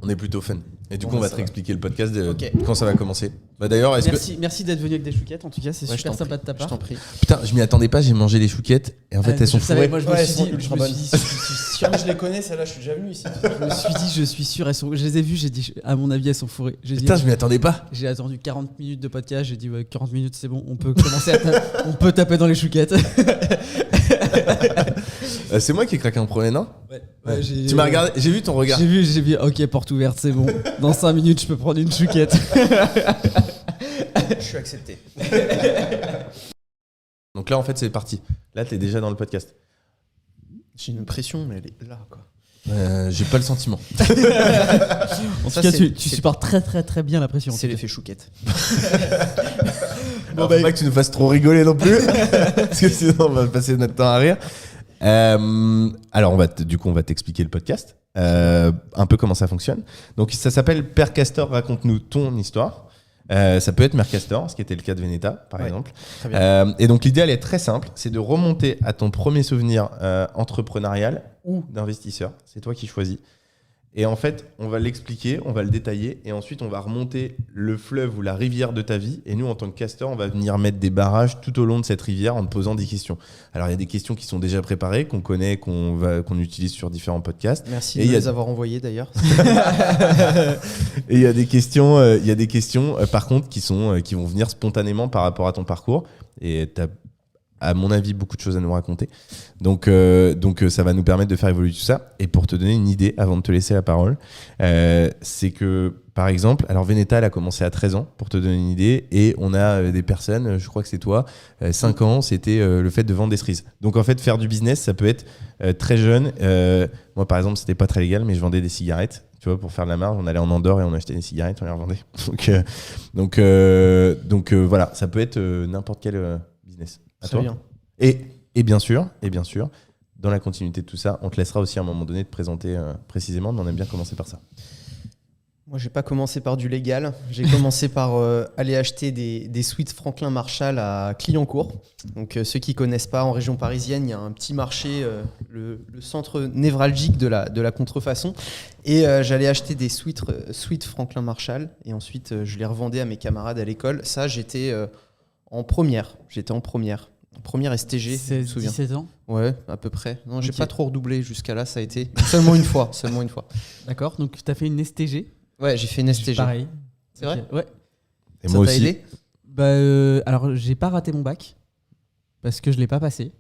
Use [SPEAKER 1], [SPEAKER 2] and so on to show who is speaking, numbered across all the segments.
[SPEAKER 1] On est plutôt fun. Et du
[SPEAKER 2] Bon,
[SPEAKER 1] coup, on
[SPEAKER 2] bah,
[SPEAKER 1] va
[SPEAKER 2] ça
[SPEAKER 1] te réexpliquer le podcast
[SPEAKER 2] Ok.
[SPEAKER 1] quand ça va commencer. Bah d'ailleurs,
[SPEAKER 3] Merci d'être venu avec des chouquettes, en tout cas, c'est
[SPEAKER 2] Ouais, je
[SPEAKER 3] super
[SPEAKER 2] t'en
[SPEAKER 3] sympa
[SPEAKER 2] prie,
[SPEAKER 3] de ta part.
[SPEAKER 2] Je t'en prie.
[SPEAKER 1] Putain, je m'y attendais pas, j'ai mangé les chouquettes et en fait elles sont
[SPEAKER 3] je savais,
[SPEAKER 1] fourrées.
[SPEAKER 3] moi je me
[SPEAKER 2] Ouais,
[SPEAKER 3] suis
[SPEAKER 2] elles sont
[SPEAKER 3] dit,
[SPEAKER 2] ultra bonnes.
[SPEAKER 3] je suis sûr,
[SPEAKER 2] Mais je les connais, celles-là, je suis déjà venu ici.
[SPEAKER 3] je suis sûr, je les ai vues, j'ai dit, à mon avis, elles sont fourrées.
[SPEAKER 1] Putain, je m'y attendais pas.
[SPEAKER 3] J'ai attendu 40 minutes de podcast, j'ai dit, ouais, 40 minutes, c'est bon, on peut commencer on peut taper dans les chouquettes.
[SPEAKER 1] C'est moi qui ai craqué en premier, non?
[SPEAKER 3] Ouais,
[SPEAKER 1] Tu m'as regardé, j'ai vu ton regard.
[SPEAKER 3] J'ai vu, ok, porte ouverte, c'est bon. Dans 5 minutes, je peux prendre une chouquette.
[SPEAKER 2] Je suis accepté.
[SPEAKER 1] Donc là, en fait, c'est parti. Là, t'es déjà dans le podcast.
[SPEAKER 2] J'ai une pression, mais elle est là, quoi.
[SPEAKER 1] J'ai pas le sentiment.
[SPEAKER 3] En tout cas, tu supportes très très très bien la pression.
[SPEAKER 2] C'est l'effet chouquette.
[SPEAKER 1] Bon, faut pas que tu nous fasses trop rigoler non plus, parce que sinon on va passer notre temps à rire. Alors, on va t'expliquer le podcast, un peu comment ça fonctionne. Donc, ça s'appelle Père Castor, raconte-nous ton histoire. Ça peut être Mère Castor, ce qui était le cas de Veneta, par exemple.
[SPEAKER 2] Très bien.
[SPEAKER 1] Et donc, l'idée, elle est très simple, c'est de remonter à ton premier souvenir entrepreneurial ou d'investisseur. C'est toi qui choisis. Et en fait, on va l'expliquer, on va le détailler, et ensuite, on va remonter le fleuve ou la rivière de ta vie. Et nous, en tant que castor, on va venir mettre des barrages tout au long de cette rivière en te posant des questions. Alors, il y a des questions qui sont déjà préparées, qu'on connaît, qu'on utilise sur différents podcasts.
[SPEAKER 2] Merci
[SPEAKER 1] Et
[SPEAKER 2] de
[SPEAKER 1] il y a-
[SPEAKER 2] les avoir envoyés, d'ailleurs.
[SPEAKER 1] Et il y a des questions, par contre, qui vont venir spontanément par rapport à ton parcours. Et tu as, à mon avis, beaucoup de choses à nous raconter. Donc, ça va nous permettre de faire évoluer tout ça. Et pour te donner une idée, avant de te laisser la parole, c'est que, par exemple, alors Veneta, elle a commencé à 13 ans, pour te donner une idée. Et on a des personnes, je crois que c'est toi, 5 ans, c'était le fait de vendre des cerises. Donc, en fait, faire du business, ça peut être très jeune. Moi, par exemple, c'était pas très légal, mais je vendais des cigarettes. Tu vois, pour faire de la marge, on allait en Andorre et on achetait des cigarettes, on les revendait. Donc, voilà, ça peut être n'importe quel business. À
[SPEAKER 2] Très
[SPEAKER 1] toi.
[SPEAKER 2] bien.
[SPEAKER 1] Et bien sûr, dans la continuité de tout ça, on te laissera aussi à un moment donné te présenter précisément, mais on aime bien commencer par ça.
[SPEAKER 2] Moi, j'ai pas commencé par du légal. J'ai commencé par aller acheter des sweats Franklin Marshall à Clignancourt. Donc, ceux qui connaissent pas, en région parisienne, il y a un petit marché, le centre névralgique de la contrefaçon. Et j'allais acheter des sweats Franklin Marshall. Et ensuite, je les revendais à mes camarades à l'école. Ça, j'étais en première. Première STG, je
[SPEAKER 3] C'est
[SPEAKER 2] me souviens.
[SPEAKER 3] 17 ans.
[SPEAKER 2] Ouais, à peu près. Non, j'ai
[SPEAKER 3] Ok.
[SPEAKER 2] pas trop redoublé jusqu'à là. Ça a été seulement une fois.
[SPEAKER 3] D'accord, donc tu as fait une STG.
[SPEAKER 2] Ouais, j'ai fait une STG.
[SPEAKER 3] Pareil.
[SPEAKER 2] C'est vrai.
[SPEAKER 3] Ouais.
[SPEAKER 1] Et
[SPEAKER 2] Ça
[SPEAKER 1] moi
[SPEAKER 2] t'a
[SPEAKER 1] aussi.
[SPEAKER 2] aidé?
[SPEAKER 3] Alors, j'ai pas raté mon bac parce que je l'ai pas passé.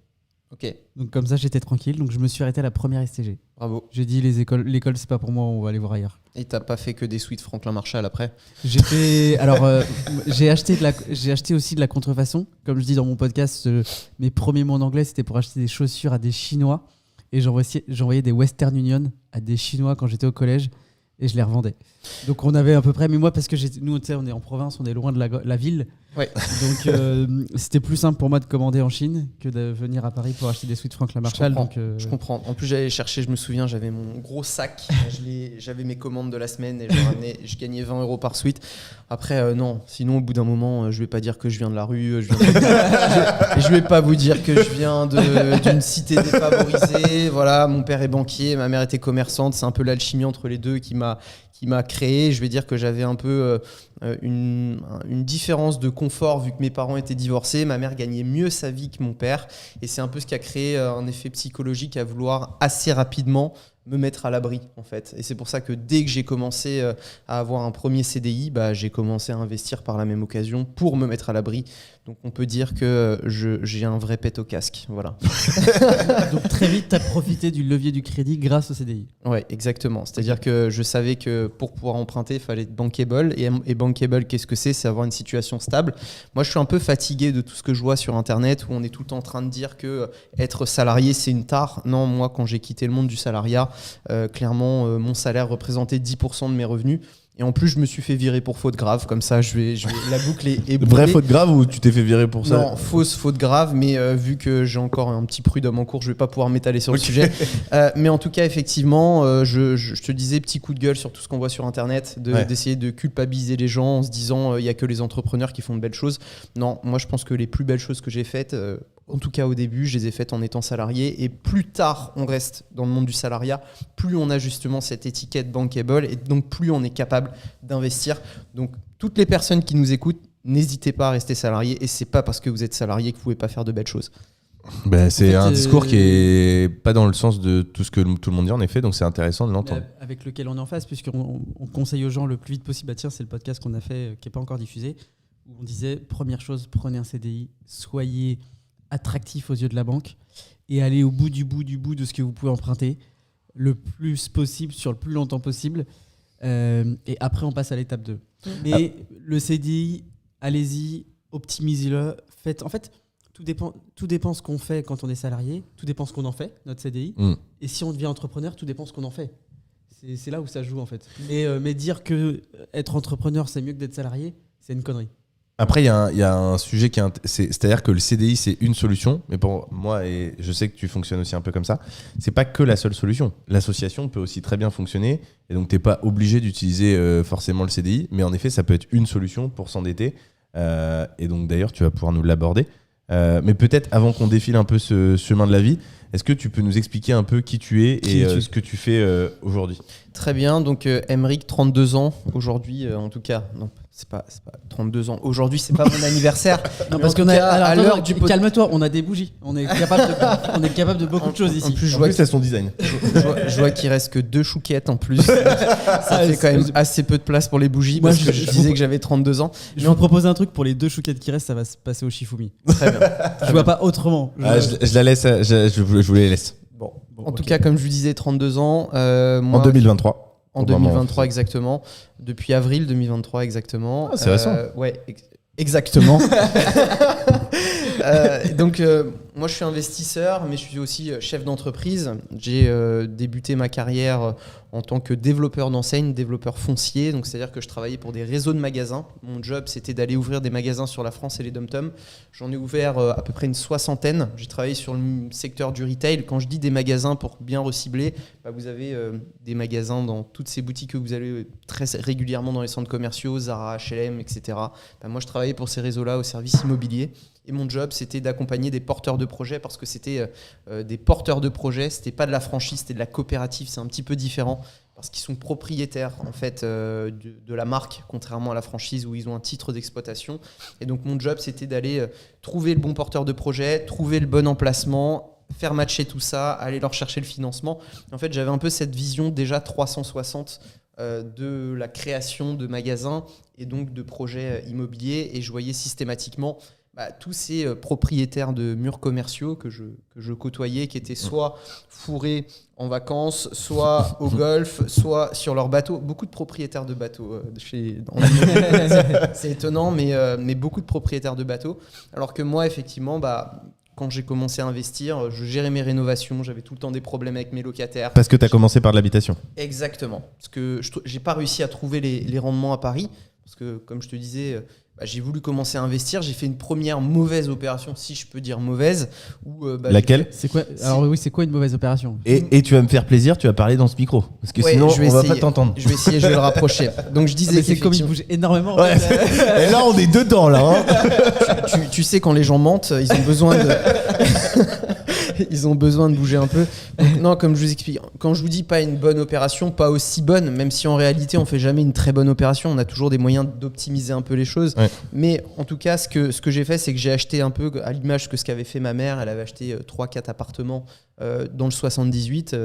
[SPEAKER 2] Ok,
[SPEAKER 3] Donc comme ça, j'étais tranquille. Donc je me suis arrêté à la première STG.
[SPEAKER 2] bravo.
[SPEAKER 3] J'ai dit l'école c'est pas pour moi, on va aller voir ailleurs.
[SPEAKER 2] Et t'as pas fait que des suites Franklin Marshall après?
[SPEAKER 3] J'ai acheté aussi de la contrefaçon. Comme je dis dans mon podcast, mes premiers mots en anglais c'était pour acheter des chaussures à des Chinois et j'envoyais des Western Union à des Chinois quand j'étais au collège et je les revendais. Donc on avait à peu près, mais moi parce que nous tu sais, on est en province, on est loin de la ville.
[SPEAKER 2] Ouais.
[SPEAKER 3] Donc c'était plus simple pour moi de commander en Chine que de venir à Paris pour acheter des sweats Franklin Marshall.
[SPEAKER 2] Je comprends. En plus, j'allais chercher, je me souviens, j'avais mon gros sac. J'avais mes commandes de la semaine et je gagnais 20 € par suite. Après, non. Sinon, au bout d'un moment, je vais pas dire que je viens de la rue. Je vais pas vous dire que je viens d'une cité défavorisée. Voilà, mon père est banquier, ma mère était commerçante. C'est un peu l'alchimie entre les deux qui m'a créé. Je vais dire que j'avais un peu une différence de confort vu que mes parents étaient divorcés. Ma mère gagnait mieux sa vie que mon père. Et c'est un peu ce qui a créé un effet psychologique à vouloir assez rapidement me mettre à l'abri, en fait. Et c'est pour ça que dès que j'ai commencé à avoir un premier CDI, j'ai commencé à investir par la même occasion pour me mettre à l'abri. Donc on peut dire que j'ai un vrai pet au casque. Voilà.
[SPEAKER 3] Donc très vite, tu as profité du levier du crédit grâce au CDI.
[SPEAKER 2] Ouais, exactement. C'est-à-dire que je savais que pour pouvoir emprunter, il fallait être bankable. Et bankable, qu'est-ce que c'est? C'est avoir une situation stable. Moi, je suis un peu fatigué de tout ce que je vois sur Internet où on est tout le temps en train de dire que être salarié, c'est une tare. Non, moi, quand j'ai quitté le monde du salariat, clairement, mon salaire représentait 10% de mes revenus. Et en plus, je me suis fait virer pour faute grave. Comme ça, la boucle est bouclée.
[SPEAKER 1] Vraie faute grave ou tu t'es fait virer pour ça?
[SPEAKER 2] Non, fausse faute grave, mais vu que j'ai encore un petit prud'homme en cours, je vais pas pouvoir m'étaler sur le sujet. Mais en tout cas, effectivement, je te disais, petit coup de gueule sur tout ce qu'on voit sur Internet, d'essayer de culpabiliser les gens en se disant il y a que les entrepreneurs qui font de belles choses. Non, moi je pense que les plus belles choses que j'ai faites, En tout cas, au début, je les ai faites en étant salarié. Et plus tard, on reste dans le monde du salariat, plus on a justement cette étiquette bankable et donc plus on est capable d'investir. Donc, toutes les personnes qui nous écoutent, n'hésitez pas à rester salarié. Et c'est pas parce que vous êtes salarié que vous pouvez pas faire de belles choses.
[SPEAKER 1] C'est
[SPEAKER 3] En fait,
[SPEAKER 1] un discours qui est pas dans le sens de tout ce que tout le monde dit en effet, donc c'est intéressant de l'entendre.
[SPEAKER 3] Avec lequel on est en face, puisqu'on conseille aux gens le plus vite possible. Bah tiens, c'est le podcast qu'on a fait, qui n'est pas encore diffusé, où on disait, première chose, prenez un CDI, soyez attractif aux yeux de la banque et allez au bout de ce que vous pouvez emprunter le plus possible, sur le plus longtemps possible. Et après, on passe à l'étape 2. Mais le CDI, allez-y, optimisez-le. En fait, tout dépend ce qu'on fait quand on est salarié, tout dépend ce qu'on en fait, notre CDI. Et si on devient entrepreneur, tout dépend ce qu'on en fait. C'est là où ça joue en fait. Mais dire que être entrepreneur, c'est mieux que d'être salarié, c'est une connerie.
[SPEAKER 1] Après, il y a un sujet c'est-à-dire que le CDI, c'est une solution, mais pour moi, et je sais que tu fonctionnes aussi un peu comme ça, c'est pas que la seule solution. L'association peut aussi très bien fonctionner, et donc t'es pas obligé d'utiliser forcément le CDI, mais en effet, ça peut être une solution pour s'endetter, et donc d'ailleurs, tu vas pouvoir nous l'aborder. Mais peut-être avant qu'on défile un peu ce chemin de la vie, est-ce que tu peux nous expliquer un peu qui tu es et ce que tu fais aujourd'hui ?
[SPEAKER 2] Très bien, donc Aymeric, 32 ans aujourd'hui, en tout cas. Non, c'est pas 32 ans. Aujourd'hui, c'est pas mon anniversaire.
[SPEAKER 3] Non, parce qu'on à l'heure du calme-toi, on a des bougies. On est capable de beaucoup de choses ici.
[SPEAKER 2] En plus,
[SPEAKER 1] c'est son design.
[SPEAKER 2] Je vois qu'il reste que 2 chouquettes en plus. Ça fait quand même assez peu de place pour les bougies.
[SPEAKER 3] Moi,
[SPEAKER 2] parce que je disais que j'avais 32 ans.
[SPEAKER 3] Je vous propose un truc pour les 2 chouquettes qui restent, ça va se passer au Shifumi.
[SPEAKER 2] Très bien.
[SPEAKER 3] Je vois pas autrement.
[SPEAKER 1] Je la laisse, je vous les laisse.
[SPEAKER 2] Bon, en tout cas, comme je vous disais, 32 ans.
[SPEAKER 1] Moi, en 2023.
[SPEAKER 2] En 2023 exactement. Depuis avril 2023 exactement.
[SPEAKER 1] Ah, c'est récent.
[SPEAKER 2] Ouais, exactement. Donc moi je suis investisseur, mais je suis aussi chef d'entreprise. J'ai débuté ma carrière en tant que développeur d'enseigne, développeur foncier. Donc c'est-à-dire que je travaillais pour des réseaux de magasins. Mon job c'était d'aller ouvrir des magasins sur la France et les dom-toms. J'en ai ouvert à peu près une 60aine. J'ai travaillé sur le secteur du retail. Quand je dis des magasins, pour bien recibler, vous avez des magasins dans toutes ces boutiques que vous allez très régulièrement dans les centres commerciaux, Zara, H&M, etc. Moi je travaillais pour ces réseaux-là au service immobilier. Et mon job, c'était d'accompagner des porteurs de projets parce que c'était des porteurs de projets. C'était pas de la franchise, c'était de la coopérative. C'est un petit peu différent parce qu'ils sont propriétaires en fait de la marque, contrairement à la franchise où ils ont un titre d'exploitation. Et donc mon job, c'était d'aller trouver le bon porteur de projet, trouver le bon emplacement, faire matcher tout ça, aller leur chercher le financement. En fait, j'avais un peu cette vision déjà 360 de la création de magasins et donc de projets immobiliers. Et je voyais systématiquement tous ces propriétaires de murs commerciaux que je côtoyais, qui étaient soit fourrés en vacances, soit au golf, soit sur leur bateau. Beaucoup de propriétaires de bateaux. C'est étonnant, mais beaucoup de propriétaires de bateaux. Alors que moi, effectivement, quand j'ai commencé à investir, je gérais mes rénovations, j'avais tout le temps des problèmes avec mes locataires.
[SPEAKER 1] Parce que tu as commencé par de l'habitation.
[SPEAKER 2] Exactement. Parce que j'ai pas réussi à trouver les rendements à Paris. Parce que, comme je te disais, j'ai voulu commencer à investir. J'ai fait une première mauvaise opération, si je peux dire mauvaise.
[SPEAKER 1] Laquelle ?
[SPEAKER 3] C'est quoi ? Alors oui, c'est quoi une mauvaise opération ?
[SPEAKER 1] Et tu vas me faire plaisir, tu vas parler dans ce micro. Parce que sinon, on va pas t'entendre.
[SPEAKER 2] Je vais essayer, je vais le rapprocher. Donc je disais
[SPEAKER 3] c'est comme il bouge énormément.
[SPEAKER 1] Ouais. Et là, on est dedans, là.
[SPEAKER 2] Tu sais, quand les gens mentent, ils ont besoin de... Ils ont besoin de bouger un peu. Donc, non, comme je vous explique, quand je vous dis pas une bonne opération, pas aussi bonne, même si en réalité on fait jamais une très bonne opération, on a toujours des moyens d'optimiser un peu les choses. Ouais. Mais en tout cas, ce que j'ai fait, c'est que j'ai acheté un peu à l'image que ce qu'avait fait ma mère. Elle avait acheté 3-4 appartements dans le 78,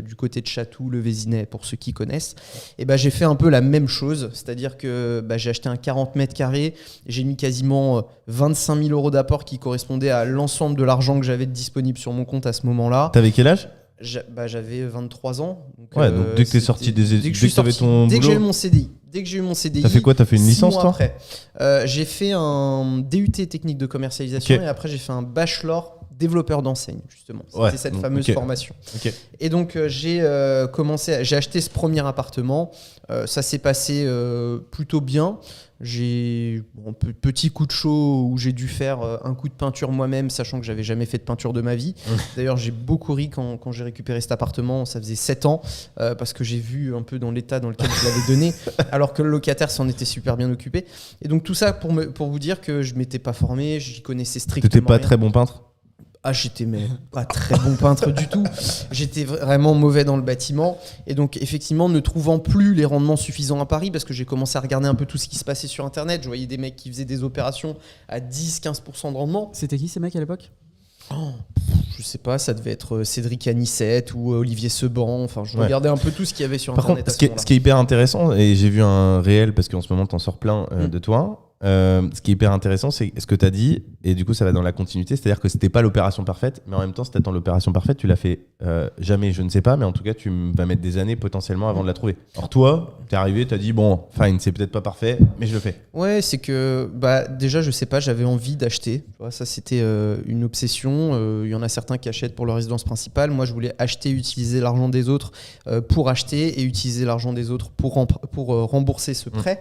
[SPEAKER 2] du côté de Chatou, le Vésinet, pour ceux qui connaissent. Et j'ai fait un peu la même chose, c'est-à-dire que j'ai acheté un 40 mètres carrés, j'ai mis quasiment 25 000 euros d'apport qui correspondait à l'ensemble de l'argent que j'avais disponible sur mon compte à ce moment-là.
[SPEAKER 1] T'avais quel âge ?
[SPEAKER 2] J'avais 23 ans. Donc,
[SPEAKER 1] donc dès que t'es sorti des études, dès que
[SPEAKER 2] j'ai eu mon CDI. Dès que j'ai eu mon CDI.
[SPEAKER 1] T'as fait quoi ? T'as fait une licence, toi ?
[SPEAKER 2] Après, j'ai fait un DUT technique de commercialisation et après j'ai fait un bachelor développeur d'enseigne, justement. C'était cette fameuse formation. Et donc j'ai acheté ce premier appartement. Ça s'est passé plutôt bien. J'ai un petit coup de chaud où j'ai dû faire un coup de peinture moi-même, sachant que j'avais jamais fait de peinture de ma vie. D'ailleurs, j'ai beaucoup ri quand j'ai récupéré cet appartement. Ça faisait 7 ans parce que j'ai vu un peu dans l'état dans lequel je l'avais donné, alors que le locataire s'en était super bien occupé. Et donc tout ça pour vous dire que je m'étais pas formé, j'y connaissais strictement
[SPEAKER 1] rien. T'étais pas
[SPEAKER 2] rien.
[SPEAKER 1] Très bon peintre ?
[SPEAKER 2] Ah, j'étais mais pas très bon peintre du tout. J'étais vraiment mauvais dans le bâtiment. Et donc, effectivement, ne trouvant plus les rendements suffisants à Paris, parce que j'ai commencé à regarder un peu tout ce qui se passait sur Internet, je voyais des mecs qui faisaient des opérations à 10-15% de rendement.
[SPEAKER 3] C'était qui ces mecs à l'époque?
[SPEAKER 2] Je sais pas, ça devait être Cédric Anissette ou Olivier Seban. Enfin, je
[SPEAKER 1] Ouais.
[SPEAKER 2] regardais un peu tout ce qu'il y avait sur
[SPEAKER 1] Par
[SPEAKER 2] Internet.
[SPEAKER 1] contre,
[SPEAKER 2] à ce moment-là.
[SPEAKER 1] ce qui est hyper intéressant, et j'ai vu un réel parce qu'en ce moment t'en sors plein de toi. Ce qui est hyper intéressant, c'est ce que tu as dit, et du coup ça va dans la continuité, c'est-à-dire que c'était pas l'opération parfaite, mais en même temps, si t'attends l'opération parfaite, tu l'as fait jamais, je ne sais pas, mais en tout cas, tu vas mettre des années potentiellement avant de la trouver. Or toi, t'es arrivé, t'as dit bon, fine, c'est peut-être pas parfait, mais je le fais.
[SPEAKER 2] Ouais, c'est que déjà, je sais pas, j'avais envie d'acheter. Tu vois, ça, c'était une obsession. Il y en a certains qui achètent pour leur résidence principale. Moi, je voulais acheter, utiliser l'argent des autres pour acheter et utiliser l'argent des autres pour rembourser ce prêt.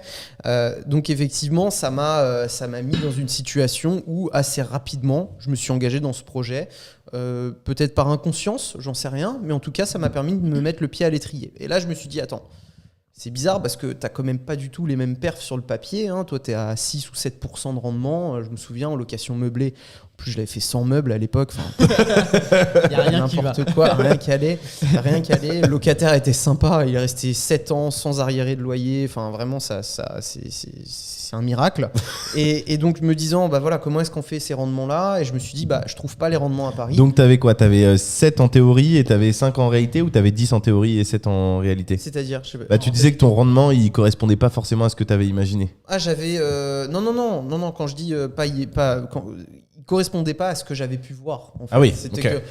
[SPEAKER 2] Donc, effectivement, ça m'a mis dans une situation où assez rapidement, je me suis engagé dans ce projet. Peut-être par inconscience, j'en sais rien, mais en tout cas, ça m'a permis de me mettre le pied à l'étrier. Et là, je me suis dit, attends, c'est bizarre parce que t'as quand même pas du tout les mêmes perfs sur le papier. Hein. Toi, t'es à 6 ou 7% de rendement. Je me souviens, en location meublée, en plus, je l'avais fait sans meubles à l'époque.
[SPEAKER 3] Il y a rien qui va.
[SPEAKER 2] N'importe quoi, rien qui allait. Le locataire était sympa. Il est resté 7 ans sans arriéré de loyer. Enfin, vraiment, c'est un miracle. Et donc, me disant, voilà, comment est-ce qu'on fait ces rendements-là? Et je me suis dit, je trouve pas les rendements à Paris.
[SPEAKER 1] Donc t'avais quoi? T'avais 7 en théorie et t'avais 5 en réalité, ou t'avais 10 en théorie et 7 en réalité?
[SPEAKER 2] C'est-à-dire, je sais pas.
[SPEAKER 1] Tu disais que ton rendement, il correspondait pas forcément à ce que t'avais imaginé.
[SPEAKER 2] Ah, j'avais. Non, quand je dis il correspondait pas à ce que j'avais pu voir. En fait.
[SPEAKER 1] Ah oui,
[SPEAKER 2] C'était
[SPEAKER 1] ok.
[SPEAKER 2] que.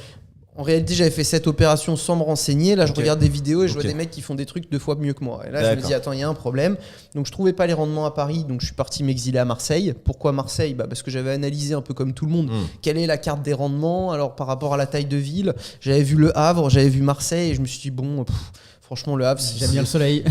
[SPEAKER 2] En réalité, j'avais fait cette opération sans me renseigner. Là, je
[SPEAKER 1] Ok.
[SPEAKER 2] regarde des vidéos et je vois
[SPEAKER 1] Ok.
[SPEAKER 2] des mecs qui font des trucs 2 fois mieux que moi. Et là, je me
[SPEAKER 1] D'accord.
[SPEAKER 2] dis, attends, il y a un problème. Donc, je trouvais pas les rendements à Paris. Donc, je suis parti m'exiler à Marseille. Pourquoi Marseille? Parce que j'avais analysé un peu comme tout le monde quelle est la carte des rendements. Alors, par rapport à la taille de ville, j'avais vu Le Havre, j'avais vu Marseille. Et je me suis dit, bon, franchement, Le Havre,
[SPEAKER 3] J'aime bien le soleil.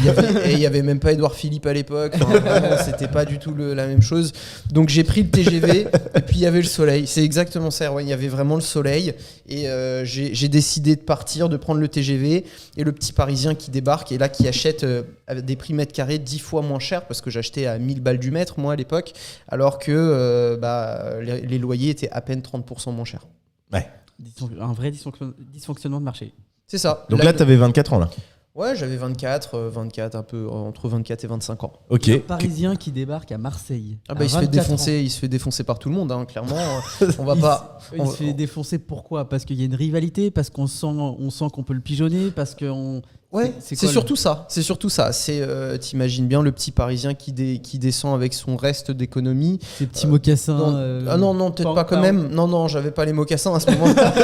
[SPEAKER 2] il y avait même pas Édouard Philippe à l'époque. Enfin, vraiment, c'était pas du tout la même chose. Donc j'ai pris le TGV et puis il y avait le soleil. C'est exactement ça, Erwan. Il y avait vraiment le soleil et j'ai décidé de partir, de prendre le TGV, et le petit Parisien qui débarque et là qui achète à des prix mètre carré 10 fois moins cher, parce que j'achetais à 1000 balles du mètre moi à l'époque, alors que les loyers étaient à peine 30% moins chers.
[SPEAKER 1] Ouais.
[SPEAKER 3] Un vrai dysfonctionnement de marché.
[SPEAKER 2] C'est ça.
[SPEAKER 1] Donc là, t'avais 24 ans là.
[SPEAKER 2] Ouais, j'avais 24, un peu entre 24 et 25 ans.
[SPEAKER 1] Ok.
[SPEAKER 3] Un Parisien qui débarque à Marseille.
[SPEAKER 2] Ah
[SPEAKER 3] à
[SPEAKER 2] il se fait
[SPEAKER 3] 24
[SPEAKER 2] défoncer,
[SPEAKER 3] ans.
[SPEAKER 2] il se fait défoncer par tout le monde, hein, clairement. On va
[SPEAKER 3] Il
[SPEAKER 2] pas.
[SPEAKER 3] se- Il se fait défoncer pourquoi? Parce qu'il y a une rivalité, parce qu'on sent qu'on peut le pigeonner, parce qu'on.
[SPEAKER 2] Ouais,
[SPEAKER 3] C'est
[SPEAKER 2] c'est
[SPEAKER 3] quoi,
[SPEAKER 2] surtout ça. C'est surtout ça. C'est t'imagines bien le petit Parisien qui descend avec son reste d'économie.
[SPEAKER 3] Ces petits mocassins.
[SPEAKER 2] Non, peut-être pas quand même. Non, j'avais pas les mocassins à ce moment-là.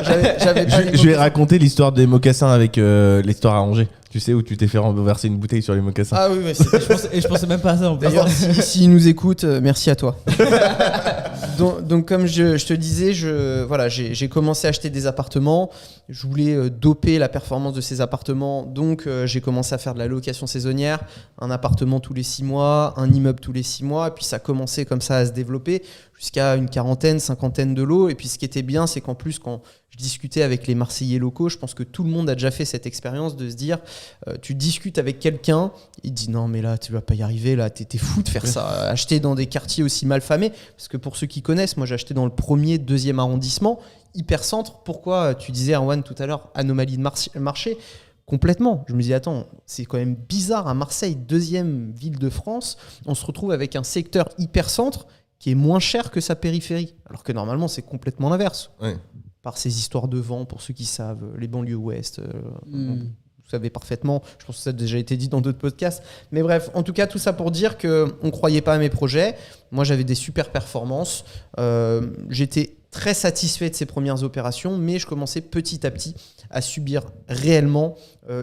[SPEAKER 2] j'avais pas les
[SPEAKER 1] Je vais
[SPEAKER 2] mocassins.
[SPEAKER 1] raconter l'histoire des mocassins avec l'histoire à Angers. Tu sais, où tu t'es fait renverser une bouteille sur les mocassins.
[SPEAKER 2] Ah oui,
[SPEAKER 3] Je pensais même pas à ça en plus.
[SPEAKER 2] D'ailleurs, s'ils nous écoutent, merci à toi. donc comme je te disais, j'ai commencé à acheter des appartements. Je voulais doper la performance de ces appartements. Donc, j'ai commencé à faire de la location saisonnière. Un appartement tous les 6 mois, un immeuble tous les 6 mois. Et puis, ça a commencé comme ça à se développer jusqu'à une 40aine, 50aine de lots. Et puis, ce qui était bien, c'est qu'en plus, quand je discutais avec les Marseillais locaux, je pense que tout le monde a déjà fait cette expérience de se dire, tu discutes avec quelqu'un, il dit non mais là tu vas pas y arriver, là t'es fou de faire ça, acheter dans des quartiers aussi mal famés, parce que pour ceux qui connaissent, moi j'ai acheté dans le 1er, 2e arrondissement, hyper centre. Pourquoi tu disais Erwan tout à l'heure, anomalie de marché? Complètement. Je me dis attends, c'est quand même bizarre, à Marseille, 2e ville de France, on se retrouve avec un secteur hyper centre qui est moins cher que sa périphérie, alors que normalement c'est complètement l'inverse.
[SPEAKER 1] Ouais.
[SPEAKER 2] Par ces histoires de vent, pour ceux qui savent, les banlieues ouest, vous savez parfaitement, je pense que ça a déjà été dit dans d'autres podcasts, mais bref, en tout cas tout ça pour dire qu'on ne croyait pas à mes projets. Moi j'avais des super performances, j'étais très satisfait de ces premières opérations, mais je commençais petit à petit à subir réellement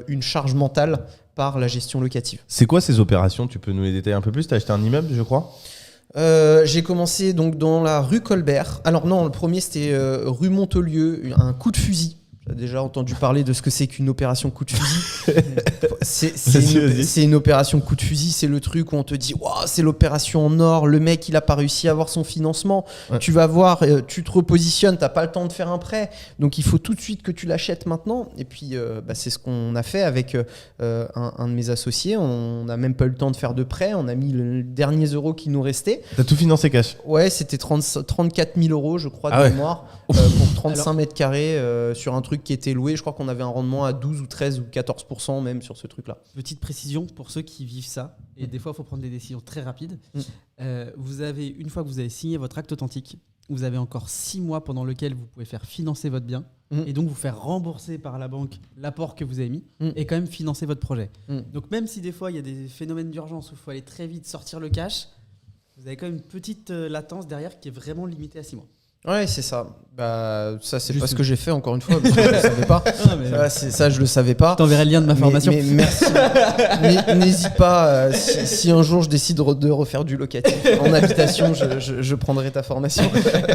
[SPEAKER 2] une charge mentale par la gestion locative.
[SPEAKER 1] C'est quoi ces opérations? Tu peux nous les détailler un peu plus? T'as acheté un immeuble, je crois?
[SPEAKER 2] J'ai commencé donc dans la rue Colbert. Alors non, le premier c'était rue Montolieu, un coup de fusil. T'as déjà entendu parler de ce que c'est qu'une opération coup de fusil? C'est une opération coup de fusil, c'est le truc où on te dit wow, c'est l'opération en or, le mec il a pas réussi à avoir son financement, tu vas voir, tu te repositionnes, t'as pas le temps de faire un prêt, donc il faut tout de suite que tu l'achètes maintenant. Et puis c'est ce qu'on a fait avec un de mes associés, on n'a même pas eu le temps de faire de prêt, on a mis le dernier euro qui nous restait.
[SPEAKER 1] T'as tout financé cash?
[SPEAKER 2] Ouais, c'était 34 000 euros je crois de mémoire pour 35 mètres carrés sur un truc qui était loué. Je crois qu'on avait un rendement à 12 ou 13 ou 14% même sur ce truc-là.
[SPEAKER 3] Petite précision pour ceux qui vivent ça, et des fois il faut prendre des décisions très rapides. Vous avez, une fois que vous avez signé votre acte authentique, vous avez encore 6 mois pendant lequel vous pouvez faire financer votre bien et donc vous faire rembourser par la banque l'apport que vous avez mis et quand même financer votre projet. Donc même si des fois il y a des phénomènes d'urgence où il faut aller très vite sortir le cash, vous avez quand même une petite latence derrière qui est vraiment limitée à 6 mois.
[SPEAKER 2] Ouais, c'est ça. Bah, ça, c'est pas ce que j'ai fait, encore une fois, parce que je le savais pas. Ça, je le savais pas.
[SPEAKER 3] Je t'enverrai le lien de ma formation.
[SPEAKER 2] Mais merci. N'hésite pas, si un jour je décide de refaire du locatif en habitation, je prendrai ta formation.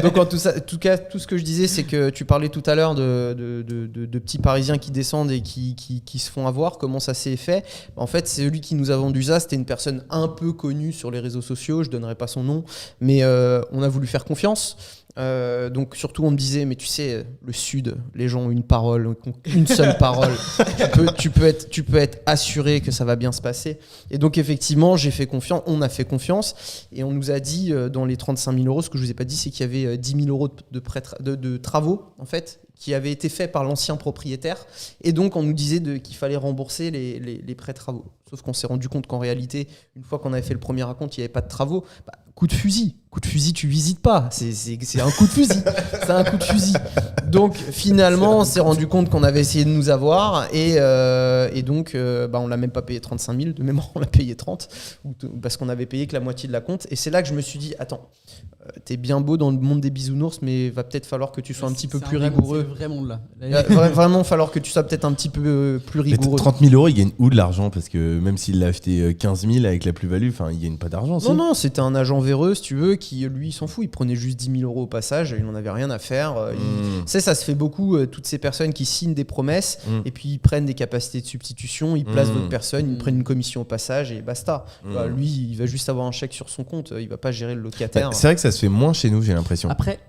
[SPEAKER 2] Donc, en tout cas, tout ce que je disais, c'est que tu parlais tout à l'heure de petits Parisiens qui descendent et qui se font avoir. Comment ça s'est fait? En fait, c'est celui qui nous a vendu ça. C'était une personne un peu connue sur les réseaux sociaux. Je donnerai pas son nom, mais on a voulu faire confiance. Donc surtout on me disait mais tu sais le Sud, les gens ont une parole, une seule parole, tu peux être assuré que ça va bien se passer. Et donc effectivement on a fait confiance et on nous a dit dans les 35 000 euros, ce que je vous ai pas dit c'est qu'il y avait 10 000 euros de travaux en fait qui avaient été faits par l'ancien propriétaire et donc on nous disait qu'il fallait rembourser les prêts travaux. Sauf qu'on s'est rendu compte qu'en réalité, une fois qu'on avait fait le premier raconte, il n'y avait pas de travaux. Coup de fusil, tu visites pas. C'est un coup de fusil. C'est un coup de fusil. Donc finalement, on s'est rendu compte qu'on avait essayé de nous avoir et donc on l'a même pas payé 35 000. De mémoire, on l'a payé 30 parce qu'on avait payé que la moitié de la compte. Et c'est là que je me suis dit, attends, t'es bien beau dans le monde des bisounours, mais va peut-être falloir que tu sois un petit peu plus rigoureux.
[SPEAKER 3] C'est vraiment là.
[SPEAKER 2] Vraiment falloir que tu sois peut-être un petit peu plus rigoureux.
[SPEAKER 1] 30 000 euros, il gagne où de l'argent? Parce que même s'il l'a acheté 15 000 avec la plus-value, il gagne pas d'argent.
[SPEAKER 2] Non, c'était un agent véreux, si tu veux, qui lui, il s'en fout. Il prenait juste 10 000 euros au passage, il n'en avait rien à faire. Ça se fait beaucoup, toutes ces personnes qui signent des promesses et puis ils prennent des capacités de substitution, ils placent d'autres personnes, ils prennent une commission au passage et basta. Lui, il va juste avoir un chèque sur son compte, il va pas gérer le locataire.
[SPEAKER 1] C'est vrai que ça se fait moins chez nous, j'ai l'impression.
[SPEAKER 3] Après,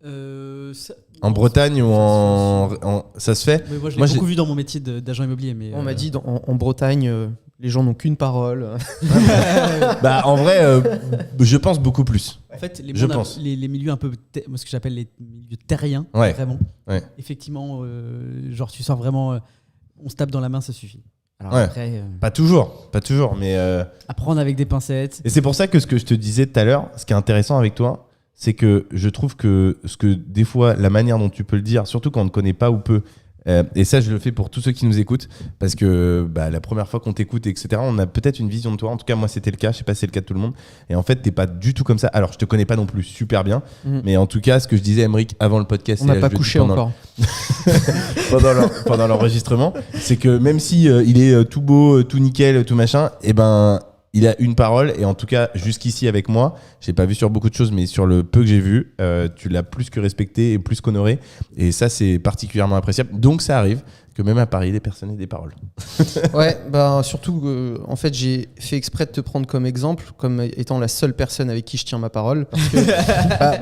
[SPEAKER 1] en Bretagne ou ça se fait.
[SPEAKER 3] Moi, je l'ai beaucoup vu dans mon métier d'agent immobilier. Mais
[SPEAKER 2] on m'a dit en Bretagne, les gens n'ont qu'une parole.
[SPEAKER 1] En vrai, je pense beaucoup plus.
[SPEAKER 3] En fait, les milieux un peu, moi, ce que j'appelle les milieux terriens, vraiment.
[SPEAKER 1] Ouais.
[SPEAKER 3] Effectivement, genre tu sors vraiment, on se tape dans la main, ça suffit. Alors après,
[SPEAKER 1] pas toujours, mais
[SPEAKER 3] apprendre avec des pincettes.
[SPEAKER 1] Et c'est pour ça que ce que je te disais tout à l'heure, ce qui est intéressant avec toi, c'est que je trouve que des fois, la manière dont tu peux le dire, surtout quand on ne connaît pas ou peu, et ça je le fais pour tous ceux qui nous écoutent, parce que la première fois qu'on t'écoute, etc., on a peut-être une vision de toi. En tout cas, moi c'était le cas, je sais pas si c'est le cas de tout le monde. Et en fait, t'es pas du tout comme ça. Alors, je te connais pas non plus super bien, mais en tout cas, ce que je disais à Aymeric avant le podcast,
[SPEAKER 2] on n'a pas couché encore.
[SPEAKER 1] pendant l'enregistrement, c'est que même si il est tout beau, tout nickel, tout machin, il a une parole, et en tout cas jusqu'ici avec moi, j'ai pas vu sur beaucoup de choses, mais sur le peu que j'ai vu, tu l'as plus que respecté et plus qu'honoré, et ça c'est particulièrement appréciable. Donc ça arrive que même à Paris, des personnes aient des paroles.
[SPEAKER 2] Ouais, surtout en fait j'ai fait exprès de te prendre comme exemple, comme étant la seule personne avec qui je tiens ma parole,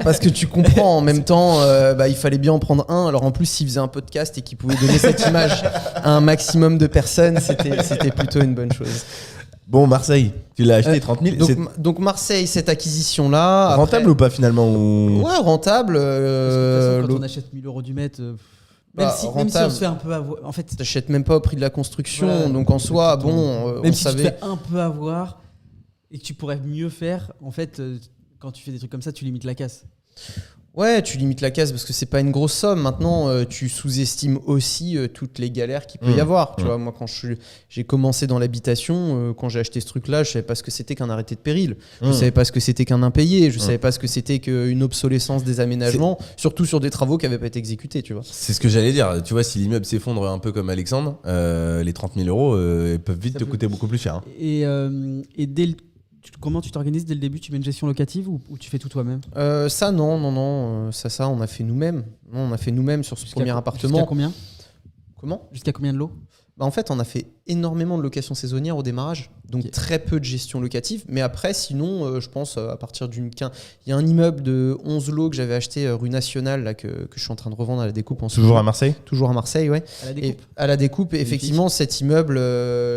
[SPEAKER 2] parce que tu comprends en même temps, il fallait bien en prendre un. Alors en plus, s'il faisait un podcast et qu'il pouvait donner cette image à un maximum de personnes, c'était plutôt une bonne chose.
[SPEAKER 1] Bon, Marseille, tu l'as acheté 30 000.
[SPEAKER 2] Donc Marseille, cette acquisition-là...
[SPEAKER 1] Rentable ou pas finalement
[SPEAKER 2] Ouais, rentable.
[SPEAKER 3] Quand on achète 1 000 euros du mètre... Même si on se fait un peu avoir... En fait,
[SPEAKER 2] t'achètes même pas au prix de la construction, donc en soi,
[SPEAKER 3] même si tu te fais un peu avoir et que tu pourrais mieux faire, en fait, quand tu fais des trucs comme ça, tu limites la casse.
[SPEAKER 2] Ouais, tu limites la casse parce que c'est pas une grosse somme. Maintenant, tu sous-estimes aussi toutes les galères qu'il peut y avoir. Tu vois, moi, quand j'ai commencé dans l'habitation, quand j'ai acheté ce truc-là, je savais pas ce que c'était qu'un arrêté de péril. Je savais pas ce que c'était qu'un impayé. Je savais pas ce que c'était qu'une obsolescence des aménagements, surtout sur des travaux qui avaient pas été exécutés. Tu vois.
[SPEAKER 1] C'est ce que j'allais dire. Tu vois, si l'immeuble s'effondre un peu comme Alexandre, les 30 000 euros peuvent vite te coûter beaucoup plus cher. Hein.
[SPEAKER 3] Et comment tu t'organises dès le début? Tu mets une gestion locative ou tu fais tout toi-même?
[SPEAKER 2] Ça, non. Ça, on a fait nous-mêmes. On a fait nous-mêmes sur ce premier appartement.
[SPEAKER 3] Jusqu'à combien?
[SPEAKER 2] Comment ?
[SPEAKER 3] Jusqu'à combien de lots ?
[SPEAKER 2] En fait, on a fait énormément de location saisonnière au démarrage, donc très peu de gestion locative. Mais après, sinon, je pense à partir d'une quinzaine. Il y a un immeuble de 11 lots que j'avais acheté rue Nationale, là, que je suis en train de revendre à la découpe.
[SPEAKER 1] Toujours à Marseille ?
[SPEAKER 2] Toujours à Marseille, ouais.
[SPEAKER 3] À la découpe.
[SPEAKER 2] À la découpe, et effectivement, cet immeuble,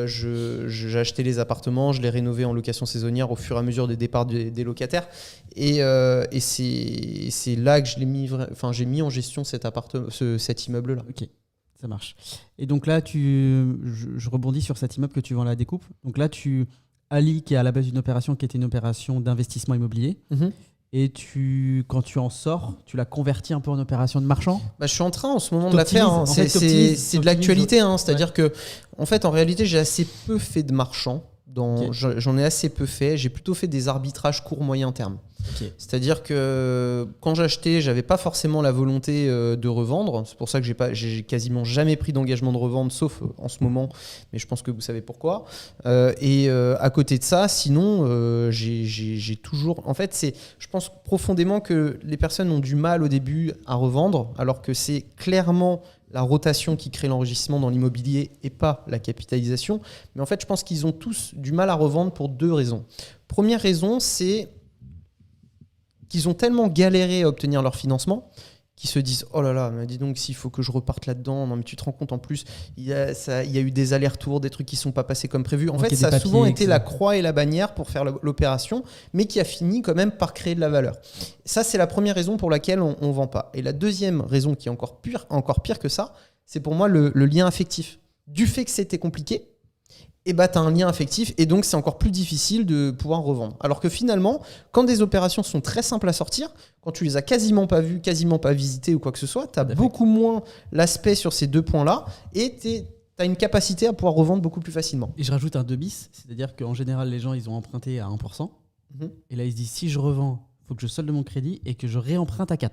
[SPEAKER 2] j'ai acheté les appartements, je l'ai rénové en location saisonnière au fur et à mesure des départs des locataires. Et c'est là que j'ai mis en gestion cet immeuble-là.
[SPEAKER 3] Ok. Ça marche. Et donc là, je rebondis sur cet immeuble que tu vends à la découpe. Donc là, tu allies qui est à la base d'une opération qui était une opération d'investissement immobilier. Et quand tu en sors, tu la convertis un peu en opération de marchand.
[SPEAKER 2] Je suis en train en ce moment de la faire. Hein. C'est de l'actualité. Hein. C'est-à-dire que, en fait, en réalité, j'ai assez peu fait de marchand. J'en ai assez peu fait. J'ai plutôt fait des arbitrages court-moyen terme. Okay. C'est-à-dire que quand j'achetais, j'avais pas forcément la volonté de revendre. C'est pour ça que j'ai quasiment jamais pris d'engagement de revente, sauf en ce moment. Mais je pense que vous savez pourquoi. À côté de ça, sinon, j'ai toujours. En fait, je pense profondément que les personnes ont du mal au début à revendre, alors que c'est clairement la rotation qui crée l'enrichissement dans l'immobilier et pas la capitalisation. Mais en fait, je pense qu'ils ont tous du mal à revendre pour 2 raisons. Première raison, c'est qu'ils ont tellement galéré à obtenir leur financement qu'ils se disent « Oh là là, mais dis donc s'il faut que je reparte là-dedans. » Non mais tu te rends compte en plus, il y a eu des allers-retours, des trucs qui ne sont pas passés comme prévu. En fait, ça a souvent été la croix et la bannière pour faire l'opération, mais qui a fini quand même par créer de la valeur. Ça, c'est la première raison pour laquelle on ne vend pas. Et la deuxième raison qui est encore pire que ça, c'est pour moi le lien affectif. Du fait que c'était compliqué, tu as un lien affectif et donc c'est encore plus difficile de pouvoir revendre. Alors que finalement, quand des opérations sont très simples à sortir, quand tu les as quasiment pas vues, quasiment pas visitées ou quoi que ce soit, tu as beaucoup moins l'aspect sur ces 2 points-là et tu as une capacité à pouvoir revendre beaucoup plus facilement.
[SPEAKER 3] Et je rajoute un 2 bis, c'est-à-dire qu'en général, les gens, ils ont emprunté à 1%. Et là, ils se disent, si je revends, il faut que je solde mon crédit et que je réemprunte à 4%.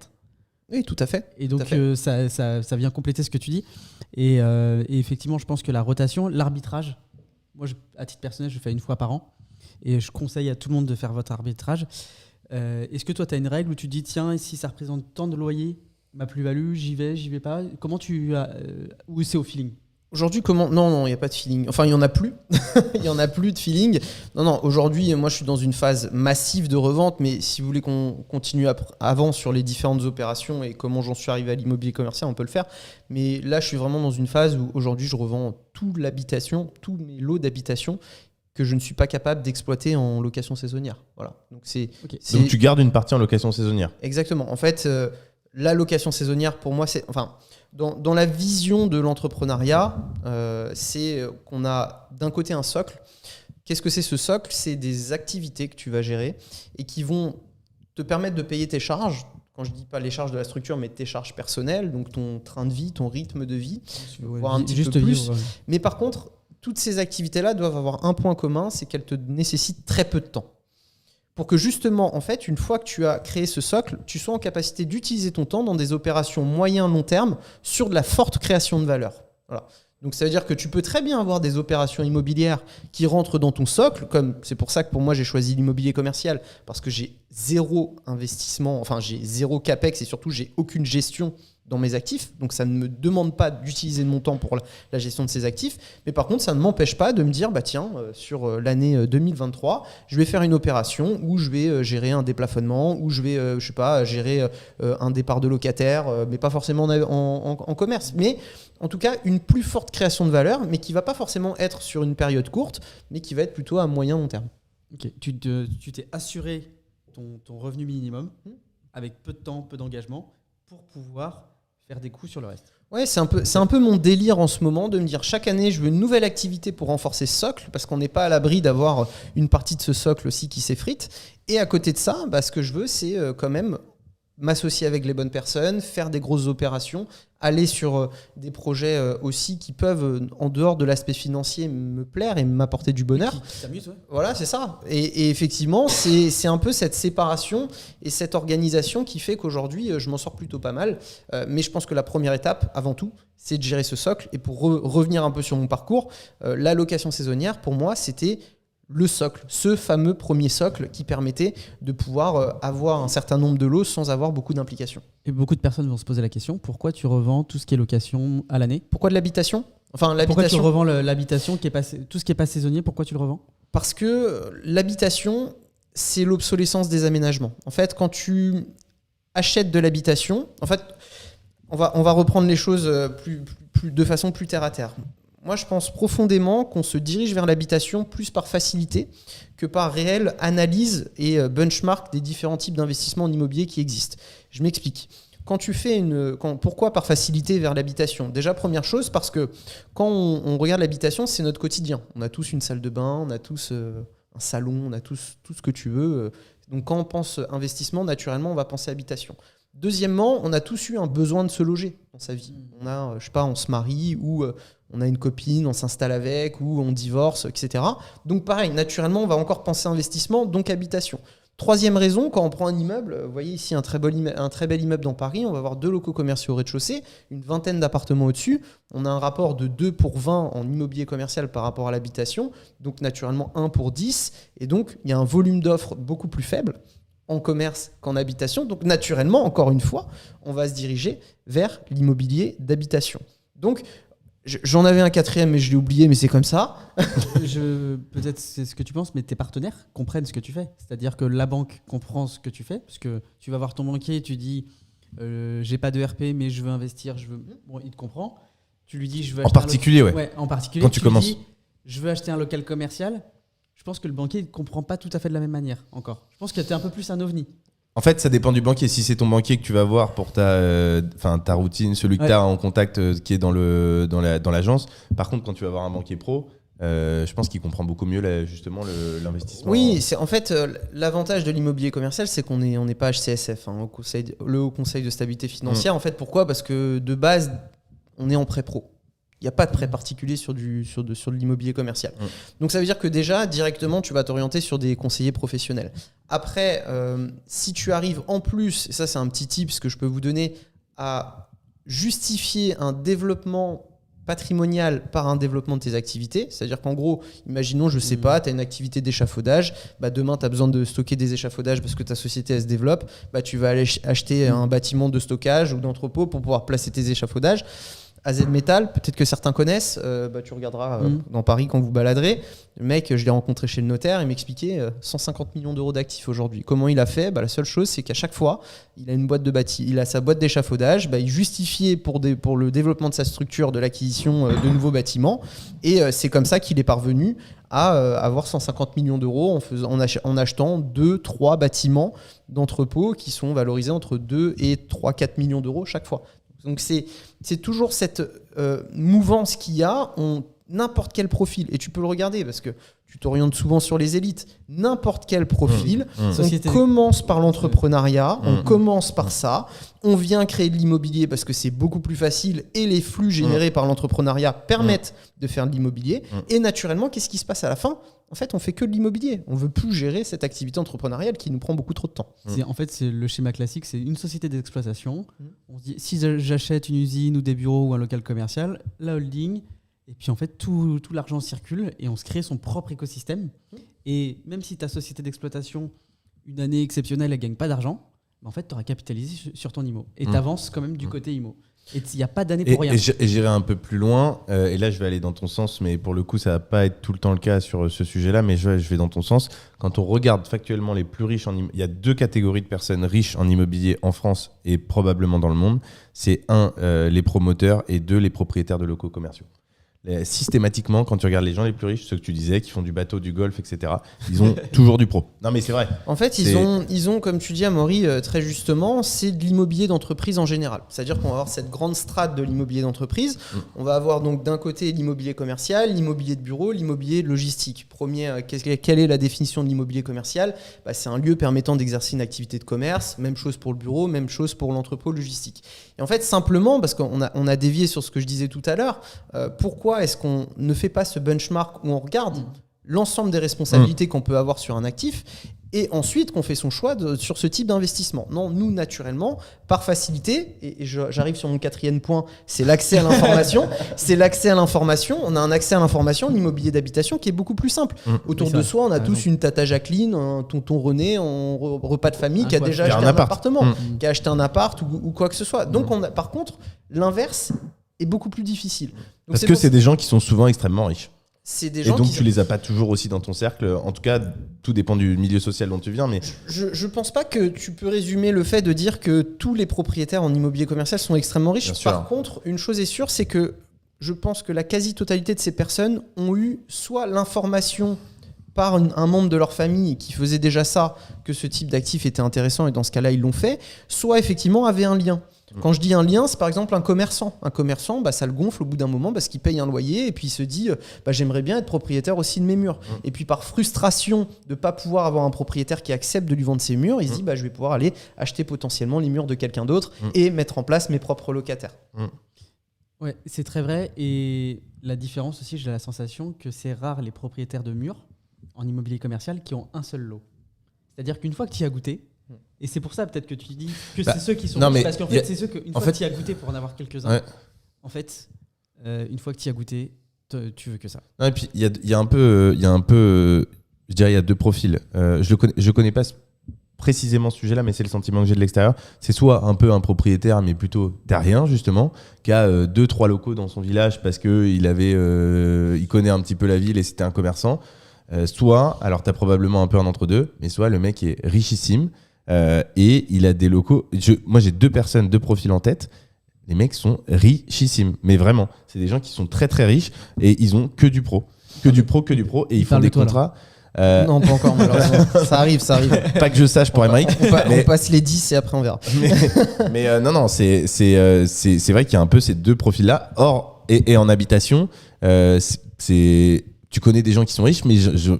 [SPEAKER 2] Oui, tout à fait.
[SPEAKER 3] Et donc, ça vient compléter ce que tu dis. Et effectivement, je pense que la rotation, l'arbitrage, moi, à titre personnel, je le fais 1 fois par an. Et je conseille à tout le monde de faire votre arbitrage. Est-ce que toi, tu as une règle où tu te dis, tiens, si ça représente tant de loyer, ma plus-value, j'y vais pas. Comment ou c'est au feeling ?
[SPEAKER 2] Aujourd'hui, Non, il n'y a pas de feeling. Enfin, il n'y en a plus. Il n'y en a plus de feeling. Non, aujourd'hui, moi, je suis dans une phase massive de revente. Mais si vous voulez qu'on continue avant sur les différentes opérations et comment j'en suis arrivé à l'immobilier commercial, on peut le faire. Mais là, je suis vraiment dans une phase où aujourd'hui, je revends tous mes lots d'habitation que je ne suis pas capable d'exploiter en location saisonnière. Voilà. Donc,
[SPEAKER 1] Donc, tu gardes une partie en location saisonnière.
[SPEAKER 2] Exactement. En fait, la location saisonnière, pour moi, c'est... Dans la vision de l'entrepreneuriat, c'est qu'on a d'un côté un socle. Qu'est-ce que c'est ce socle ? C'est des activités que tu vas gérer et qui vont te permettre de payer tes charges. Quand je dis pas les charges de la structure, mais tes charges personnelles, donc ton train de vie, ton rythme de vie, voire un petit peu plus. Mais par contre, toutes ces activités-là doivent avoir un point commun, c'est qu'elles te nécessitent très peu de temps. Pour que justement, en fait, une fois que tu as créé ce socle, tu sois en capacité d'utiliser ton temps dans des opérations moyen-long terme sur de la forte création de valeur. Voilà. Donc ça veut dire que tu peux très bien avoir des opérations immobilières qui rentrent dans ton socle, comme c'est pour ça que pour moi j'ai choisi l'immobilier commercial, parce que j'ai 0 investissement, enfin j'ai 0 capex et surtout j'ai aucune gestion dans mes actifs, donc ça ne me demande pas d'utiliser de mon temps pour la gestion de ces actifs, mais par contre ça ne m'empêche pas de me dire sur l'année 2023 je vais faire une opération où je vais gérer un déplafonnement, où je vais gérer un départ de locataire, mais pas forcément en commerce, mais en tout cas une plus forte création de valeur, mais qui va pas forcément être sur une période courte, mais qui va être plutôt à moyen long terme.
[SPEAKER 3] Ok, tu t'es assuré ton revenu minimum avec peu de temps, peu d'engagement pour pouvoir faire des coups sur le reste.
[SPEAKER 2] Ouais, c'est un peu mon délire en ce moment de me dire chaque année je veux une nouvelle activité pour renforcer ce socle parce qu'on n'est pas à l'abri d'avoir une partie de ce socle aussi qui s'effrite. Et à côté de ça, ce que je veux, c'est quand même m'associer avec les bonnes personnes, faire des grosses opérations, aller sur des projets aussi qui peuvent, en dehors de l'aspect financier, me plaire et m'apporter du bonheur.
[SPEAKER 3] Qui s'amuse, ouais.
[SPEAKER 2] Voilà, c'est ça. Et effectivement, c'est un peu cette séparation et cette organisation qui fait qu'aujourd'hui, je m'en sors plutôt pas mal. Mais je pense que la première étape, avant tout, c'est de gérer ce socle. Et pour revenir un peu sur mon parcours, la location saisonnière, pour moi, c'était le socle, ce fameux premier socle qui permettait de pouvoir avoir un certain nombre de lots sans avoir beaucoup d'implications.
[SPEAKER 3] Et beaucoup de personnes vont se poser la question, pourquoi tu revends tout ce qui est location à l'année ?
[SPEAKER 2] Pourquoi de l'habitation ?
[SPEAKER 3] Pourquoi tu revends l'habitation, tout ce qui n'est pas saisonnier, pourquoi tu le revends ?
[SPEAKER 2] Parce que l'habitation, c'est l'obsolescence des aménagements. En fait, quand tu achètes de l'habitation, en fait, on va reprendre les choses de façon plus terre à terre. Moi, je pense profondément qu'on se dirige vers l'habitation plus par facilité que par réelle analyse et benchmark des différents types d'investissements en immobilier qui existent. Je m'explique. Pourquoi par facilité vers l'habitation ? Déjà, première chose, parce que quand on regarde l'habitation, c'est notre quotidien. On a tous une salle de bain, on a tous un salon, on a tous tout ce que tu veux. Donc quand on pense investissement, naturellement, on va penser habitation. Deuxièmement, on a tous eu un besoin de se loger dans sa vie. On se marie ou on a une copine, on s'installe avec ou on divorce, etc. Donc pareil, naturellement, on va encore penser investissement, donc habitation. Troisième raison, quand on prend un immeuble, vous voyez ici un très bel immeuble dans Paris, on va avoir 2 locaux commerciaux au rez-de-chaussée, une vingtaine d'appartements au-dessus. On a un rapport de 2 pour 20 en immobilier commercial par rapport à l'habitation, donc naturellement 1 pour 10. Et donc, il y a un volume d'offres beaucoup plus faible en commerce qu'en habitation. Donc naturellement, encore une fois, on va se diriger vers l'immobilier d'habitation. Donc, j'en avais un quatrième, mais je l'ai oublié, mais c'est comme ça.
[SPEAKER 3] Peut-être c'est ce que tu penses, mais tes partenaires comprennent ce que tu fais. C'est-à-dire que la banque comprend ce que tu fais, parce que tu vas voir ton banquier et tu dis j'ai pas de RP, mais je veux investir, Bon, il te comprend. Tu lui dis je veux
[SPEAKER 1] acheter en particulier.
[SPEAKER 3] En particulier,
[SPEAKER 1] quand tu commences.
[SPEAKER 3] Dis, je veux acheter un local commercial. Je pense que le banquier ne comprend pas tout à fait de la même manière encore. Je pense que tu es un peu plus un ovni.
[SPEAKER 1] En fait, ça dépend du banquier. Si c'est ton banquier que tu vas voir pour ta routine, celui que tu as en contact qui est dans l'agence. Par contre, quand tu vas voir un banquier pro, je pense qu'il comprend beaucoup mieux l'investissement.
[SPEAKER 2] Oui, en fait, l'avantage de l'immobilier commercial, c'est qu'on n'est pas HCSF, le Haut Conseil de stabilité financière. En fait, pourquoi ? Parce que de base, on est en prêt pro. Il n'y a pas de prêt particulier sur de l'immobilier commercial. Donc ça veut dire que déjà, directement, tu vas t'orienter sur des conseillers professionnels. Après, si tu arrives en plus, et ça c'est un petit tip que je peux vous donner, à justifier un développement patrimonial par un développement de tes activités, c'est-à-dire qu'en gros, imaginons, je sais pas, tu as une activité d'échafaudage, demain tu as besoin de stocker des échafaudages parce que ta société elle se développe, tu vas aller acheter un bâtiment de stockage ou d'entrepôt pour pouvoir placer tes échafaudages. AZ Metal, peut-être que certains connaissent, tu regarderas dans Paris quand vous baladerez. Le mec, je l'ai rencontré chez le notaire, il m'expliquait 150 millions d'euros d'actifs aujourd'hui. Comment il a fait ? La seule chose, c'est qu'à chaque fois, il a une boîte il a sa boîte d'échafaudage, il justifiait pour le développement de sa structure de l'acquisition de nouveaux bâtiments. Et c'est comme ça qu'il est parvenu à avoir 150 millions d'euros en achetant 2-3 bâtiments d'entrepôt qui sont valorisés entre 2 et 3-4 millions d'euros chaque fois. Donc c'est toujours cette mouvance qu'il y a en n'importe quel profil. Et tu peux le regarder parce que tu t'orientes souvent sur les élites. N'importe quel profil. On commence par l'entrepreneuriat, on commence par ça. On vient créer de l'immobilier parce que c'est beaucoup plus facile et les flux générés par l'entrepreneuriat permettent de faire de l'immobilier. Et naturellement, qu'est-ce qui se passe à la fin ? En fait, on fait que de l'immobilier. On veut plus gérer cette activité entrepreneuriale qui nous prend beaucoup trop de temps.
[SPEAKER 3] En fait, c'est le schéma classique, c'est une société d'exploitation. On se dit, si j'achète une usine ou des bureaux ou un local commercial, la holding, et puis en fait, tout l'argent circule et on se crée son propre écosystème. Et même si ta société d'exploitation, une année exceptionnelle, elle ne gagne pas d'argent, en fait, tu auras capitalisé sur ton IMO. Et tu avances quand même du côté IMO. Et il n'y a pas d'année pour rien.
[SPEAKER 1] Et j'irai un peu plus loin, et là je vais aller dans ton sens, mais pour le coup ça va pas être tout le temps le cas sur ce sujet-là, mais je vais dans ton sens. Quand on regarde factuellement les plus riches, il y a 2 catégories de personnes riches en immobilier en France et probablement dans le monde. C'est 1, les promoteurs, et 2, les propriétaires de locaux commerciaux. Systématiquement, quand tu regardes les gens les plus riches, ceux que tu disais, qui font du bateau, du golf, etc., ils ont toujours du pro. Non mais c'est vrai.
[SPEAKER 2] En fait, ils ont, comme tu dis Amaury, très justement, c'est de l'immobilier d'entreprise en général. C'est-à-dire qu'on va avoir cette grande strate de l'immobilier d'entreprise. On va avoir donc d'un côté l'immobilier commercial, l'immobilier de bureau, l'immobilier logistique. Quelle est la définition de l'immobilier commercial ? C'est un lieu permettant d'exercer une activité de commerce. Même chose pour le bureau, même chose pour l'entrepôt logistique. Et en fait, simplement, parce qu'on a dévié sur ce que je disais tout à l'heure, pourquoi est-ce qu'on ne fait pas ce benchmark où on regarde l'ensemble des responsabilités qu'on peut avoir sur un actif et ensuite qu'on fait son choix sur ce type d'investissement. Non, nous, naturellement, par facilité, et j'arrive sur mon 4e point, c'est l'accès à l'information. On a un accès à l'information, l'immobilier d'habitation, qui est beaucoup plus simple. Autour de soi, on a tous une tata Jacqueline, un tonton René en repas de famille qui a déjà acheté un appartement, qui a acheté un appart ou quoi que ce soit. Donc, par contre, l'inverse est beaucoup plus difficile. Donc,
[SPEAKER 1] parce que c'est des gens qui sont souvent extrêmement riches.
[SPEAKER 2] C'est des
[SPEAKER 1] et
[SPEAKER 2] gens
[SPEAKER 1] donc
[SPEAKER 2] qui
[SPEAKER 1] tu les as pas toujours aussi dans ton cercle. En tout cas, tout dépend du milieu social dont tu viens. Mais
[SPEAKER 2] je pense pas que tu peux résumer le fait de dire que tous les propriétaires en immobilier commercial sont extrêmement riches. Par contre, une chose est sûre, c'est que je pense que la quasi-totalité de ces personnes ont eu soit l'information par un membre de leur famille qui faisait déjà ça, que ce type d'actif était intéressant et dans ce cas-là ils l'ont fait, soit effectivement avaient un lien. Quand je dis un lien, c'est par exemple un commerçant. Un commerçant, ça le gonfle au bout d'un moment parce qu'il paye un loyer et puis il se dit j'aimerais bien être propriétaire aussi de mes murs. Et puis par frustration de ne pas pouvoir avoir un propriétaire qui accepte de lui vendre ses murs, il se dit je vais pouvoir aller acheter potentiellement les murs de quelqu'un d'autre et mettre en place mes propres locataires.
[SPEAKER 3] Ouais, c'est très vrai. Et la différence aussi, j'ai la sensation que c'est rare les propriétaires de murs en immobilier commercial qui ont un seul lot. C'est-à-dire qu'une fois que tu y as goûté, et c'est pour ça peut-être que tu dis que c'est ceux qui sont riches, parce qu'en fait c'est ceux qu'une fois que tu y as goûté pour en avoir quelques-uns, en fait une fois que tu y as goûté, tu veux que ça.
[SPEAKER 1] Non, et puis il y a un peu, je dirais il y a deux profils. Je connais pas précisément ce sujet-là, mais c'est le sentiment que j'ai de l'extérieur. C'est soit un peu un propriétaire, mais plutôt terrien justement, qui a 2-3 locaux dans son village parce que il connaît un petit peu la ville et c'était un commerçant. Soit, alors t'as probablement un peu un entre-deux, mais soit le mec est richissime. Et il a des locaux. Moi, j'ai deux profils en tête. Les mecs sont richissimes, mais vraiment. C'est des gens qui sont très très riches et ils ont que du pro. Et ils font des contrats.
[SPEAKER 2] Non, pas encore, malheureusement. Ça arrive.
[SPEAKER 1] Pas que je sache pour Aymeric.
[SPEAKER 2] On passe les 10 et après on verra.
[SPEAKER 1] Mais non, c'est vrai qu'il y a un peu ces deux profils-là. Or, et en habitation, tu connais des gens qui sont riches, mais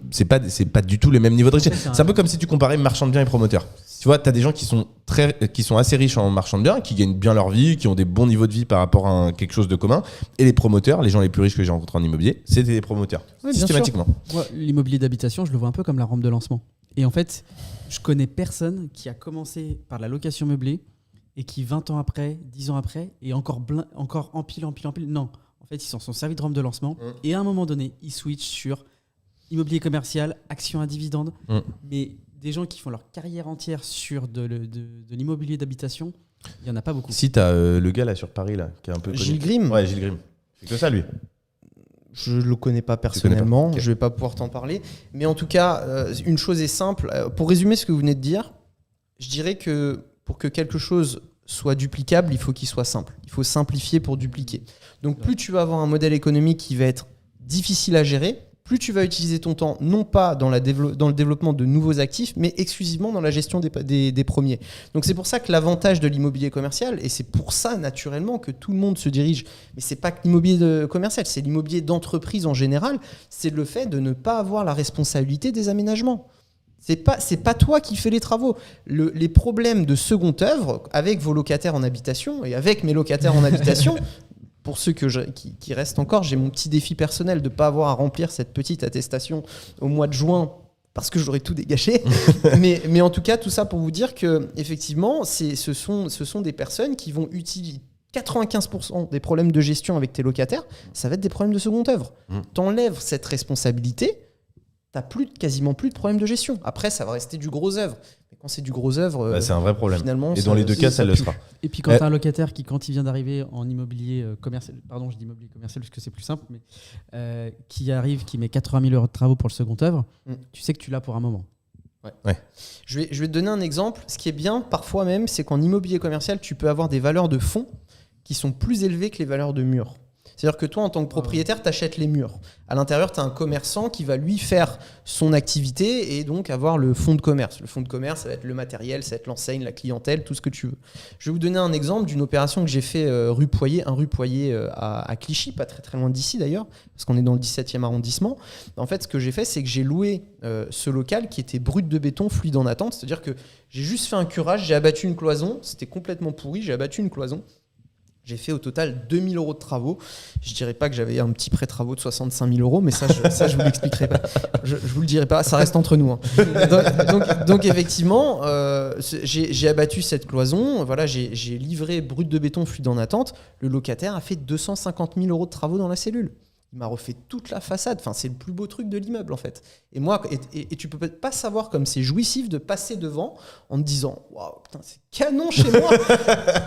[SPEAKER 1] c'est pas du tout le même niveau de richesse. C'est un peu comme si tu comparais marchand de biens et promoteur. Tu vois, tu as des gens qui sont assez riches en marchand de biens, qui gagnent bien leur vie, qui ont des bons niveaux de vie par rapport à quelque chose de commun. Et les promoteurs, les gens les plus riches que j'ai rencontrés en immobilier, c'était des promoteurs, systématiquement.
[SPEAKER 3] Moi, l'immobilier d'habitation, je le vois un peu comme la rampe de lancement. Et en fait, je connais personne qui a commencé par la location meublée et qui 20 ans après, 10 ans après, est encore empile. Non. En fait, ils s'en sont servis de rampe de lancement et à un moment donné, ils switchent sur immobilier commercial, action à dividende. Mais des gens qui font leur carrière entière sur de l'immobilier d'habitation, il n'y en a pas beaucoup.
[SPEAKER 1] Si, tu as le gars là sur Paris, là, qui est un peu connu.
[SPEAKER 2] Gilles Grimm.
[SPEAKER 1] Ouais, Gilles Grimm. C'est que ça, lui.
[SPEAKER 2] Je ne le connais pas personnellement, okay. Je ne vais pas pouvoir t'en parler. Mais en tout cas, une chose est simple. Pour résumer ce que vous venez de dire, je dirais que pour que quelque chose soit duplicable, il faut qu'il soit simple. Il faut simplifier pour dupliquer. Donc plus tu vas avoir un modèle économique qui va être difficile à gérer, plus tu vas utiliser ton temps, non pas dans le développement de nouveaux actifs, mais exclusivement dans la gestion des premiers. Donc c'est pour ça que l'avantage de l'immobilier commercial, et c'est pour ça naturellement que tout le monde se dirige, mais c'est pas que l'immobilier commercial, c'est l'immobilier d'entreprise en général, c'est le fait de ne pas avoir la responsabilité des aménagements. C'est pas toi qui fais les travaux. Les problèmes de seconde œuvre avec vos locataires en habitation et avec mes locataires en habitation, pour ceux qui restent encore, j'ai mon petit défi personnel de ne pas avoir à remplir cette petite attestation au mois de juin parce que j'aurais tout dégagé. mais en tout cas, tout ça pour vous dire que effectivement, ce sont des personnes qui vont utiliser 95% des problèmes de gestion avec tes locataires, ça va être des problèmes de seconde œuvre. T'enlèves cette responsabilité, t'as quasiment plus de problèmes de gestion. Après, ça va rester du gros œuvre. Mais quand c'est du gros œuvre,
[SPEAKER 1] c'est un vrai problème.
[SPEAKER 2] Finalement,
[SPEAKER 1] et dans les deux cas, ça le sera.
[SPEAKER 3] Et puis quand tu as un locataire qui, quand il vient d'arriver en immobilier commercial, pardon, je dis immobilier commercial parce que c'est plus simple, mais qui arrive, qui met 80 000 euros de travaux pour le second œuvre, tu sais que tu l'as pour un moment.
[SPEAKER 2] Ouais. Je vais te donner un exemple. Ce qui est bien, parfois même, c'est qu'en immobilier commercial, tu peux avoir des valeurs de fonds qui sont plus élevées que les valeurs de murs. C'est-à-dire que toi, en tant que propriétaire, tu achètes les murs. À l'intérieur, tu as un commerçant qui va lui faire son activité et donc avoir le fonds de commerce. Le fonds de commerce, ça va être le matériel, ça va être l'enseigne, la clientèle, tout ce que tu veux. Je vais vous donner un exemple d'une opération que j'ai fait rue Poyer à Clichy, pas très très loin d'ici d'ailleurs, parce qu'on est dans le 17e arrondissement. En fait, ce que j'ai fait, c'est que j'ai loué ce local qui était brut de béton, fluide en attente. C'est-à-dire que j'ai juste fait un curage, j'ai abattu une cloison, c'était complètement pourri, j'ai abattu une cloison. J'ai fait au total 2 000 euros de travaux. Je dirais pas que j'avais un petit prêt travaux de 65 000 euros, mais ça je vous l'expliquerai pas. Je vous le dirai pas, ça reste entre nous. Hein. Donc effectivement, j'ai abattu cette cloison. Voilà, j'ai livré brut de béton fluide en attente. Le locataire a fait 250 000 euros de travaux dans la cellule. Il m'a refait toute la façade. Enfin, c'est le plus beau truc de l'immeuble en fait. Et moi, et tu peux pas savoir comme c'est jouissif de passer devant en te disant waouh, putain, c'est canon chez moi.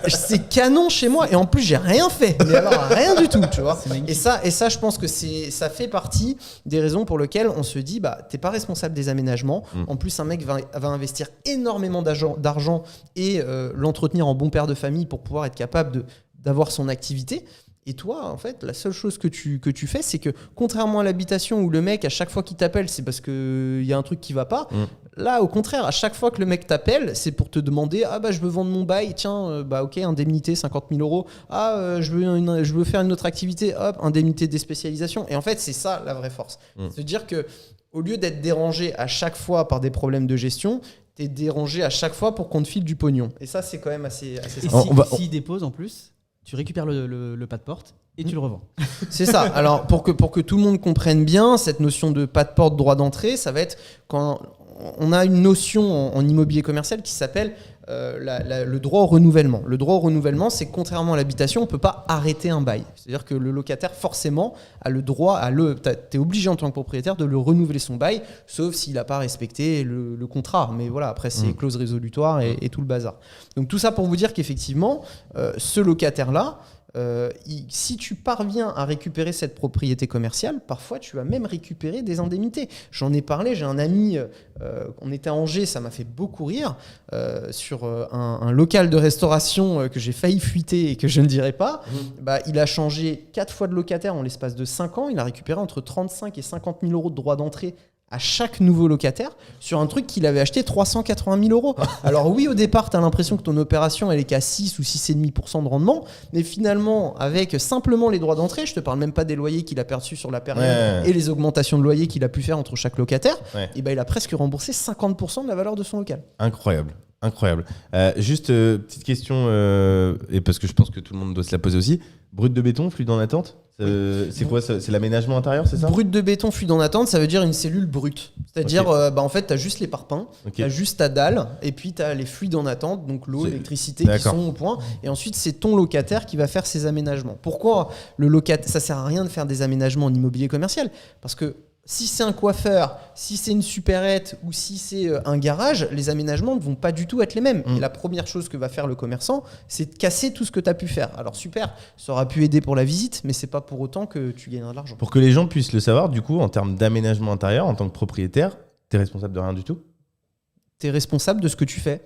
[SPEAKER 2] C'est canon chez moi. Et en plus, j'ai rien fait. Mais alors rien du tout, tu vois. Et ça, je pense que ça fait partie des raisons pour lesquelles on se dit bah t'es pas responsable des aménagements. En plus, un mec va investir énormément d'argent et l'entretenir en bon père de famille pour pouvoir être capable d'avoir son activité. Et toi, en fait, la seule chose que tu fais, c'est que contrairement à l'habitation où le mec, à chaque fois qu'il t'appelle, c'est parce qu'il y a un truc qui va pas. Là, au contraire, à chaque fois que le mec t'appelle, c'est pour te demander ah bah je veux vendre mon bail, tiens, bah ok, indemnité 50 000 euros. Ah, je veux faire une autre activité, hop, indemnité de déspécialisation. Et en fait, c'est ça la vraie force. C'est-à-dire que au lieu d'être dérangé à chaque fois par des problèmes de gestion, t'es dérangé à chaque fois pour qu'on te file du pognon. Et ça, c'est quand même assez
[SPEAKER 3] simple. Et s'il dépose en plus, tu récupères le pas de porte et tu le revends.
[SPEAKER 2] C'est ça. Alors, pour que tout le monde comprenne bien, cette notion de pas de porte, droit d'entrée, ça va être quand on a une notion en immobilier commercial qui s'appelle le droit au renouvellement. Le droit au renouvellement, c'est que contrairement à l'habitation, on ne peut pas arrêter un bail. C'est-à-dire que le locataire, forcément, a le droit, tu es obligé en tant que propriétaire de le renouveler son bail, sauf s'il n'a pas respecté le contrat. Mais voilà, après, c'est clause résolutoire et tout le bazar. Donc tout ça pour vous dire qu'effectivement, ce locataire-là, si tu parviens à récupérer cette propriété commerciale, parfois tu vas même récupérer des indemnités. J'en ai parlé, j'ai un ami, on était à Angers, ça m'a fait beaucoup rire, sur un local de restauration que j'ai failli fuiter et que je ne dirai pas. Bah, il a changé 4 fois de locataire en l'espace de 5 ans, il a récupéré entre 35 et 50 000 euros de droits d'entrée à chaque nouveau locataire sur un truc qu'il avait acheté 380 000 euros. Alors oui, au départ, tu as l'impression que ton opération, elle est qu'à 6 ou 6,5% de rendement, mais finalement, avec simplement les droits d'entrée, je te parle même pas des loyers qu'il a perçus sur la période et les augmentations de loyers qu'il a pu faire entre chaque locataire, et ben, il a presque remboursé 50% de la valeur de son local.
[SPEAKER 1] Incroyable. Juste petite question, et parce que je pense que tout le monde doit se la poser aussi. Brut de béton, fluide en attente, c'est quoi ça? C'est l'aménagement intérieur, c'est ça?
[SPEAKER 2] Brut de béton, fluide en attente, ça veut dire une cellule brute. C'est-à-dire, en fait, tu as juste les parpaings, tu as juste ta dalle, et puis tu as les fluides en attente, donc l'eau, l'électricité qui sont au point. Et ensuite, c'est ton locataire qui va faire ses aménagements. Pourquoi le locataire? Ça sert à rien de faire des aménagements en immobilier commercial, parce que si c'est un coiffeur, si c'est une supérette ou si c'est un garage, les aménagements ne vont pas du tout être les mêmes. Et la première chose que va faire le commerçant, c'est de casser tout ce que tu as pu faire. Alors super, ça aura pu aider pour la visite, mais c'est pas pour autant que tu gagneras de l'argent.
[SPEAKER 1] Pour que les gens puissent le savoir, du coup, en termes d'aménagement intérieur, en tant que propriétaire, tu es responsable de rien du tout?
[SPEAKER 2] Tu es responsable de ce que tu fais.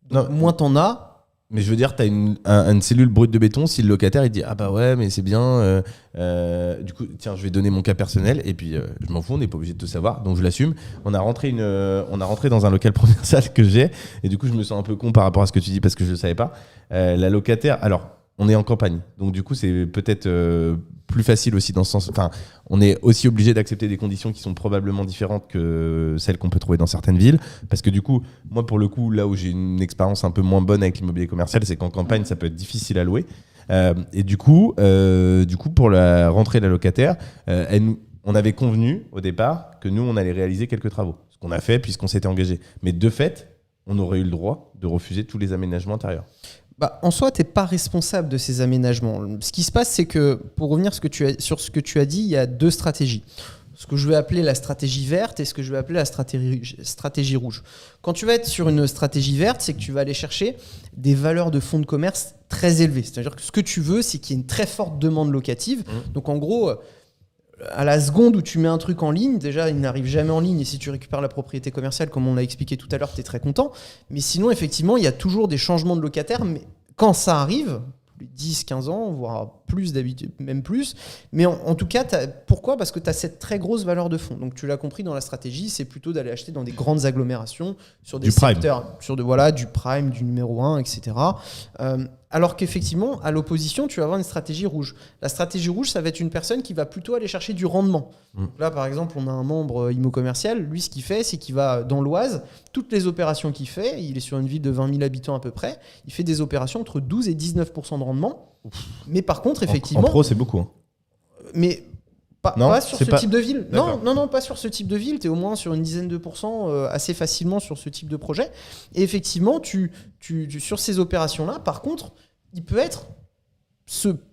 [SPEAKER 2] Donc, moins t'en as.
[SPEAKER 1] Mais je veux dire, tu as une cellule brute de béton, si le locataire il dit ah bah ouais mais c'est bien, du coup tiens je vais donner mon cas personnel et puis je m'en fous, on n'est pas obligé de tout savoir, donc je l'assume. On a rentré dans un local provincial que j'ai et du coup je me sens un peu con par rapport à ce que tu dis parce que je le savais pas. La locataire, alors on est en campagne, donc du coup c'est peut-être plus facile aussi dans ce sens. Enfin, on est aussi obligé d'accepter des conditions qui sont probablement différentes que celles qu'on peut trouver dans certaines villes. Parce que du coup, moi pour le coup, là où j'ai une expérience un peu moins bonne avec l'immobilier commercial, c'est qu'en campagne, ça peut être difficile à louer. Et du coup, pour la rentrée de la locataire, on avait convenu au départ que nous, on allait réaliser quelques travaux. Ce qu'on a fait puisqu'on s'était engagé. Mais de fait, on aurait eu le droit de refuser tous les aménagements intérieurs.
[SPEAKER 2] Bah, en soi, tu n'es pas responsable de ces aménagements. Ce qui se passe, c'est que, pour revenir sur ce que tu as dit, il y a 2 stratégies. Ce que je vais appeler la stratégie verte et ce que je vais appeler la stratégie rouge. Quand tu vas être sur une stratégie verte, c'est que tu vas aller chercher des valeurs de fonds de commerce très élevées. C'est-à-dire que ce que tu veux, c'est qu'il y ait une très forte demande locative. Donc en gros, à la seconde où tu mets un truc en ligne, déjà il n'arrive jamais en ligne et si tu récupères la propriété commerciale comme on l'a expliqué tout à l'heure, tu es très content. Mais sinon effectivement il y a toujours des changements de locataires, mais quand ça arrive, 10, 15 ans, voire plus d'habitude, même plus. Mais en tout cas, pourquoi ? Parce que tu as cette très grosse valeur de fonds. Donc tu l'as compris dans la stratégie, c'est plutôt d'aller acheter dans des grandes agglomérations, sur des secteurs, du prime, du numéro 1, etc. Alors qu'effectivement, à l'opposition, tu vas avoir une stratégie rouge. La stratégie rouge, ça va être une personne qui va plutôt aller chercher du rendement. Donc là, par exemple, on a un membre IMO commercial. Lui, ce qu'il fait, c'est qu'il va dans l'Oise. Toutes les opérations qu'il fait, il est sur une ville de 20 000 habitants à peu près, il fait des opérations entre 12 et 19% de rendement. Mais par contre,
[SPEAKER 1] En
[SPEAKER 2] effectivement,
[SPEAKER 1] pro, c'est beaucoup. Hein.
[SPEAKER 2] mais
[SPEAKER 1] Non,
[SPEAKER 2] pas sur
[SPEAKER 1] c'est
[SPEAKER 2] ce
[SPEAKER 1] pas-
[SPEAKER 2] type de ville.
[SPEAKER 1] D'accord.
[SPEAKER 2] Non, pas sur ce type de ville. Tu es au moins sur une dizaine de pourcents assez facilement sur ce type de projet. Et effectivement, sur ces opérations-là, par contre, il peut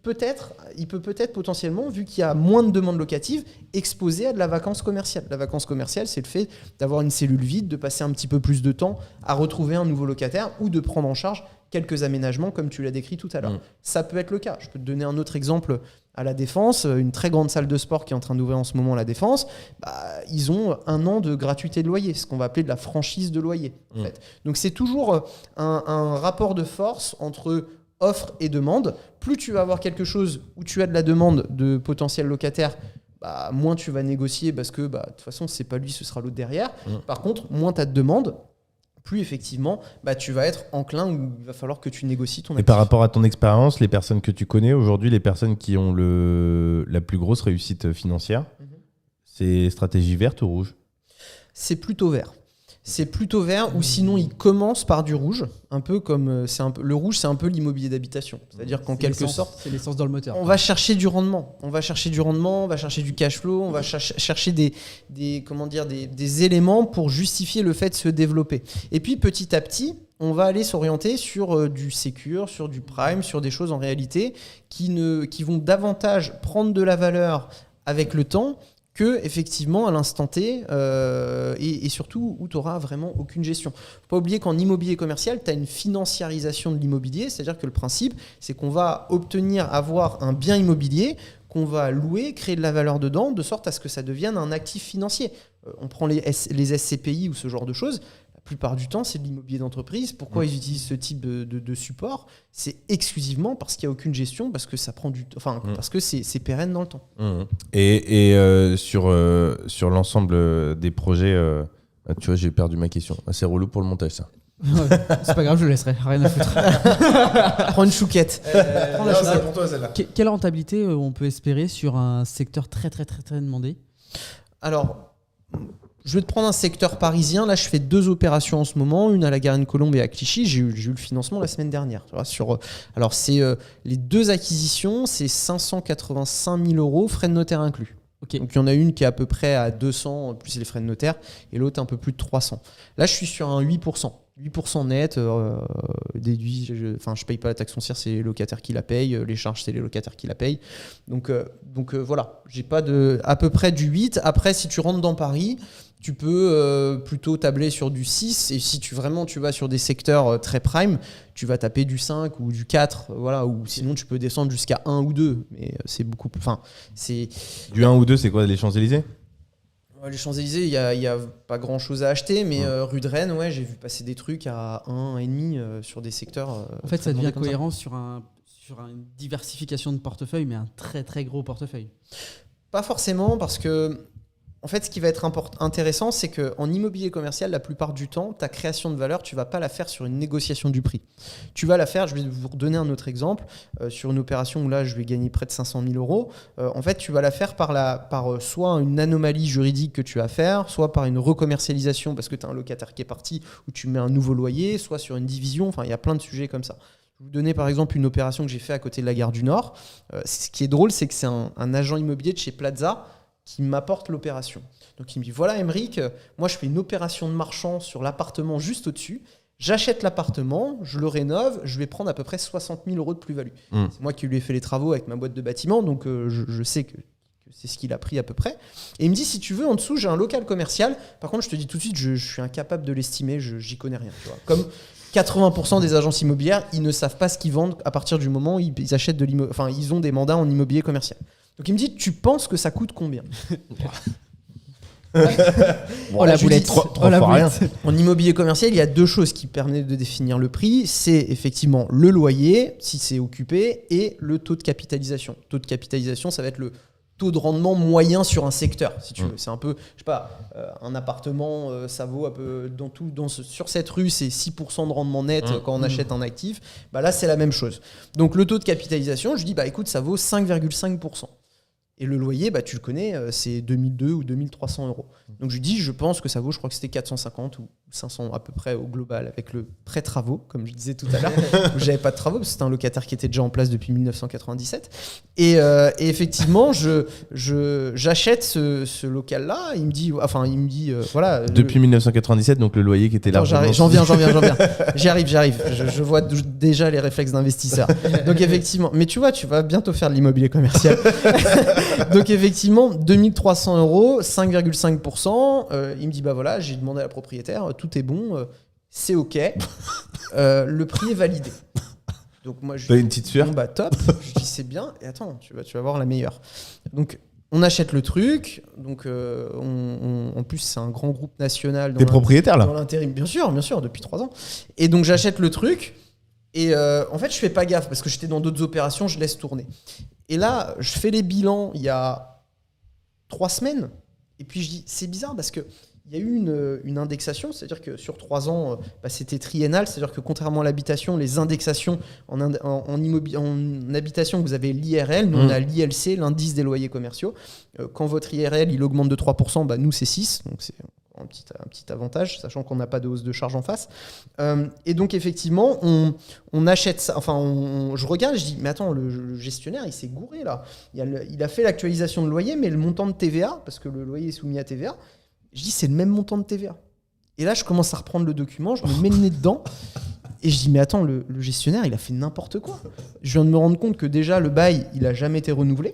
[SPEAKER 2] peut-être potentiellement, vu qu'il y a moins de demandes locatives, exposé à de la vacance commerciale. La vacance commerciale, c'est le fait d'avoir une cellule vide, de passer un petit peu plus de temps à retrouver un nouveau locataire ou de prendre en charge quelques aménagements comme tu l'as décrit tout à l'heure. Ça peut être le cas. Je peux te donner un autre exemple à La Défense, une très grande salle de sport qui est en train d'ouvrir en ce moment à La Défense. Ils ont 1 an de gratuité de loyer, ce qu'on va appeler de la franchise de loyer. En fait. Donc c'est toujours un rapport de force entre offre et demande. Plus tu vas avoir quelque chose où tu as de la demande de potentiels locataires, moins tu vas négocier parce que de toute façon c'est pas lui, ce sera l'autre derrière. Par contre, moins tu as de demande, plus effectivement tu vas être enclin ou il va falloir que tu négocies ton
[SPEAKER 1] Et
[SPEAKER 2] actif.
[SPEAKER 1] par rapport à ton expérience, les personnes que tu connais aujourd'hui, les personnes qui ont la plus grosse réussite financière, c'est stratégie verte ou rouge?
[SPEAKER 2] C'est plutôt vert. C'est plutôt vert, ou sinon il commence par du rouge, un peu comme le rouge, c'est un peu l'immobilier d'habitation. C'est-à-dire qu'en quelque sorte,
[SPEAKER 3] c'est l'essence dans le moteur.
[SPEAKER 2] on va chercher du rendement, on va chercher du cash flow, on va chercher des éléments pour justifier le fait de se développer. Et puis petit à petit, on va aller s'orienter sur du secure, sur du prime, sur des choses en réalité qui vont davantage prendre de la valeur avec le temps que effectivement à l'instant T et surtout où tu n'auras vraiment aucune gestion. Faut pas oublier qu'en immobilier commercial, tu as une financiarisation de l'immobilier, c'est-à-dire que le principe, c'est qu'on va avoir un bien immobilier qu'on va louer, créer de la valeur dedans, de sorte à ce que ça devienne un actif financier. On prend les SCPI ou ce genre de choses. La plupart du temps, c'est de l'immobilier d'entreprise. Pourquoi ils utilisent ce type de support? C'est exclusivement parce qu'il n'y a aucune gestion, parce que ça prend parce que c'est pérenne dans le temps.
[SPEAKER 1] Et sur l'ensemble des projets, tu vois, j'ai perdu ma question. C'est relou pour le montage, ça.
[SPEAKER 3] C'est pas grave, je le laisserai. Rien à foutre.
[SPEAKER 2] Prends une chouquette. Prends la chouquette.
[SPEAKER 1] pour toi, celle-là.
[SPEAKER 3] Quelle rentabilité on peut espérer sur un secteur très très très très demandé?
[SPEAKER 2] Alors, je vais te prendre un secteur parisien. Là, je fais 2 opérations en ce moment, une à la Garenne-Colombe et à Clichy. J'ai eu le financement la semaine dernière. Tu vois, alors, c'est les 2 acquisitions, c'est 585 000 euros, frais de notaire inclus.
[SPEAKER 3] Okay.
[SPEAKER 2] Donc, il y en a une qui est à peu près à 200 plus les frais de notaire et l'autre un peu plus de 300. Là, je suis sur un 8%. 8% net, déduit, je paye pas la taxe foncière, c'est les locataires qui la payent, les charges, c'est les locataires qui la payent. Donc voilà, j'ai pas à peu près du 8. Après, si tu rentres dans Paris, tu peux plutôt tabler sur du 6. Et si tu vas sur des secteurs très prime, tu vas taper du 5 ou du 4. Voilà, ou sinon, tu peux descendre jusqu'à 1 ou 2. Mais c'est beaucoup plus.
[SPEAKER 1] Du 1 ou 2, c'est quoi, les Champs-Élysées?
[SPEAKER 2] Les Champs-Élysées, il y a pas grand-chose à acheter, mais rue de Rennes, j'ai vu passer des trucs à 1,5 sur des secteurs.
[SPEAKER 3] En fait, ça devient cohérent sur une diversification de portefeuille, mais un très très gros portefeuille.
[SPEAKER 2] Pas forcément, parce que en fait, ce qui va être intéressant, c'est qu'en immobilier commercial, la plupart du temps, ta création de valeur, tu ne vas pas la faire sur une négociation du prix. Tu vas la faire, je vais vous redonner un autre exemple, sur une opération où là, je vais gagner près de 500 000 euros. En fait, tu vas la faire par soit une anomalie juridique que tu vas faire, soit par une recommercialisation parce que tu as un locataire qui est parti, où tu mets un nouveau loyer, soit sur une division. Enfin, il y a plein de sujets comme ça. Je vais vous donner par exemple une opération que j'ai fait à côté de la gare du Nord. Ce qui est drôle, c'est que c'est un agent immobilier de chez Plaza qui m'apporte l'opération. Donc il me dit, voilà Aymeric, moi je fais une opération de marchand sur l'appartement juste au-dessus, j'achète l'appartement, je le rénove, je vais prendre à peu près 60 000 euros de plus-value. C'est moi qui lui ai fait les travaux avec ma boîte de bâtiment, donc je sais que c'est ce qu'il a pris à peu près. Et il me dit, si tu veux, en dessous, j'ai un local commercial. Par contre, je te dis tout de suite, je suis incapable de l'estimer, j'y connais rien. Tu vois. Comme 80% des agences immobilières, ils ne savent pas ce qu'ils vendent à partir du moment où ils achètent ils ont des mandats en immobilier commercial. Donc il me dit, tu penses que ça coûte combien?
[SPEAKER 3] La boulette.
[SPEAKER 2] En immobilier commercial, il y a 2 choses qui permettent de définir le prix. C'est effectivement le loyer, si c'est occupé, et le taux de capitalisation. Taux de capitalisation, ça va être le taux de rendement moyen sur un secteur, si tu veux. C'est un peu, je sais pas, un appartement, ça vaut un peu sur cette rue, c'est 6% de rendement net quand on achète un actif. Là, c'est la même chose. Donc, le taux de capitalisation, je dis, écoute, ça vaut 5,5%. Et le loyer, tu le connais, c'est 2002 ou 2300 euros. Donc je lui dis, je pense que ça vaut, je crois que c'était 450 ou 500 à peu près au global, avec le prêt-travaux, comme je disais tout à l'heure, où j'avais pas de travaux, parce que c'était un locataire qui était déjà en place depuis 1997. Et effectivement, j'achète ce local-là. Il me dit, voilà.
[SPEAKER 1] Depuis 1997, donc le loyer qui était là.
[SPEAKER 2] J'en viens. J'y arrive. Je vois déjà les réflexes d'investisseurs. Donc effectivement, mais tu vois, tu vas bientôt faire de l'immobilier commercial. Donc effectivement, 2300 euros, 5,5%. Il me dit, voilà, j'ai demandé à la propriétaire, tout est bon, c'est OK. Le prix est validé. Donc moi, je
[SPEAKER 1] dis, une petite sueur.
[SPEAKER 2] Top. Je dis, c'est bien. Et attends, tu vas voir la meilleure. Donc on achète le truc. Donc en plus, c'est un grand groupe national.
[SPEAKER 1] T'es propriétaire là?
[SPEAKER 2] Dans l'intérim, bien sûr, depuis 3 ans. Et donc j'achète le truc. Et en fait, je fais pas gaffe parce que j'étais dans d'autres opérations, je laisse tourner. Et là, je fais les bilans il y a 3 semaines. Et puis je dis, c'est bizarre parce qu'il y a eu une indexation, c'est-à-dire que sur 3 ans, c'était triennal, c'est-à-dire que contrairement à l'habitation, les indexations en habitation, vous avez l'IRL, nous on a l'ILC, l'indice des loyers commerciaux. Quand votre IRL il augmente de 3%, nous c'est 6%, donc c'est un petit avantage, sachant qu'on n'a pas de hausse de charge en face. Et donc effectivement, on achète ça, je regarde, je dis, mais attends, le gestionnaire, il s'est gouré là. Il a fait l'actualisation de loyer, mais le montant de TVA, parce que le loyer est soumis à TVA, je dis, c'est le même montant de TVA. Et là, je commence à reprendre le document, je me mets le nez dedans, et je dis, mais attends, le gestionnaire, il a fait n'importe quoi. Je viens de me rendre compte que déjà, le bail, il n'a jamais été renouvelé,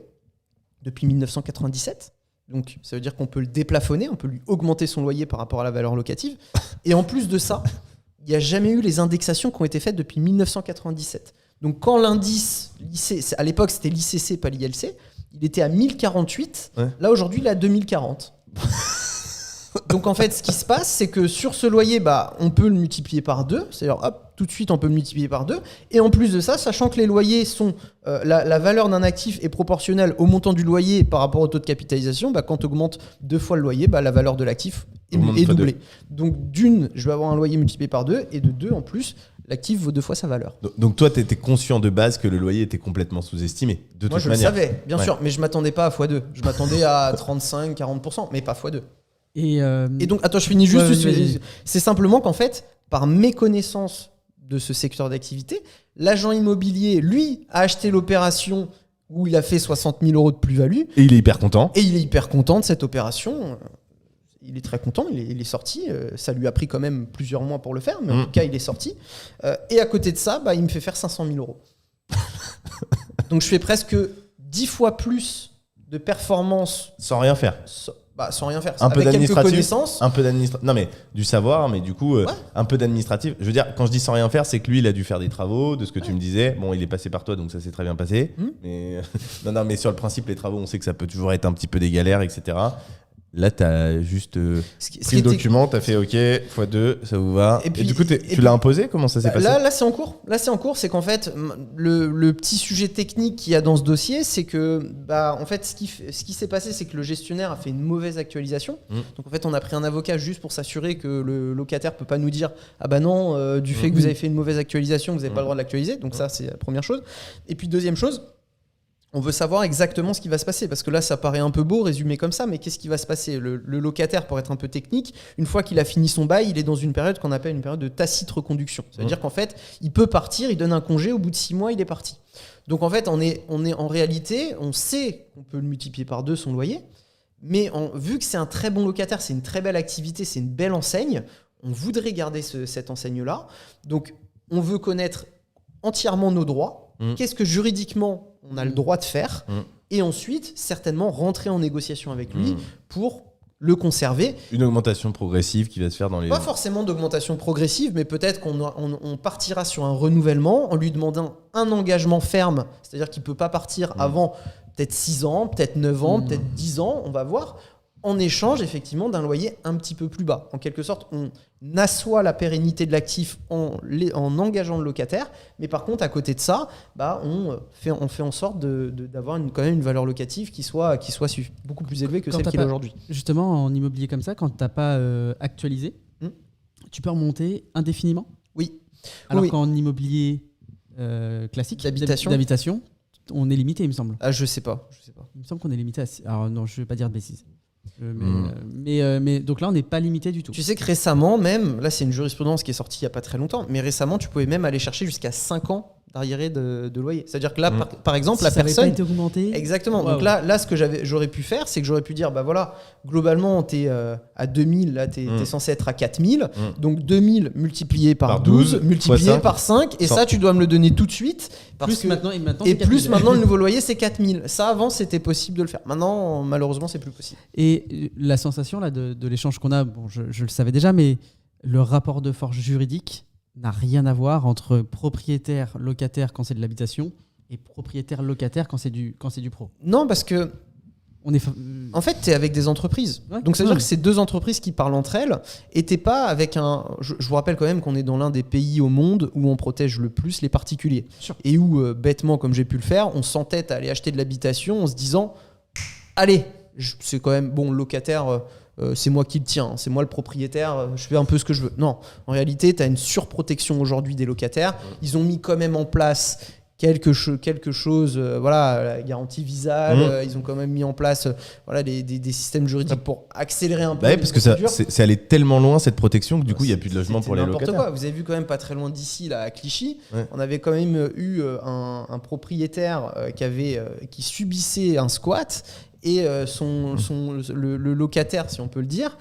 [SPEAKER 2] depuis 1997. Donc, ça veut dire qu'on peut le déplafonner, on peut lui augmenter son loyer par rapport à la valeur locative. Et en plus de ça, il n'y a jamais eu les indexations qui ont été faites depuis 1997. Donc, quand l'indice, à l'époque, c'était l'ICC, pas l'ILC, il était à 1048. Ouais. Là, aujourd'hui, il est à 2040. Donc, en fait, ce qui se passe, c'est que sur ce loyer, on peut le multiplier par 2. C'est-à-dire, hop, tout de suite, on peut le multiplier par 2. Et en plus de ça, sachant que les loyers sont... la valeur d'un actif est proportionnelle au montant du loyer par rapport au taux de capitalisation. Quand tu augmentes 2 fois le loyer, la valeur de l'actif est doublée. Donc, d'une, je vais avoir un loyer multiplié par 2. Et de 2, en plus, l'actif vaut 2 fois sa valeur.
[SPEAKER 1] Donc toi, tu étais conscient de base que le loyer était complètement sous-estimé, de toute manière.
[SPEAKER 2] Moi, je le savais, bien sûr. Mais je ne m'attendais pas à x2. Je m'attendais à 35-40%, mais pas x2. Et donc, attends, je finis juste. C'est simplement qu'en fait, par méconnaissance de ce secteur d'activité, l'agent immobilier, lui, a acheté l'opération où il a fait 60 000 euros de plus-value.
[SPEAKER 1] Et il est hyper content.
[SPEAKER 2] Et il est hyper content de cette opération. Il est très content, il est sorti. Ça lui a pris quand même plusieurs mois pour le faire, mais en tout cas, il est sorti. Et à côté de ça, il me fait faire 500 000 euros. Donc, je fais presque 10 fois plus de performance.
[SPEAKER 1] Sans rien faire.
[SPEAKER 2] Sans rien faire.
[SPEAKER 1] Un peu d'administratif.
[SPEAKER 2] Un peu
[SPEAKER 1] Non, mais du savoir, mais du coup, un peu d'administratif. Je veux dire, quand je dis sans rien faire, c'est que lui, il a dû faire des travaux, de ce que tu me disais. Bon, il est passé par toi, donc ça s'est très bien passé. Mais non, mais sur le principe, les travaux, on sait que ça peut toujours être un petit peu des galères, etc. Là, tu as juste pris le document, tu as fait OK, x2, ça vous va. Et du coup, tu l'as imposé? Comment ça s'est passé?
[SPEAKER 2] Là, c'est en cours. C'est qu'en fait, le petit sujet technique qu'il y a dans ce dossier, c'est que, en fait, ce qui s'est passé, c'est que le gestionnaire a fait une mauvaise actualisation. Donc, en fait, on a pris un avocat juste pour s'assurer que le locataire peut pas nous dire non, du fait que vous avez fait une mauvaise actualisation, vous n'avez pas le droit de l'actualiser. Donc, ça, c'est la première chose. Et puis, deuxième chose, on veut savoir exactement ce qui va se passer, parce que là, ça paraît un peu beau, résumé comme ça, mais qu'est-ce qui va se passer? Le locataire, pour être un peu technique, une fois qu'il a fini son bail, il est dans une période qu'on appelle une période de tacite reconduction. Ça veut dire qu'en fait, il peut partir, il donne un congé, au bout de 6 mois, il est parti. Donc en fait, on est en réalité, on sait qu'on peut le multiplier par 2 son loyer, mais vu que c'est un très bon locataire, c'est une très belle activité, c'est une belle enseigne, on voudrait garder cette enseigne-là. Donc on veut connaître entièrement nos droits. Qu'est-ce que juridiquement on a le droit de faire, et ensuite certainement rentrer en négociation avec lui pour le conserver.
[SPEAKER 1] Une augmentation progressive qui va se faire dans les...
[SPEAKER 2] Pas forcément d'augmentation progressive, mais peut-être qu'on partira sur un renouvellement en lui demandant un engagement ferme, c'est-à-dire qu'il ne peut pas partir avant peut-être 6 ans, peut-être 9 ans, peut-être 10 ans, on va voir, en échange effectivement d'un loyer un petit peu plus bas. En quelque sorte, on assoit la pérennité de l'actif en engageant le locataire, mais par contre, à côté de ça, on fait en sorte d'avoir quand même une valeur locative qui soit beaucoup plus élevée que celle qu'il a aujourd'hui.
[SPEAKER 3] Justement, en immobilier comme ça, quand tu n'as pas actualisé, tu peux remonter indéfiniment?
[SPEAKER 2] Oui.
[SPEAKER 3] Alors qu'en immobilier classique, d'habitation, on est limité, il me semble.
[SPEAKER 2] Ah, je sais pas.
[SPEAKER 3] Il me semble qu'on est limité à... Alors non, je vais pas dire de bêtises. Mais donc là, on n'est pas limité du tout.
[SPEAKER 2] Tu sais que récemment, même, là c'est une jurisprudence qui est sortie il n'y a pas très longtemps, mais récemment, tu pouvais même aller chercher jusqu'à 5 ans d'arriéré de loyer. C'est-à-dire que là, par exemple,
[SPEAKER 3] Si
[SPEAKER 2] la
[SPEAKER 3] ça avait
[SPEAKER 2] personne...
[SPEAKER 3] pas été augmenté.
[SPEAKER 2] Exactement.
[SPEAKER 3] Wow.
[SPEAKER 2] Donc là, ce que j'aurais pu faire, c'est que j'aurais pu dire, bah voilà, globalement, t'es à 2000, là, t'es censé être à 4000. Donc 2000 multiplié par 12, multiplié par 5, et
[SPEAKER 1] 100.
[SPEAKER 2] ça, tu dois me le donner tout de suite.
[SPEAKER 3] Plus maintenant,
[SPEAKER 2] et
[SPEAKER 3] c'est
[SPEAKER 2] plus
[SPEAKER 3] 4000.
[SPEAKER 2] maintenant, le nouveau loyer, c'est 4000. Ça, avant, c'était possible de le faire. Maintenant, malheureusement, c'est plus possible.
[SPEAKER 3] Et la sensation là, de l'échange qu'on a, bon, je le savais déjà, mais le rapport de force juridique n'a rien à voir entre propriétaire, locataire quand c'est de l'habitation et propriétaire, locataire quand c'est du pro.
[SPEAKER 2] Non, parce que en fait, tu es avec des entreprises.
[SPEAKER 3] Ouais,
[SPEAKER 2] donc, ça veut dire
[SPEAKER 3] ouais.
[SPEAKER 2] que c'est deux entreprises qui parlent entre elles. Et tu pas avec un. Je vous rappelle quand même qu'on est dans l'un des pays au monde où on protège le plus les particuliers.
[SPEAKER 3] Sûr.
[SPEAKER 2] Et où, bêtement, comme j'ai pu le faire, on s'entête à aller acheter de l'habitation en se disant allez, c'est quand même bon, le locataire. C'est moi qui le tiens, c'est moi le propriétaire, je fais un peu ce que je veux. Non, en réalité, tu as une surprotection aujourd'hui des locataires. Ils ont mis quand même en place quelque chose, voilà, la garantie visale, ils ont quand même mis en place voilà, des systèmes juridiques pour accélérer un peu
[SPEAKER 1] Bah ouais,
[SPEAKER 2] les
[SPEAKER 1] parce que
[SPEAKER 2] procédures.
[SPEAKER 1] c'est allé tellement loin cette protection que du coup il n'y a plus de logement
[SPEAKER 2] C'était
[SPEAKER 1] pour les
[SPEAKER 2] n'importe
[SPEAKER 1] locataires.
[SPEAKER 2] quoi. Vous avez vu quand même pas très loin d'ici, là, à Clichy,
[SPEAKER 1] Ouais.
[SPEAKER 2] on avait quand même eu un propriétaire qui subissait un squat. Et le locataire, si on peut le dire,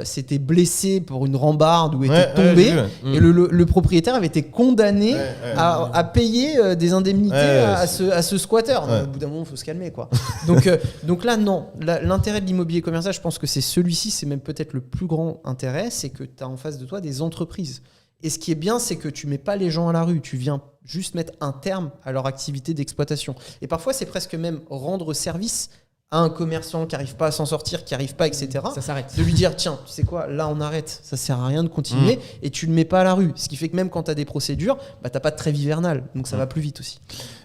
[SPEAKER 2] s'était blessé pour une rambarde ou était tombé. Et le propriétaire avait été condamné à payer des indemnités à ce squatter. Donc, au bout d'un moment, il faut se calmer, quoi. donc là, non. L'intérêt de l'immobilier commercial, je pense que c'est celui-ci, c'est même peut-être le plus grand intérêt, c'est que tu as en face de toi des entreprises. Et ce qui est bien, c'est que tu mets pas les gens à la rue, tu viens juste mettre un terme à leur activité d'exploitation. Et parfois, c'est presque même rendre service à un commerçant qui n'arrive pas à s'en sortir, qui n'arrive pas, etc.
[SPEAKER 3] Ça s'arrête.
[SPEAKER 2] De lui dire, tiens, tu sais quoi, là on arrête, ça sert à rien de continuer, et tu le mets pas à la rue. Ce qui fait que même quand tu as des procédures, bah, tu n'as pas de trêve hivernale, donc ça va plus vite aussi.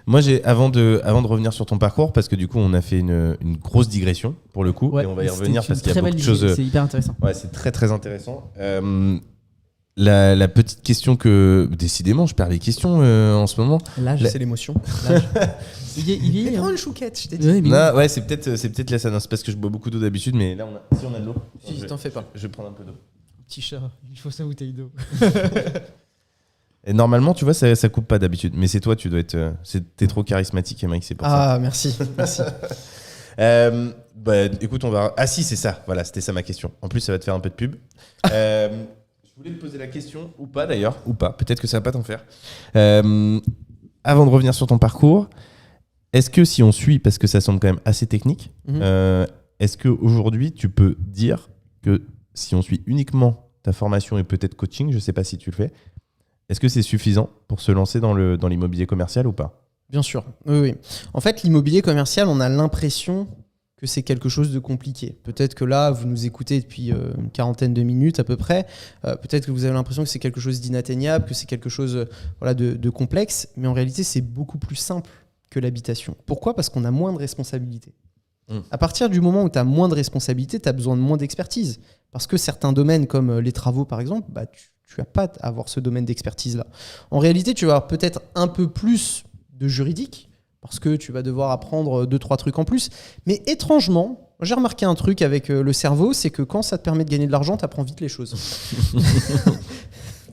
[SPEAKER 1] Moi, avant de revenir sur ton parcours, parce que du coup on a fait une grosse digression pour le coup,
[SPEAKER 3] Ouais,
[SPEAKER 1] et on va y
[SPEAKER 3] c'était
[SPEAKER 1] revenir
[SPEAKER 3] une
[SPEAKER 1] parce qu'il y a
[SPEAKER 3] très
[SPEAKER 1] beaucoup
[SPEAKER 3] belle
[SPEAKER 1] de choses.
[SPEAKER 3] idée, c'est hyper intéressant.
[SPEAKER 1] Ouais, c'est très très intéressant. La petite question que décidément je perds les questions en ce moment.
[SPEAKER 3] L'âge,
[SPEAKER 2] C'est l'émotion.
[SPEAKER 3] il vieillit,
[SPEAKER 2] Prends
[SPEAKER 3] hein.
[SPEAKER 2] une chouquette, je t'ai dit.
[SPEAKER 3] Ouais, mais-
[SPEAKER 1] Non, ouais, c'est peut-être là, ça. Non, c'est parce que je bois beaucoup d'eau d'habitude, mais là on a de l'eau.
[SPEAKER 2] Si, t'en fais pas.
[SPEAKER 1] Je vais prendre un peu d'eau.
[SPEAKER 3] Petit chat, il faut sa bouteille d'eau.
[SPEAKER 1] Et normalement, tu vois, ça coupe pas d'habitude. Mais c'est toi, tu dois être. T'es trop charismatique, Mike, c'est pour ça.
[SPEAKER 2] Ah, merci.
[SPEAKER 1] Bah, écoute, on va. Ah si, c'est ça. Voilà, c'était ça ma question. En plus, ça va te faire un peu de pub. Je voulais te poser la question, ou pas d'ailleurs, ou pas. Peut-être que ça va pas t'en faire. Avant de revenir sur ton parcours, est-ce que si on suit, parce que ça semble quand même assez technique, est-ce qu'aujourd'hui, tu peux dire que si on suit uniquement ta formation et peut-être coaching, je sais pas si tu le fais, est-ce que c'est suffisant pour se lancer dans l'immobilier commercial ou pas ?
[SPEAKER 2] Bien sûr, oui. En fait, l'immobilier commercial, on a l'impression que c'est quelque chose de compliqué. Peut-être que là, vous nous écoutez depuis une quarantaine de minutes à peu près. Peut-être que vous avez l'impression que c'est quelque chose d'inatteignable, que c'est quelque chose de complexe. Mais en réalité, c'est beaucoup plus simple que l'habitation. Pourquoi ? Parce qu'on a moins de responsabilités. À partir du moment où tu as moins de responsabilités, tu as besoin de moins d'expertise. Parce que certains domaines, comme les travaux par exemple, bah, tu vas pas avoir ce domaine d'expertise-là. En réalité, tu vas avoir peut-être un peu plus de juridique, parce que tu vas devoir apprendre 2-3 trucs en plus. Mais étrangement, j'ai remarqué un truc avec le cerveau, c'est que quand ça te permet de gagner de l'argent, tu apprends vite les choses.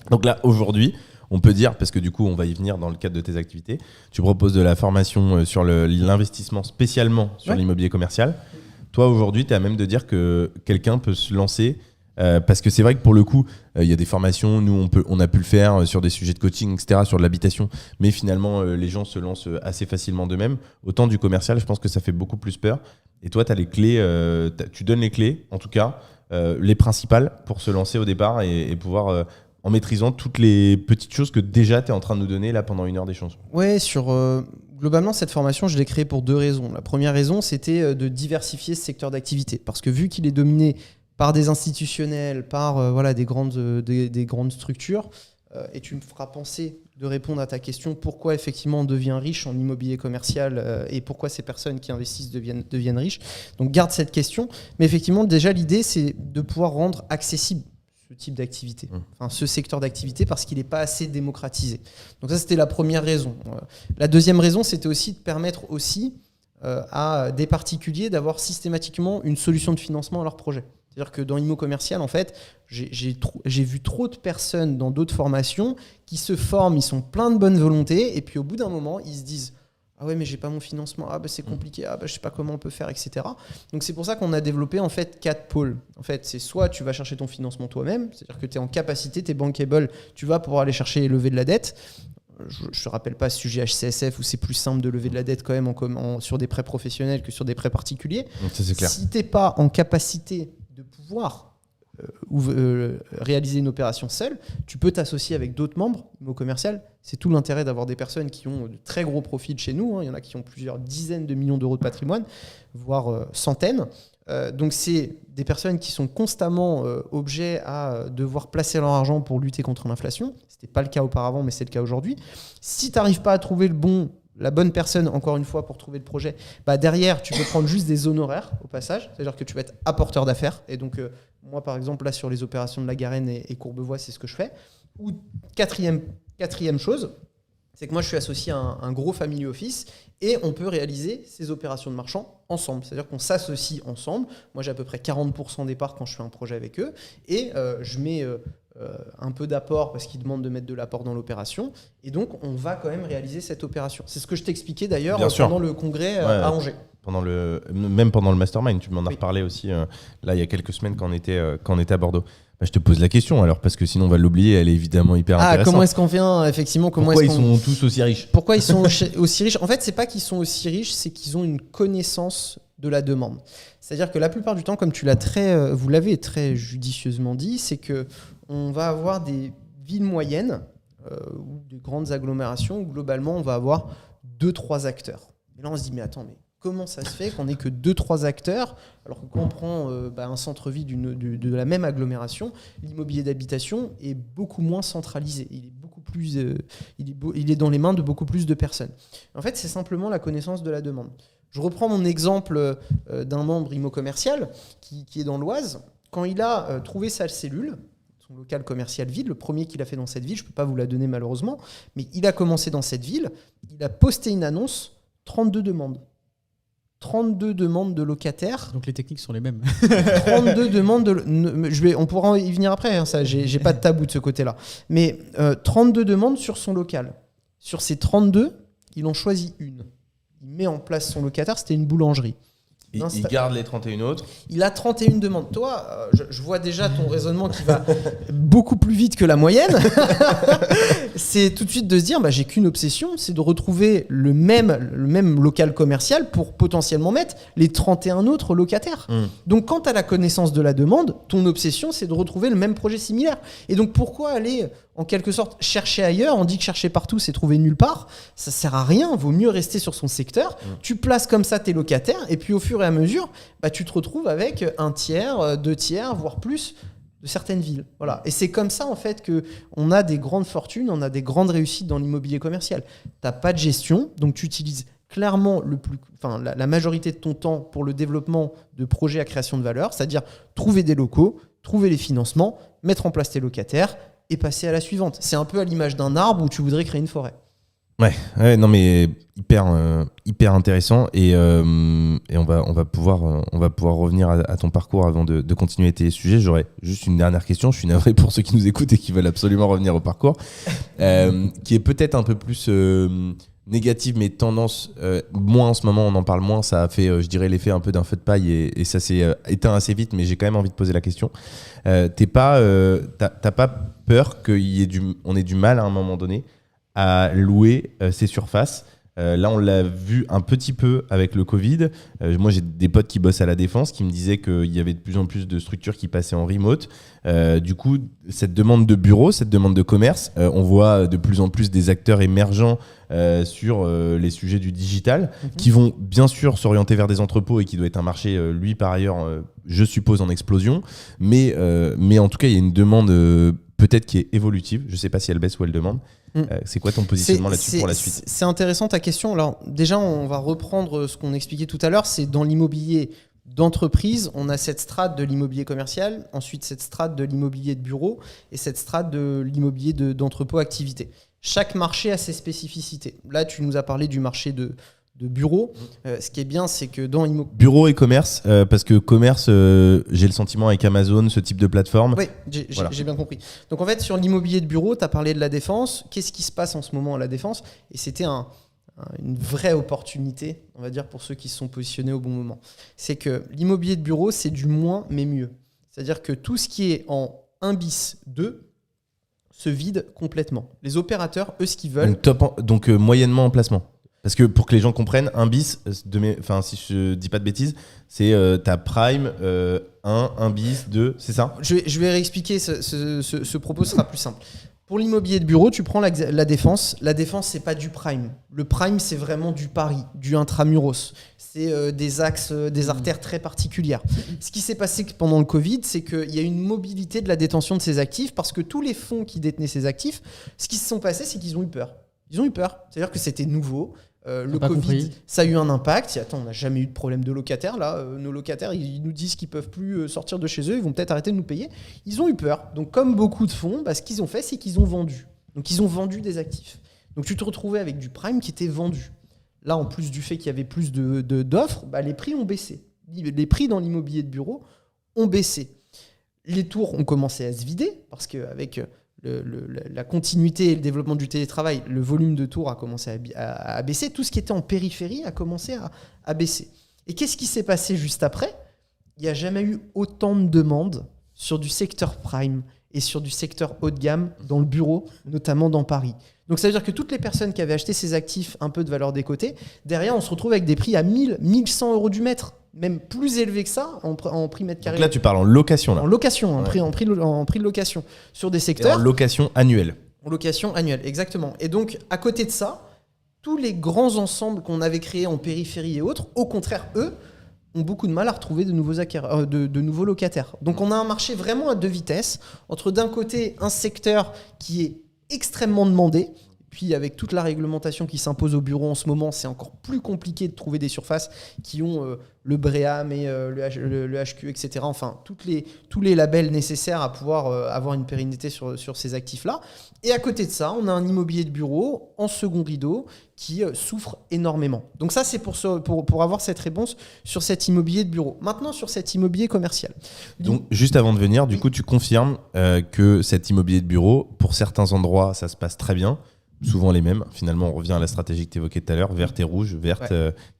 [SPEAKER 1] Donc là, aujourd'hui, on peut dire, parce que du coup, on va y venir dans le cadre de tes activités, tu proposes de la formation sur l'investissement spécialement sur l'immobilier commercial. Toi, aujourd'hui, tu es à même de dire que quelqu'un peut se lancer parce que c'est vrai que pour le coup, il y a des formations, nous on a pu le faire sur des sujets de coaching, etc., sur de l'habitation, mais finalement les gens se lancent assez facilement d'eux-mêmes. Autant du commercial, je pense que ça fait beaucoup plus peur. Et toi, tu as les clés, tu donnes les clés, en tout cas, les principales pour se lancer au départ et pouvoir, en maîtrisant toutes les petites choses que déjà tu es en train de nous donner là pendant une heure d'échange.
[SPEAKER 2] Ouais, globalement, cette formation, je l'ai créée pour 2 raisons. La première raison, c'était de diversifier ce secteur d'activité. Parce que vu qu'il est dominé par des institutionnels, par des grandes structures, et tu me feras penser de répondre à ta question, pourquoi effectivement on devient riche en immobilier commercial et pourquoi ces personnes qui investissent deviennent riches. Donc garde cette question. Mais effectivement, déjà l'idée, c'est de pouvoir rendre accessible ce type d'activité, enfin ce secteur d'activité, parce qu'il n'est pas assez démocratisé. Donc ça, c'était la première raison. La deuxième raison, c'était aussi de permettre aussi à des particuliers d'avoir systématiquement une solution de financement à leur projet. C'est-à-dire que dans l'immo commercial, en fait, j'ai vu trop de personnes dans d'autres formations qui se forment, ils sont pleins de bonne volonté, et puis au bout d'un moment, ils se disent « Ah ouais, mais j'ai pas mon financement, ah bah c'est compliqué, ah bah je sais pas comment on peut faire, etc. » Donc c'est pour ça qu'on a développé en fait 4 pôles. En fait, c'est soit tu vas chercher ton financement toi-même, c'est-à-dire que tu es en capacité, tu es bankable, tu vas pouvoir aller chercher et lever de la dette. Je ne te rappelle pas ce sujet HCSF où c'est plus simple de lever de la dette quand même sur des prêts professionnels que sur des prêts particuliers.
[SPEAKER 1] Donc ça, c'est clair.
[SPEAKER 2] Si tu n'es pas en capacité de pouvoir réaliser une opération seule, tu peux t'associer avec d'autres membres IMO commercial. C'est tout l'intérêt d'avoir des personnes qui ont de très gros profils chez nous. Il y en a qui ont plusieurs dizaines de millions d'euros de patrimoine, voire centaines. Donc c'est des personnes qui sont constamment objets à devoir placer leur argent pour lutter contre l'inflation. Ce n'était pas le cas auparavant, mais c'est le cas aujourd'hui. Si tu n'arrives pas à trouver la bonne personne, encore une fois, pour trouver le projet, derrière, tu peux prendre juste des honoraires au passage. C'est-à-dire que tu vas être apporteur d'affaires. Et donc, moi, par exemple, là, sur les opérations de la Garenne et Courbevoie, c'est ce que je fais. Ou quatrième chose, c'est que moi, je suis associé à un gros family office et on peut réaliser ces opérations de marchand ensemble. C'est-à-dire qu'on s'associe ensemble. Moi, j'ai à peu près 40% des parts quand je fais un projet avec eux. Et je mets un peu d'apport parce qu'ils demandent de mettre de l'apport dans l'opération. Et donc, on va quand même réaliser cette opération. C'est ce que je t'expliquais d'ailleurs pendant le congrès à Angers.
[SPEAKER 1] Même pendant le mastermind, tu m'en as reparlé aussi là il y a quelques semaines quand on était à Bordeaux. Je te pose la question alors, parce que sinon on va l'oublier, elle est évidemment hyper intéressante.
[SPEAKER 2] Comment est-ce qu'on vient, effectivement,
[SPEAKER 1] pourquoi ils sont tous aussi riches?
[SPEAKER 2] Pourquoi ils sont aussi riches? En fait, c'est pas qu'ils sont aussi riches, c'est qu'ils ont une connaissance de la demande. C'est-à-dire que la plupart du temps, comme vous l'avez très judicieusement dit, c'est que on va avoir des villes moyennes ou des grandes agglomérations où globalement on va avoir 2-3 acteurs. Et là on se dit mais comment ça se fait qu'on n'ait que 2-3 acteurs alors que quand on prend un centre-ville de la même agglomération, l'immobilier d'habitation est beaucoup moins centralisé. Il est beaucoup plus, il est dans les mains de beaucoup plus de personnes. En fait, c'est simplement la connaissance de la demande. Je reprends mon exemple d'un membre IMO commercial qui est dans l'Oise. Quand il a trouvé sa cellule, son local commercial vide, le premier qu'il a fait dans cette ville, je ne peux pas vous la donner malheureusement, mais il a commencé dans cette ville, il a posté une annonce, 32 demandes. 32 demandes de locataires.
[SPEAKER 3] Donc les techniques sont les mêmes.
[SPEAKER 2] 32 demandes on pourra y venir après, ça, j'ai pas de tabou de ce côté-là. Mais 32 demandes sur son local. Sur ces 32, il en choisit une. Il met en place son locataire, c'était une boulangerie.
[SPEAKER 1] Il garde les 31 autres.
[SPEAKER 2] Il a 31 demandes. Toi, je vois déjà ton raisonnement qui va beaucoup plus vite que la moyenne. C'est tout de suite de se dire, j'ai qu'une obsession, c'est de retrouver le même local commercial pour potentiellement mettre les 31 autres locataires. Donc, quand tu as la connaissance de la demande, ton obsession, c'est de retrouver le même projet similaire. Et donc, pourquoi aller en quelque sorte chercher ailleurs? On dit que chercher partout, c'est trouver nulle part. Ça sert à rien. Vaut mieux rester sur son secteur. Tu places comme ça tes locataires et puis au fur et à mesure, tu te retrouves avec 1 tiers, 2 tiers, voire plus de certaines villes. Voilà. Et c'est comme ça en fait qu'on a des grandes fortunes, on a des grandes réussites dans l'immobilier commercial. Tu n'as pas de gestion, donc tu utilises clairement la majorité de ton temps pour le développement de projets à création de valeur, c'est-à-dire trouver des locaux, trouver les financements, mettre en place tes locataires et passer à la suivante. C'est un peu à l'image d'un arbre où tu voudrais créer une forêt.
[SPEAKER 1] Ouais, non mais hyper intéressant et on va pouvoir revenir à ton parcours avant de continuer tes sujets. J'aurais juste une dernière question. Je suis navré pour ceux qui nous écoutent et qui veulent absolument revenir au parcours, qui est peut-être un peu plus négative, mais tendance moins en ce moment. On en parle moins. Ça a fait, je dirais, l'effet un peu d'un feu de paille et ça s'est éteint assez vite. Mais j'ai quand même envie de poser la question. T'as pas peur qu'on ait du mal à un moment donné à louer ces surfaces? Là, on l'a vu un petit peu avec le Covid. Moi, j'ai des potes qui bossent à la Défense qui me disaient qu'il y avait de plus en plus de structures qui passaient en remote. Du coup, cette demande de bureau, cette demande de commerce, on voit de plus en plus des acteurs émergents sur les sujets du digital qui vont bien sûr s'orienter vers des entrepôts et qui doit être un marché, lui, par ailleurs, je suppose, en explosion. Mais en tout cas, il y a une demande peut-être qui est évolutive. Je ne sais pas si elle baisse ou elle demande. C'est quoi ton positionnement là-dessus pour la suite?
[SPEAKER 2] C'est intéressant ta question. Alors déjà, on va reprendre ce qu'on expliquait tout à l'heure. C'est dans l'immobilier d'entreprise, on a cette strate de l'immobilier commercial, ensuite cette strate de l'immobilier de bureau et cette strate de l'immobilier d'entrepôt activité. Chaque marché a ses spécificités. Là, tu nous as parlé du marché de bureau. Ce qui est bien, c'est que dans
[SPEAKER 1] bureau et commerce, parce que commerce, j'ai le sentiment avec Amazon, ce type de plateforme.
[SPEAKER 2] Oui, j'ai bien compris. Donc en fait, sur l'immobilier de bureau, tu as parlé de la Défense. Qu'est-ce qui se passe en ce moment à la Défense ? Et c'était une vraie opportunité, on va dire, pour ceux qui se sont positionnés au bon moment. C'est que l'immobilier de bureau, c'est du moins mais mieux. C'est-à-dire que tout ce qui est en 1 bis 2 se vide complètement. Les opérateurs, eux, ce qu'ils veulent...
[SPEAKER 1] Donc moyennement en placement. Parce que pour que les gens comprennent, 1 bis, si je dis pas de bêtises, c'est ta prime 1 bis, 2, c'est ça ?
[SPEAKER 2] Je vais réexpliquer, ce propos sera plus simple. Pour l'immobilier de bureau, tu prends la Défense. La Défense, c'est pas du prime. Le prime, c'est vraiment du pari, du intramuros. C'est des axes, des artères très particulières. Ce qui s'est passé pendant le Covid, c'est qu'il y a une mobilité de la détention de ces actifs parce que tous les fonds qui détenaient ces actifs, ce qui se sont passés, c'est qu'ils ont eu peur. Ils ont eu peur. C'est-à-dire que c'était nouveau. Le Covid, ça a eu un impact. Attends, on n'a jamais eu de problème de locataires. Là, nos locataires, ils nous disent qu'ils ne peuvent plus sortir de chez eux. Ils vont peut-être arrêter de nous payer. Ils ont eu peur. Donc, comme beaucoup de fonds, ce qu'ils ont fait, c'est qu'ils ont vendu. Donc, ils ont vendu des actifs. Donc, tu te retrouvais avec du prime qui était vendu. Là, en plus du fait qu'il y avait plus d'offres, les prix ont baissé. Les prix dans l'immobilier de bureau ont baissé. Les tours ont commencé à se vider parce qu'avec... la continuité et le développement du télétravail, le volume de tours a commencé à baisser. Tout ce qui était en périphérie a commencé à baisser. Et qu'est-ce qui s'est passé juste après ? Il n'y a jamais eu autant de demandes sur du secteur prime et sur du secteur haut de gamme dans le bureau, notamment dans Paris. Donc ça veut dire que toutes les personnes qui avaient acheté ces actifs un peu de valeur décotée, derrière on se retrouve avec des prix à 1000, 1100 euros du mètre, même plus élevé que ça en prix mètre carré.
[SPEAKER 1] Donc là tu parles en location là.
[SPEAKER 2] En location,
[SPEAKER 1] ouais.
[SPEAKER 2] en prix de location sur des secteurs.
[SPEAKER 1] Et en location annuelle.
[SPEAKER 2] En location annuelle, exactement. Et donc à côté de ça, tous les grands ensembles qu'on avait créés en périphérie et autres, au contraire eux, ont beaucoup de mal à retrouver de nouveaux locataires. Donc on a un marché vraiment à deux vitesses, entre d'un côté un secteur qui est extrêmement demandé, puis avec toute la réglementation qui s'impose au bureau en ce moment, c'est encore plus compliqué de trouver des surfaces qui ont le BREEAM et le HQ, etc. Enfin, tous les labels nécessaires à pouvoir avoir une pérennité sur ces actifs-là. Et à côté de ça, on a un immobilier de bureau en second rideau qui souffre énormément. Donc ça, c'est pour avoir cette réponse sur cet immobilier de bureau. Maintenant, sur cet immobilier commercial.
[SPEAKER 1] Donc, juste avant de venir, du coup, tu confirmes que cet immobilier de bureau, pour certains endroits, ça se passe très bien. Souvent les mêmes. Finalement, on revient à la stratégie que tu évoquais tout à l'heure, verte et rouge, verte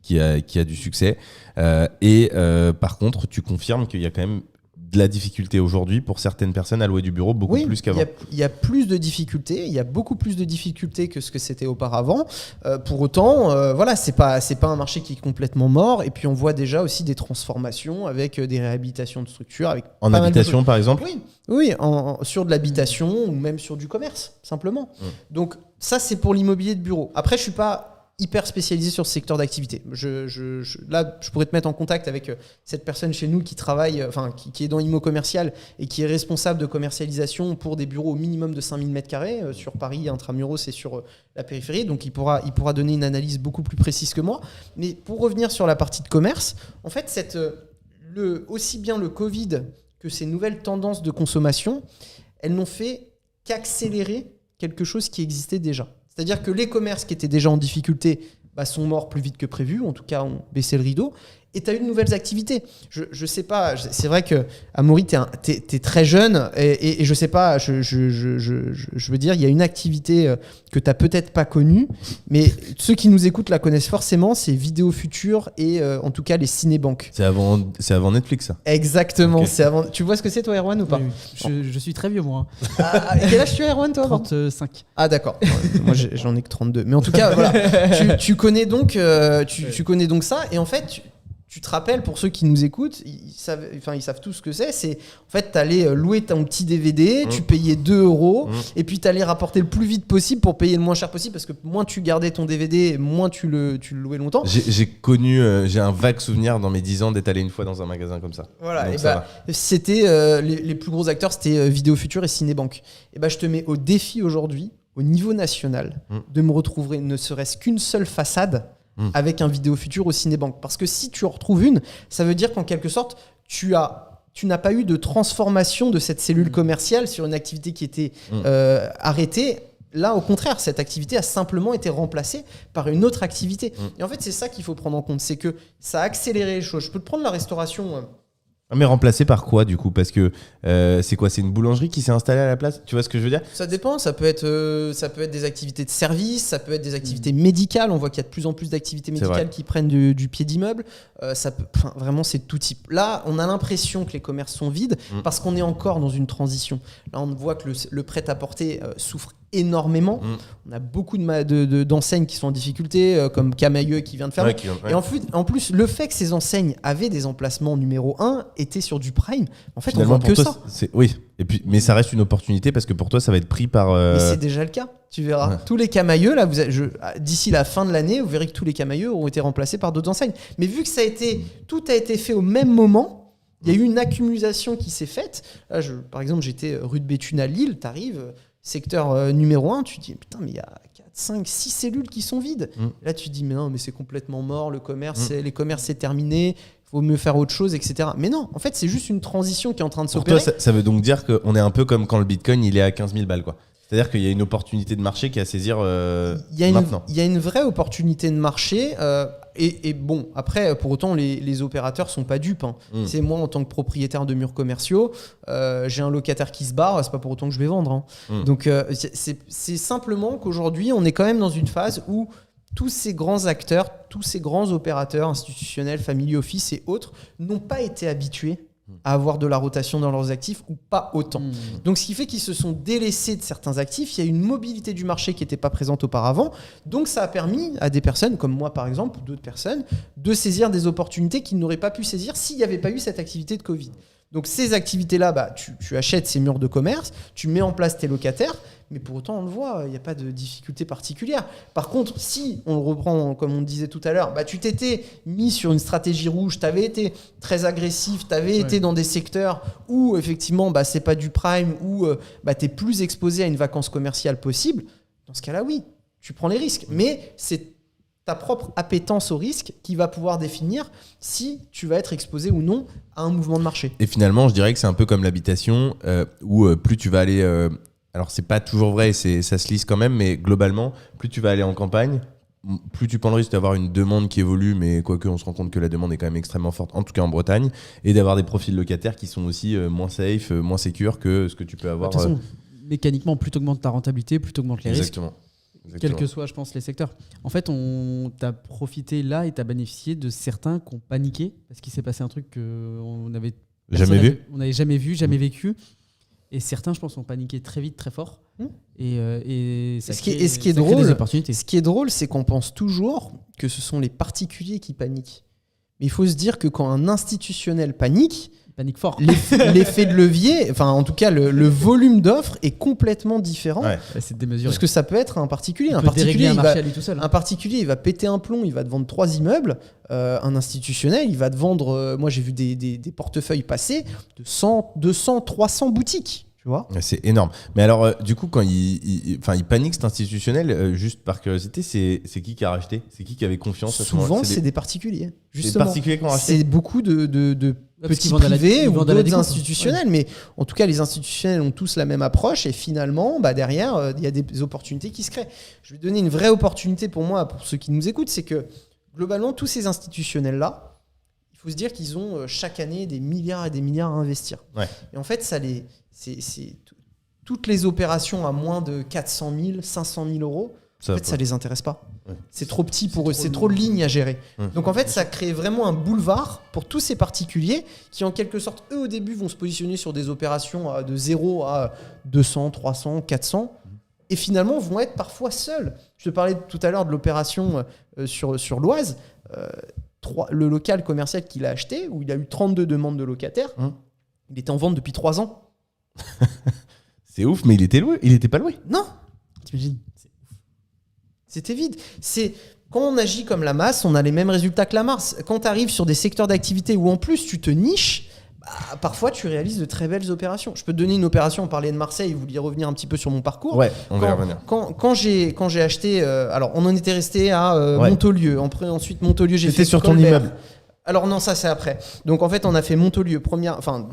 [SPEAKER 1] qui a du succès. Par contre, tu confirmes qu'il y a quand même de la difficulté aujourd'hui pour certaines personnes à louer du bureau beaucoup plus qu'avant.
[SPEAKER 2] Il y a plus de difficultés, il y a beaucoup plus de difficultés que ce que c'était auparavant. Pour autant, c'est pas un marché qui est complètement mort. Et puis on voit déjà aussi des transformations avec des réhabilitations de structures.
[SPEAKER 1] En habitation par exemple ?
[SPEAKER 2] Oui, sur de l'habitation ou même sur du commerce, simplement. Donc ça, c'est pour l'immobilier de bureau. Après, je suis pas hyper spécialisé sur ce secteur d'activité. Là, je pourrais te mettre en contact avec cette personne chez nous qui travaille, qui est dans l'immo commercial et qui est responsable de commercialisation pour des bureaux au minimum de 5000 m² sur Paris, intramuros et sur la périphérie. Donc, il pourra donner une analyse beaucoup plus précise que moi. Mais pour revenir sur la partie de commerce, en fait, aussi bien le Covid que ces nouvelles tendances de consommation, elles n'ont fait qu'accélérer quelque chose qui existait déjà. C'est-à-dire que les commerces qui étaient déjà en difficulté sont morts plus vite que prévu, en tout cas ont baissé le rideau, et tu as eu de nouvelles activités. Je sais pas, c'est vrai qu'Amaury, t'es très jeune, et je sais pas, je veux dire, il y a une activité que tu n'as peut-être pas connue, mais ceux qui nous écoutent la connaissent forcément, c'est Vidéo Futur et en tout cas les cinébanques.
[SPEAKER 1] C'est avant Netflix, ça.
[SPEAKER 2] Exactement, okay. C'est avant. Tu vois ce que c'est toi, Erwan, ou pas ?
[SPEAKER 3] Oui, je suis très vieux, moi.
[SPEAKER 2] Quel âge tu as, Erwan, toi ?
[SPEAKER 3] 35.
[SPEAKER 2] Ah d'accord, moi j'en ai que 32. Mais en tout cas, voilà, tu connais donc ça, et en fait... Tu te rappelles, pour ceux qui nous écoutent, ils savent tout ce que c'est. C'est en fait, t'allais louer ton petit DVD, tu payais 2 €, et puis t'allais rapporter le plus vite possible pour payer le moins cher possible, parce que moins tu gardais ton DVD, moins tu le louais longtemps.
[SPEAKER 1] J'ai un vague souvenir dans mes 10 ans d'être allé une fois dans un magasin comme ça.
[SPEAKER 2] Voilà, et c'était les plus gros acteurs, c'était Vidéo Futur et Cinébanque. Et je te mets au défi aujourd'hui, au niveau national, de me retrouver ne serait-ce qu'une seule façade avec un Vidéo Futur au Cinébanque. Parce que si tu en retrouves une, ça veut dire qu'en quelque sorte, tu n'as pas eu de transformation de cette cellule commerciale sur une activité qui était arrêtée. Là, au contraire, cette activité a simplement été remplacée par une autre activité. Et en fait, c'est ça qu'il faut prendre en compte, c'est que ça a accéléré les choses. Je peux te prendre la restauration.
[SPEAKER 1] Mais remplacé par quoi du coup? Parce que c'est quoi? C'est une boulangerie qui s'est installée à la place? Tu vois ce que je veux dire?
[SPEAKER 2] Ça dépend, ça peut être des activités de service, ça peut être des activités médicales. On voit qu'il y a de plus en plus d'activités médicales qui prennent du pied d'immeuble. Vraiment, c'est tout type. Là, on a l'impression que les commerces sont vides parce qu'on est encore dans une transition. Là, on voit que le prêt-à-porter souffre énormément. On a beaucoup d'enseignes qui sont en difficulté, comme Camailleux qui vient de fermer. Et en plus, le fait que ces enseignes avaient des emplacements numéro 1 étaient sur du prime. En fait,
[SPEAKER 1] finalement,
[SPEAKER 2] on voit que
[SPEAKER 1] toi,
[SPEAKER 2] ça.
[SPEAKER 1] Oui. Et puis, mais ça reste une opportunité parce que pour toi, ça va être pris par.
[SPEAKER 2] Mais c'est déjà le cas. Tu verras. Ouais. Tous les Camailleux, là, d'ici la fin de l'année, vous verrez que tous les Camailleux ont été remplacés par d'autres enseignes. Mais vu que tout a été fait au même moment, il y a eu une accumulation qui s'est faite. Là, par exemple, j'étais rue de Béthune à Lille, t'arrives, secteur numéro 1, tu te dis, putain, mais il y a 4, 5, 6 cellules qui sont vides. Là, tu te dis, mais non, mais c'est complètement mort, les commerces, c'est terminé. Faut mieux faire autre chose, etc. Mais non, en fait, c'est juste une transition qui est en train de s'opérer.
[SPEAKER 1] Pour toi, ça veut donc dire qu'on est un peu comme quand le Bitcoin il est à 15 000 balles, quoi. C'est-à-dire qu'il y a une opportunité de marché qui est à saisir maintenant.
[SPEAKER 2] Il y a une vraie opportunité de marché. Et bon, après, pour autant, les opérateurs sont pas dupes. C'est moi, en tant que propriétaire de murs commerciaux, j'ai un locataire qui se barre, c'est pas pour autant que je vais vendre. Donc, c'est simplement qu'aujourd'hui, on est quand même dans une phase où tous ces grands acteurs, tous ces grands opérateurs institutionnels, family office et autres, n'ont pas été habitués à avoir de la rotation dans leurs actifs ou pas autant. Donc, ce qui fait qu'ils se sont délaissés de certains actifs. Il y a une mobilité du marché qui n'était pas présente auparavant. Donc, ça a permis à des personnes, comme moi par exemple, ou d'autres personnes, de saisir des opportunités qu'ils n'auraient pas pu saisir s'il n'y avait pas eu cette activité de Covid. Donc, ces activités-là, tu achètes ces murs de commerce, tu mets en place tes locataires, mais pour autant, on le voit, il n'y a pas de difficulté particulière. Par contre, si on le reprend, comme on disait tout à l'heure, tu t'étais mis sur une stratégie rouge, tu avais été très agressif, tu avais été dans des secteurs où, effectivement, c'est pas du prime, où tu es plus exposé à une vacance commerciale possible, dans ce cas-là, oui, tu prends les risques. Mais c'est ta propre appétence au risque qui va pouvoir définir si tu vas être exposé ou non à un mouvement de marché.
[SPEAKER 1] Et finalement, je dirais que c'est un peu comme l'habitation, où plus tu vas aller... alors, c'est pas toujours vrai, ça se lisse quand même, mais globalement, plus tu vas aller en campagne, plus tu prends le risque d'avoir une demande qui évolue, mais quoique on se rend compte que la demande est quand même extrêmement forte, en tout cas en Bretagne, et d'avoir des profils locataires qui sont aussi moins safe, moins sécures que ce que tu peux avoir.
[SPEAKER 3] De toute façon, mécaniquement, plus tu augmentes ta rentabilité, plus tu augmentes les risques.
[SPEAKER 1] Exactement.
[SPEAKER 3] Quels que soient, je pense, les secteurs. En fait, on t'a profité là et t'as bénéficié de certains qui ont paniqué parce qu'il s'est passé un truc qu'on n'avait jamais vu, jamais vécu. Et certains, je pense, ont paniqué très vite, très fort. Et ça crée des opportunités.
[SPEAKER 2] Ce qui est drôle, c'est qu'on pense toujours que ce sont les particuliers qui paniquent. Mais il faut se dire que quand un institutionnel panique
[SPEAKER 3] fort.
[SPEAKER 2] L'effet de levier, enfin en tout cas le volume d'offres est complètement différent.
[SPEAKER 3] Ouais, c'est démesuré.
[SPEAKER 2] Parce que ça peut être un particulier.
[SPEAKER 3] Un
[SPEAKER 2] particulier, il va péter un plomb, il va te vendre 3 immeubles. Un institutionnel, il va te vendre. Moi, j'ai vu des portefeuilles passer de 100, 200, 300 boutiques. Tu vois ?
[SPEAKER 1] C'est énorme. Mais alors, du coup, quand il panique cet institutionnel, juste par curiosité, c'est qui a racheté ? C'est qui avait confiance ?
[SPEAKER 2] Souvent, c'est des particuliers. Justement.
[SPEAKER 1] C'est des particuliers qui ont racheté.
[SPEAKER 2] C'est beaucoup de petits privés ou d'autres institutionnels. Ouais. Mais en tout cas, les institutionnels ont tous la même approche. Et finalement, derrière, il y a des opportunités qui se créent. Je vais donner une vraie opportunité pour moi, pour ceux qui nous écoutent. C'est que, globalement, tous ces institutionnels-là, il faut se dire qu'ils ont chaque année des milliards et des milliards à investir.
[SPEAKER 1] Ouais.
[SPEAKER 2] Et en fait, toutes les opérations à moins de 400 000, 500 000 euros, ça les intéresse pas. Ouais. C'est trop petit pour eux, c'est trop de lignes à gérer. Donc en fait, ça crée vraiment un boulevard pour tous ces particuliers qui, en quelque sorte, eux au début vont se positionner sur des opérations de 0 à 200, 300, 400 et finalement vont être parfois seuls. Je te parlais tout à l'heure de l'opération sur l'Oise. Le local commercial qu'il a acheté, où il a eu 32 demandes de locataires, il était en vente depuis 3 ans.
[SPEAKER 1] C'est ouf, mais il était pas loué.
[SPEAKER 2] Non.
[SPEAKER 3] T'imagines ?
[SPEAKER 2] C'était vide. Quand on agit comme la masse, on a les mêmes résultats que la masse. Quand tu arrives sur des secteurs d'activité où en plus tu te niches, parfois tu réalises de très belles opérations. Je peux te donner une opération, on parlait de Marseille, vous vouliez revenir un petit peu sur mon parcours.
[SPEAKER 1] Ouais, on va y revenir.
[SPEAKER 2] Quand j'ai acheté, alors on en était resté à Montolieu, ensuite Montolieu j'ai fait
[SPEAKER 1] C'était sur ton
[SPEAKER 2] Colbert.
[SPEAKER 1] immeuble.
[SPEAKER 2] Alors non, ça c'est après. Donc en fait on a fait Montolieu,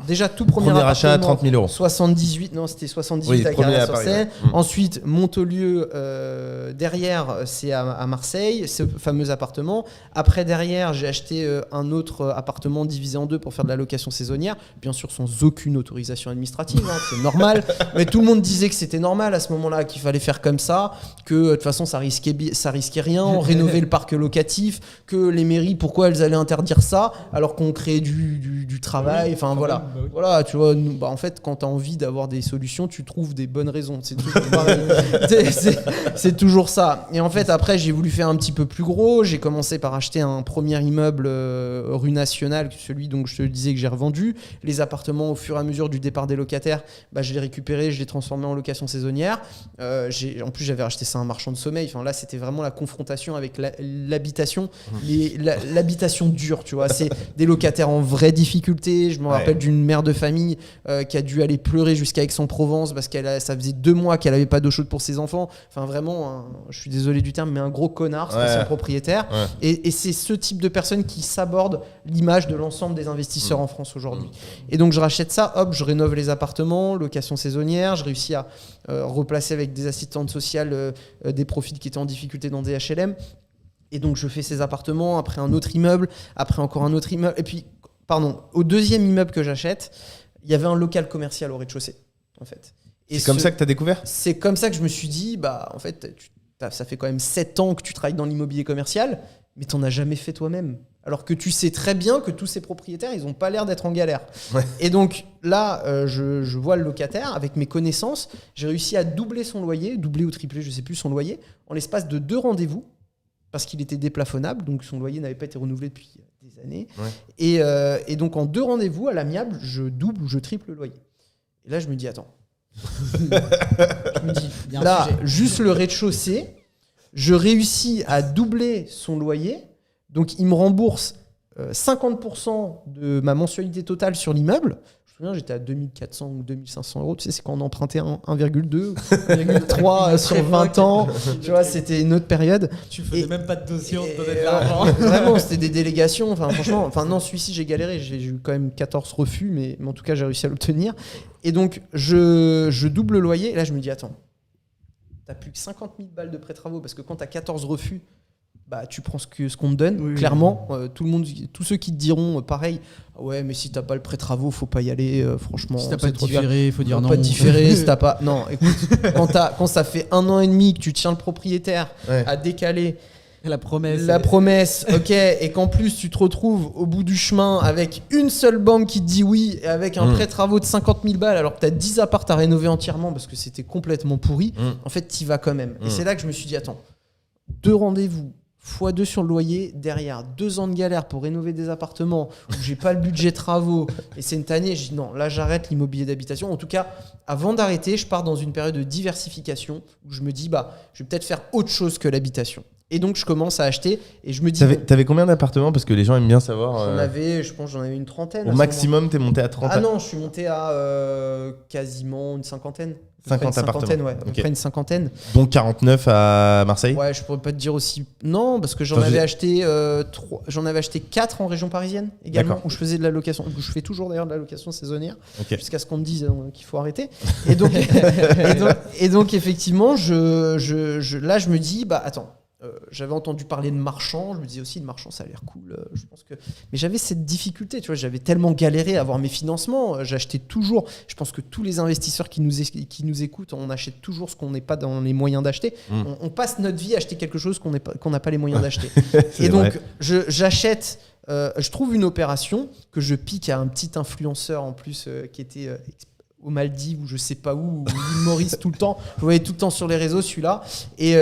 [SPEAKER 2] déjà tout premier
[SPEAKER 1] achat à
[SPEAKER 2] appartement,
[SPEAKER 1] 30 000 €.
[SPEAKER 2] 78, non c'était 78
[SPEAKER 1] Oui,
[SPEAKER 2] à
[SPEAKER 1] premier à
[SPEAKER 2] Carrière-sur-Seine.
[SPEAKER 1] Paris, ouais.
[SPEAKER 2] Ensuite Montolieu, derrière c'est à Marseille, ce fameux appartement. Après derrière j'ai acheté un autre appartement divisé en deux pour faire de la location saisonnière, bien sûr sans aucune autorisation administrative, c'est normal. Mais tout le monde disait que c'était normal à ce moment-là, qu'il fallait faire comme ça, que de toute façon ça risquait rien, rénover le parc locatif, que les mairies pourquoi elles allaient interdire ça alors qu'on crée du travail, enfin voilà. Voilà, tu vois, en fait quand tu as envie d'avoir des solutions, tu trouves des bonnes raisons, c'est toujours pareil. c'est toujours ça. Et en fait après j'ai voulu faire un petit peu plus gros, j'ai commencé par acheter un premier immeuble rue Nationale, celui dont je te disais que j'ai revendu. Les appartements au fur et à mesure du départ des locataires, je l'ai récupéré, je l'ai transformé en location saisonnière. En plus j'avais acheté ça à un marchand de sommeil, enfin là c'était vraiment la confrontation avec l'habitation, l'habitation dure, tu vois, c'est des locataires en vraie difficulté. Je me rappelle d'une mère de famille qui a dû aller pleurer jusqu'à Aix-en-Provence parce ça faisait 2 mois qu'elle avait pas d'eau chaude pour ses enfants. Enfin vraiment, je suis désolé du terme, mais un gros connard, c'est son propriétaire. Et c'est ce type de personnes qui sabordent l'image de l'ensemble des investisseurs en France aujourd'hui. Et donc je rachète ça, hop, je rénove les appartements, location saisonnière, je réussis à replacer avec des assistantes sociales des profils qui étaient en difficulté dans des HLM. Et donc je fais ces appartements, après un autre immeuble, après encore un autre immeuble. Et puis, au deuxième immeuble que j'achète, il y avait un local commercial au rez-de-chaussée, en fait. Et
[SPEAKER 1] c'est comme ça que tu as découvert ?
[SPEAKER 2] C'est comme ça que je me suis dit, en fait, ça fait quand même 7 ans que tu travailles dans l'immobilier commercial, mais tu n'en as jamais fait toi-même. Alors que tu sais très bien que tous ces propriétaires, ils n'ont pas l'air d'être en galère. Ouais. Et donc là, je vois le locataire, avec mes connaissances, j'ai réussi à doubler son loyer, doubler ou tripler, je ne sais plus, son loyer, en l'espace de 2 rendez-vous, parce qu'il était déplafonnable, donc son loyer n'avait pas été renouvelé depuis des années. Ouais. Et donc en 2 rendez-vous, à l'amiable, je double ou je triple le loyer. Et là, je me dis, attends. Je me dis, là, juste le rez-de-chaussée, je réussis à doubler son loyer, donc il me rembourse 50% de ma mensualité totale sur l'immeuble. Je me souviens, j'étais à 2400 ou 2500 €. Tu sais, c'est quand on empruntait 1,2, 1,3 sur 20 ans. Tu vois, c'était une autre période.
[SPEAKER 3] Tu faisais même pas de dossier, on te donnait de l'argent.
[SPEAKER 2] Vraiment, c'était des délégations. Enfin, franchement, non, celui-ci, j'ai galéré. J'ai eu quand même 14 refus, mais en tout cas, j'ai réussi à l'obtenir. Et donc, je double le loyer. Et là, je me dis, attends, t'as plus que 50 000 balles de pré-travaux, parce que quand t'as 14 refus, tu prends ce qu'on te donne, oui, clairement. Tous ceux qui te diront pareil, ouais, mais si t'as pas le pré-travaux, faut pas y aller, franchement.
[SPEAKER 3] Si t'as pas de différé, il faut dire non.
[SPEAKER 2] Pas de différé, si t'as pas. Non, écoute, quand ça fait 1 an et demi que tu tiens le propriétaire à décaler
[SPEAKER 3] la promesse,
[SPEAKER 2] ok, et qu'en plus tu te retrouves au bout du chemin avec une seule banque qui te dit oui, et avec un prêt-travaux de 50 000 balles, alors que tu as 10 apparts à rénover entièrement parce que c'était complètement pourri, en fait, tu y vas quand même. Et c'est là que je me suis dit, attends, 2 rendez-vous, x2 sur le loyer, derrière 2 ans de galère pour rénover des appartements où j'ai pas le budget travaux, et c'est une année, je dis non, là j'arrête l'immobilier d'habitation. En tout cas, avant d'arrêter, je pars dans une période de diversification où je me dis, je vais peut-être faire autre chose que l'habitation. Et donc je commence à acheter et je me dis...
[SPEAKER 1] T'avais combien d'appartements ? Parce que les gens aiment bien savoir...
[SPEAKER 2] Je pense j'en avais une trentaine.
[SPEAKER 1] Au maximum, t'es monté à 30 ?
[SPEAKER 2] Ah non, je suis monté à quasiment une cinquantaine.
[SPEAKER 1] 50 appartements.
[SPEAKER 2] Ouais, à peu près une cinquantaine.
[SPEAKER 1] Donc 49 à Marseille ?
[SPEAKER 2] Ouais, je pourrais pas te dire aussi... Non, parce que j'en avais acheté 4 en région parisienne également, où je faisais de la location. Je fais toujours d'ailleurs de la location saisonnière, jusqu'à ce qu'on me dise qu'il faut arrêter. Et donc effectivement, là je me dis, attends, j'avais entendu parler de marchand, je me disais aussi de marchand ça a l'air cool, je pense que... mais j'avais cette difficulté, tu vois, j'avais tellement galéré à avoir mes financements, j'achetais toujours, je pense que tous les investisseurs qui nous écoutent, on achète toujours ce qu'on n'est pas dans les moyens d'acheter, on passe notre vie à acheter quelque chose qu'on n'a pas les moyens d'acheter. Et donc j'achète, je trouve une opération que je pique à un petit influenceur en plus qui était aux Maldives ou je sais pas où, l'île Maurice tout le temps. Je voyais tout le temps sur les réseaux celui-là. Et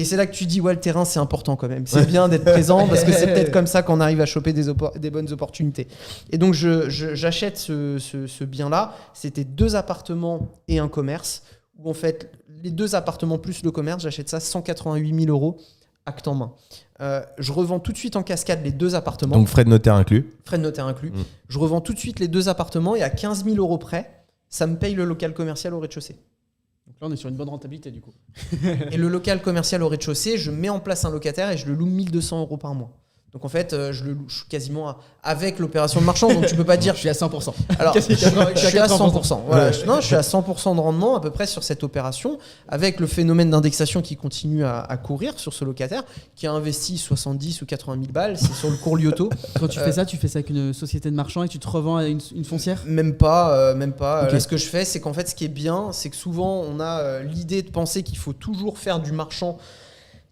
[SPEAKER 2] c'est là que tu dis, ouais, le terrain, c'est important quand même. C'est bien d'être présent parce que c'est peut-être comme ça qu'on arrive à choper des bonnes opportunités. Et donc, j'achète ce bien-là. C'était 2 appartements et un commerce où en fait, les 2 appartements plus le commerce, j'achète ça 188 000 € acte en main. Je revends tout de suite en cascade les 2 appartements.
[SPEAKER 1] Donc frais de notaire inclus.
[SPEAKER 2] Frais de notaire inclus. Je revends tout de suite les 2 appartements et à 15 000 € près, ça me paye le local commercial au rez-de-chaussée.
[SPEAKER 3] Donc là, on est sur une bonne rentabilité du coup.
[SPEAKER 2] Et le local commercial au rez-de-chaussée, je mets en place un locataire et je le loue 1 200 € par mois. Donc en fait, je le loue quasiment avec l'opération de marchand. Donc tu peux pas dire.
[SPEAKER 3] Je suis à 100%.
[SPEAKER 2] Alors, je suis à 100%. Voilà.
[SPEAKER 1] Ouais.
[SPEAKER 2] Non, je suis à 100% de rendement à peu près sur cette opération, avec le phénomène d'indexation qui continue à courir sur ce locataire, qui a investi 70 ou 80 000 balles. C'est sur le cours Lyoto.
[SPEAKER 3] Quand tu fais ça avec une société de marchand et tu te revends à une foncière?
[SPEAKER 2] Même pas.
[SPEAKER 3] Ok.
[SPEAKER 2] Là, ce que je fais, c'est qu'en fait, ce qui est bien, c'est que souvent, on a l'idée de penser qu'il faut toujours faire du marchand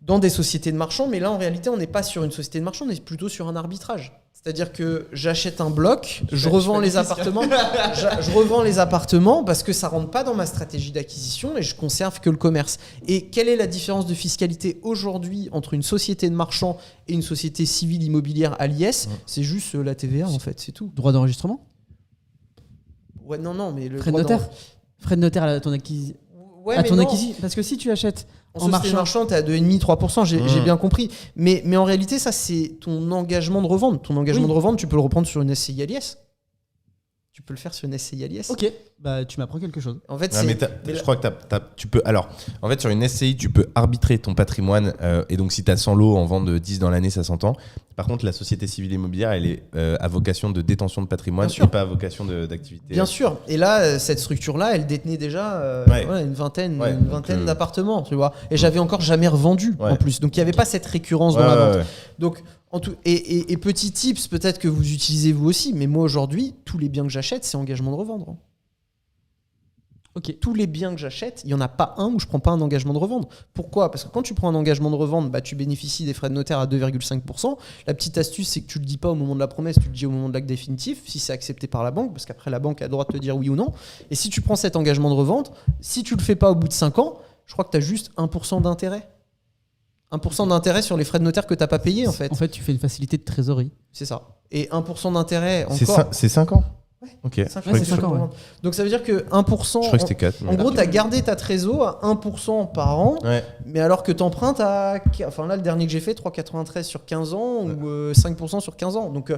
[SPEAKER 2] dans des sociétés de marchands, mais là en réalité on n'est pas sur une société de marchands, on est plutôt sur un arbitrage. C'est-à-dire que j'achète un bloc, je revends les appartements, je revends les appartements parce que ça rentre pas dans ma stratégie d'acquisition et je conserve que le commerce. Et quelle est la différence de fiscalité aujourd'hui entre une société de marchands et une société civile immobilière à l'IS? C'est juste la TVA en fait, c'est tout.
[SPEAKER 3] Droit d'enregistrement?
[SPEAKER 2] Ouais, non, mais le
[SPEAKER 3] Frais de
[SPEAKER 2] droit
[SPEAKER 3] notaire? Frais de notaire à ton acquisition?
[SPEAKER 2] Ouais,
[SPEAKER 3] à
[SPEAKER 2] mais
[SPEAKER 3] ton
[SPEAKER 2] non.
[SPEAKER 3] acquisition? Parce que si tu achètes
[SPEAKER 2] En société marchande, t'es à 2,5-3%, j'ai bien compris. Mais en réalité, ça, c'est ton engagement de revente. Ton engagement de revente, tu peux le reprendre sur une SCI à l'IS. Tu peux le faire sur une SCI à l'IS.
[SPEAKER 3] Ok, bah tu m'apprends quelque chose.
[SPEAKER 2] En fait,
[SPEAKER 1] Je crois que tu peux. Alors, en fait, sur une SCI, tu peux arbitrer ton patrimoine. Et donc, si tu as 100 lots en vente de 10 dans l'année, ça s'entend. Par contre, la société civile immobilière, elle est à vocation de détention de patrimoine et pas à vocation d'activité.
[SPEAKER 2] Bien sûr. Et là, cette structure-là, elle détenait déjà une vingtaine d'appartements, tu vois. Et j'avais encore jamais revendu en plus. Donc, il n'y avait pas cette récurrence dans la vente. Donc, et petit tips, peut-être que vous utilisez vous aussi, mais moi aujourd'hui, tous les biens que j'achète, c'est engagement de revendre. Ok. Tous les biens que j'achète, il n'y en a pas un où je ne prends pas un engagement de revendre. Pourquoi ? Parce que quand tu prends un engagement de revendre, bah, tu bénéficies des frais de notaire à 2,5%. La petite astuce, c'est que tu ne le dis pas au moment de la promesse, tu le dis au moment de l'acte définitif, si c'est accepté par la banque, parce qu'après la banque a le droit de te dire oui ou non. Et si tu prends cet engagement de revente, si tu ne le fais pas au bout de 5 ans, je crois que tu as juste 1% d'intérêt. 1% d'intérêt sur les frais de notaire que tu n'as pas payé en fait.
[SPEAKER 3] En fait, tu fais une facilité de trésorerie.
[SPEAKER 2] C'est ça. Et 1% d'intérêt encore.
[SPEAKER 1] C'est 5 ans ?
[SPEAKER 2] Ouais.
[SPEAKER 1] Ok.
[SPEAKER 2] 5
[SPEAKER 3] Ouais, c'est 5 ans. Ouais.
[SPEAKER 2] Donc ça veut dire que 1%.
[SPEAKER 1] Je crois que c'était 4.
[SPEAKER 2] En gros, tu as gardé ta trésor à 1% par an, mais alors que tu empruntes à. Enfin là, le dernier que j'ai fait, 3,93 sur 15 ans ou 5% sur 15 ans. Donc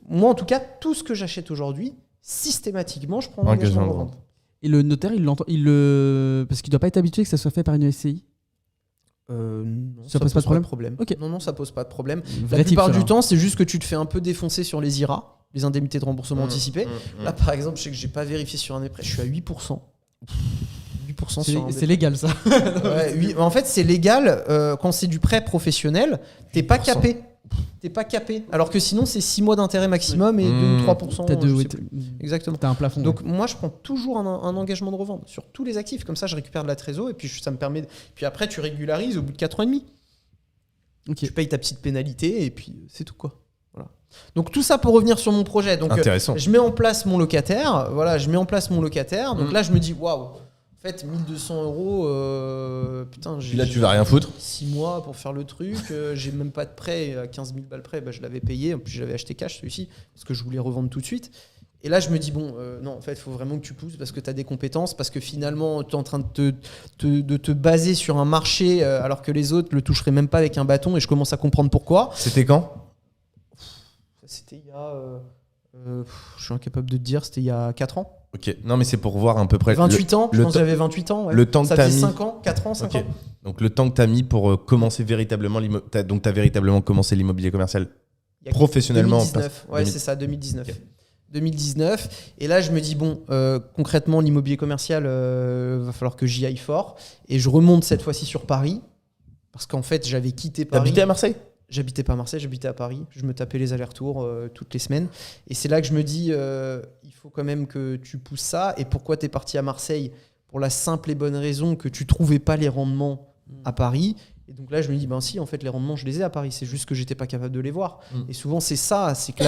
[SPEAKER 2] moi, en tout cas, tout ce que j'achète aujourd'hui, systématiquement, je prends un engagement de revente.
[SPEAKER 3] Et le notaire, parce qu'il ne doit pas être habitué que ça soit fait par une SCI.
[SPEAKER 2] Non,
[SPEAKER 3] ça pose pas de
[SPEAKER 2] problème.
[SPEAKER 3] Okay.
[SPEAKER 2] Non, ça pose pas de problème.
[SPEAKER 3] La
[SPEAKER 2] plupart du temps, c'est juste que tu te fais un peu défoncer sur les IRA, les indemnités de remboursement anticipé. Là, par exemple, je sais que j'ai pas vérifié sur un des prêts, je suis à 8%. 8% sur un
[SPEAKER 3] c'est légal ça.
[SPEAKER 2] En fait, c'est légal quand c'est du prêt professionnel, t'es pas capé. T'es pas capé. Alors que sinon, c'est 6 mois d'intérêt maximum et 2 ou 3%. Exactement.
[SPEAKER 3] T'as un plafond.
[SPEAKER 2] Donc, moi, je prends toujours un engagement de revente sur tous les actifs. Comme ça, je récupère de la trésor et puis ça me permet. Puis après, tu régularises au bout de 4 ans et demi. Tu payes ta petite pénalité et puis c'est tout quoi. Voilà. Donc tout ça pour revenir sur mon projet. Donc je mets en place mon locataire. Voilà, je mets en place mon locataire. Donc là, je me dis waouh. En fait, 1 200 €, putain,
[SPEAKER 1] là, tu vas rien foutre.
[SPEAKER 2] 6 mois pour faire le truc. J'ai même pas de prêt. À 15 000 balles prêt, bah, je l'avais payé. En plus, j'avais acheté cash celui-ci parce que je voulais revendre tout de suite. Et là, je me dis, bon, non, en fait, il faut vraiment que tu pousses parce que tu as des compétences, parce que finalement, tu es en train de te baser sur un marché alors que les autres le toucheraient même pas avec un bâton et je commence à comprendre pourquoi.
[SPEAKER 1] C'était quand ?
[SPEAKER 2] C'était il y a. Je suis incapable de te dire, c'était il y a 4 ans.
[SPEAKER 1] Ok, non mais c'est pour voir à peu près
[SPEAKER 2] 28 ans, je pense que j'avais 28 ans. Ouais.
[SPEAKER 1] Le temps que
[SPEAKER 2] ça
[SPEAKER 1] t'as
[SPEAKER 2] faisait
[SPEAKER 1] mis
[SPEAKER 2] 5 ans, 4 ans, 5 ans.
[SPEAKER 1] Donc le temps que tu as mis pour commencer véritablement l'immobilier. Donc tu as véritablement commencé l'immobilier commercial professionnellement
[SPEAKER 2] 2019, ouais, c'est ça, 2019. Okay. 2019. Et là, je me dis, bon, concrètement, l'immobilier commercial, va falloir que j'y aille fort. Et je remonte cette fois-ci sur Paris. Parce qu'en fait, j'avais quitté Paris.
[SPEAKER 1] T'habitais à Marseille ?
[SPEAKER 2] J'habitais pas à Marseille, j'habitais à Paris. Je me tapais les allers-retours toutes les semaines. Et c'est là que je me dis, il faut quand même que tu pousses ça. Et pourquoi tu es parti à Marseille ? Pour la simple et bonne raison que tu trouvais pas les rendements à Paris. Et donc là, je me dis, ben si, en fait, les rendements, je les ai à Paris. C'est juste que j'étais pas capable de les voir. Et souvent, c'est ça. C'est que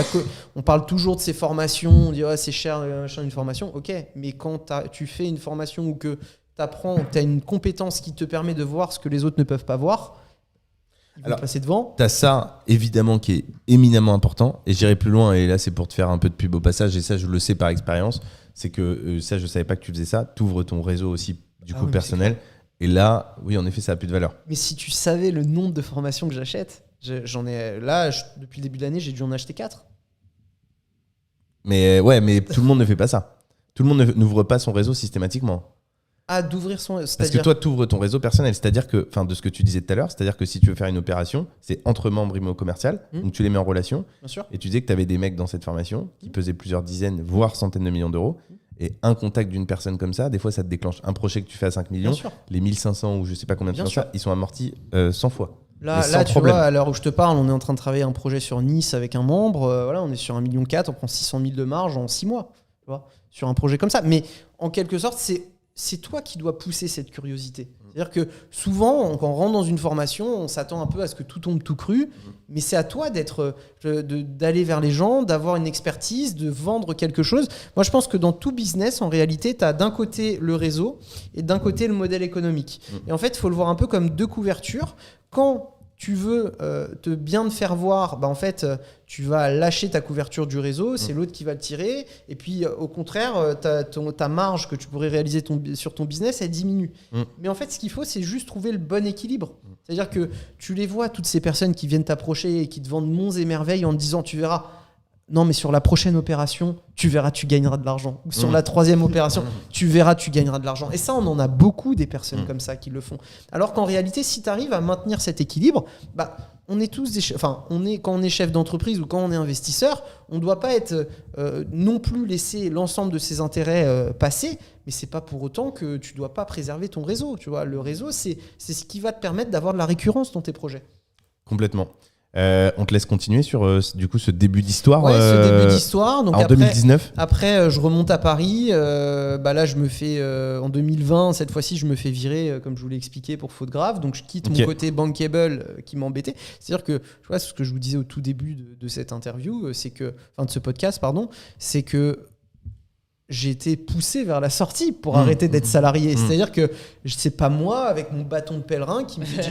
[SPEAKER 2] on parle toujours de ces formations. On dit, c'est cher, une formation. Ok, mais quand tu fais une formation ou que tu apprends, tu as une compétence qui te permet de voir ce que les autres ne peuvent pas voir, alors, passer devant.
[SPEAKER 1] Tu as ça, évidemment, qui est éminemment important. Et j'irai plus loin. Et là, c'est pour te faire un peu de pub au passage. Et ça, je le sais par expérience. C'est que ça, je savais pas que tu faisais ça. Tu ouvres ton réseau aussi, du coup, personnel. Et là, oui, en effet, ça a plus de valeur.
[SPEAKER 2] Mais si tu savais le nombre de formations que j'achète, depuis le début de l'année, j'ai dû en acheter 4.
[SPEAKER 1] Mais ouais, mais tout le monde ne fait pas ça. Tout le monde n'ouvre pas son réseau systématiquement.
[SPEAKER 2] Ah, d'ouvrir son...
[SPEAKER 1] Parce que toi, tu ouvres ton réseau personnel. C'est-à-dire que, de ce que tu disais tout à l'heure, c'est-à-dire que si tu veux faire une opération, c'est entre membres immo-commercial, donc tu les mets en relation.
[SPEAKER 2] Bien sûr.
[SPEAKER 1] Et tu disais que tu avais des mecs dans cette formation qui pesaient plusieurs dizaines, voire centaines de millions d'euros. Et un contact d'une personne comme ça, des fois, ça te déclenche un projet que tu fais à 5 millions.
[SPEAKER 2] Bien sûr.
[SPEAKER 1] Les 1500 ou je sais pas combien de
[SPEAKER 2] Bien sûr.
[SPEAKER 1] ça, ils sont amortis 100 fois.
[SPEAKER 2] Là, tu
[SPEAKER 1] problème.
[SPEAKER 2] vois, à l'heure où je te parle, on est en train de travailler un projet sur Nice avec un membre. Voilà, on est sur 1,4 million, on prend 600 000 de marge en 6 mois. Tu vois, sur un projet comme ça. Mais en quelque sorte, c'est toi qui dois pousser cette curiosité. C'est-à-dire que souvent, quand on rentre dans une formation, on s'attend un peu à ce que tout tombe tout cru, mais c'est à toi d'aller vers les gens, d'avoir une expertise, de vendre quelque chose. Moi, je pense que dans tout business, en réalité, tu as d'un côté le réseau et d'un côté le modèle économique. Et en fait, il faut le voir un peu comme 2 couvertures. Quand tu veux bien te faire voir, en fait, tu vas lâcher ta couverture du réseau, c'est l'autre qui va le tirer, et puis au contraire, ta marge que tu pourrais réaliser sur ton business, elle diminue. Mais en fait, ce qu'il faut, c'est juste trouver le bon équilibre. C'est-à-dire que tu les vois, toutes ces personnes qui viennent t'approcher et qui te vendent monts et merveilles en te disant, tu verras, non, mais sur la prochaine opération, tu verras, tu gagneras de l'argent. Ou sur la 3e opération, tu verras, tu gagneras de l'argent. Et ça, on en a beaucoup des personnes comme ça qui le font. Alors qu'en réalité, si tu arrives à maintenir cet équilibre, on est tous quand on est chef d'entreprise ou quand on est investisseur, on ne doit pas être non plus laisser l'ensemble de ses intérêts passer, mais c'est pas pour autant que tu dois pas préserver ton réseau. Tu vois, le réseau, c'est ce qui va te permettre d'avoir de la récurrence dans tes projets.
[SPEAKER 1] Complètement. On te laisse continuer sur du coup ce début d'histoire.
[SPEAKER 2] Ouais, ce début d'histoire. Donc
[SPEAKER 1] en 2019.
[SPEAKER 2] Après, je remonte à Paris. Là, je me fais en 2020. Cette fois-ci, je me fais virer, comme je vous l'ai expliqué, pour faute grave. Donc, je quitte mon côté bankable qui m'embêtait. C'est-à-dire que, tu vois, ce que je vous disais au tout début de cette interview, de ce podcast, pardon, c'est que j'ai été poussé vers la sortie pour arrêter d'être salarié. C'est-à-dire que c'est pas moi, avec mon bâton de pèlerin, qui me dit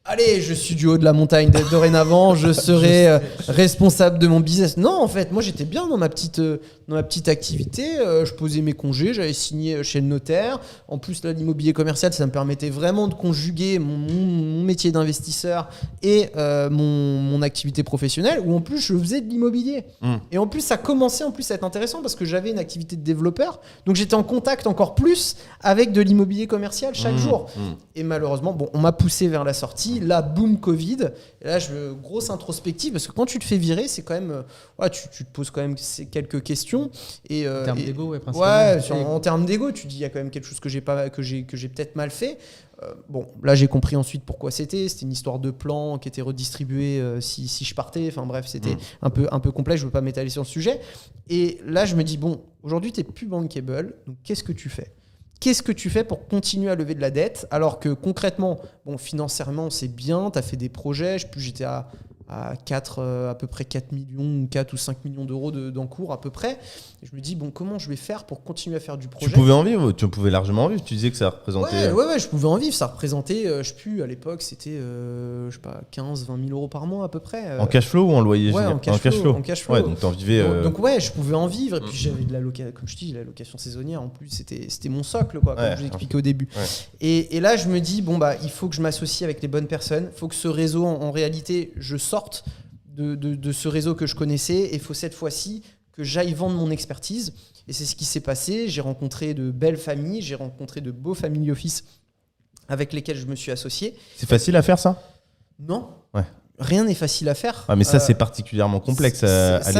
[SPEAKER 2] allez, je suis du haut de la montagne dorénavant, je serai responsable de mon business. Non, en fait, moi j'étais bien dans ma petite activité. Je posais mes congés, j'avais signé chez le notaire. En plus, là, l'immobilier commercial, ça me permettait vraiment de conjuguer mon métier d'investisseur et mon activité professionnelle, où en plus je faisais de l'immobilier. Et en plus, ça commençait à être intéressant parce que j'avais une activité de développeur. Donc j'étais en contact encore plus avec de l'immobilier commercial chaque jour. Et malheureusement, on m'a poussé vers la sortie. Là, boum, Covid. Et là, grosse introspective, parce que quand tu te fais virer, c'est quand même... tu te poses quand même quelques questions.
[SPEAKER 3] En termes d'ego, principalement.
[SPEAKER 2] En termes d'ego, tu dis, il y a quand même quelque chose que j'ai peut-être mal fait. Là, j'ai compris ensuite pourquoi c'était. C'était une histoire de plan qui était redistribuée si je partais. Enfin bref, c'était un peu complexe. Je ne veux pas m'étaler sur le sujet. Et là, je me dis, aujourd'hui, tu n'es plus bankable. Donc, qu'est-ce que tu fais ? Qu'est-ce que tu fais pour continuer à lever de la dette alors que concrètement, financièrement, c'est bien, tu as fait des projets, j'étais à peu près 4 millions, 4 ou 5 millions d'euros d'encours à peu près. Et je me dis, comment je vais faire pour continuer à faire du projet ?
[SPEAKER 1] Tu pouvais en vivre, tu pouvais largement en vivre. Tu disais que ça représentait...
[SPEAKER 2] Ouais, je pouvais en vivre. Ça représentait, à l'époque, c'était 15, 20 000 euros par mois à peu près.
[SPEAKER 1] En cash flow ou en loyer ?
[SPEAKER 2] Ouais, en cash flow.
[SPEAKER 1] Ouais, donc t'en vivais...
[SPEAKER 2] Donc je pouvais en vivre. Et puis j'avais de la location, comme je dis, la location saisonnière. En plus, c'était mon socle, quoi, comme je vous expliquais au début. Ouais. Et là, je me dis, il faut que je m'associe avec les bonnes personnes. Il faut que ce réseau, en réalité, je sorte de ce réseau que je connaissais, et il faut cette fois-ci que j'aille vendre mon expertise. Et c'est ce qui s'est passé. J'ai rencontré de belles familles, j'ai rencontré de beaux family office avec lesquels je me suis associé.
[SPEAKER 1] C'est facile à faire, ça ?
[SPEAKER 2] Non.
[SPEAKER 1] Ouais.
[SPEAKER 2] Rien n'est facile à faire.
[SPEAKER 1] Mais ça, c'est particulièrement complexe.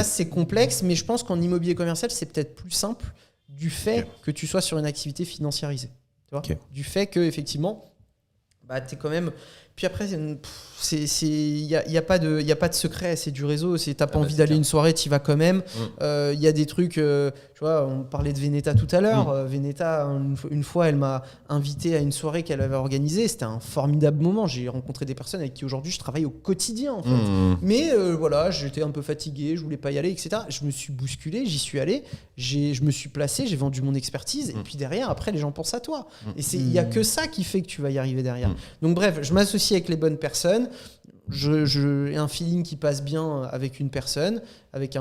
[SPEAKER 2] C'est complexe, mais je pense qu'en immobilier commercial, c'est peut-être plus simple du fait que tu sois sur une activité financiarisée. Tu vois ? Du fait que, effectivement, tu es quand même... Puis après, il n'y a pas de secret, c'est du réseau. Tu n'as pas envie d'aller une soirée, tu y vas quand même. Il y a des trucs, tu vois, on parlait de Veneta tout à l'heure. Veneta, une fois, elle m'a invité à une soirée qu'elle avait organisée. C'était un formidable moment. J'ai rencontré des personnes avec qui aujourd'hui je travaille au quotidien, en fait. Mais j'étais un peu fatigué, je voulais pas y aller, etc. Je me suis bousculé, j'y suis allé, je me suis placé, j'ai vendu mon expertise. Et puis derrière, après, les gens pensent à toi. Et il n'y a que ça qui fait que tu vas y arriver derrière. Donc bref, je m'associe avec les bonnes personnes. j'ai un feeling qui passe bien avec une personne, avec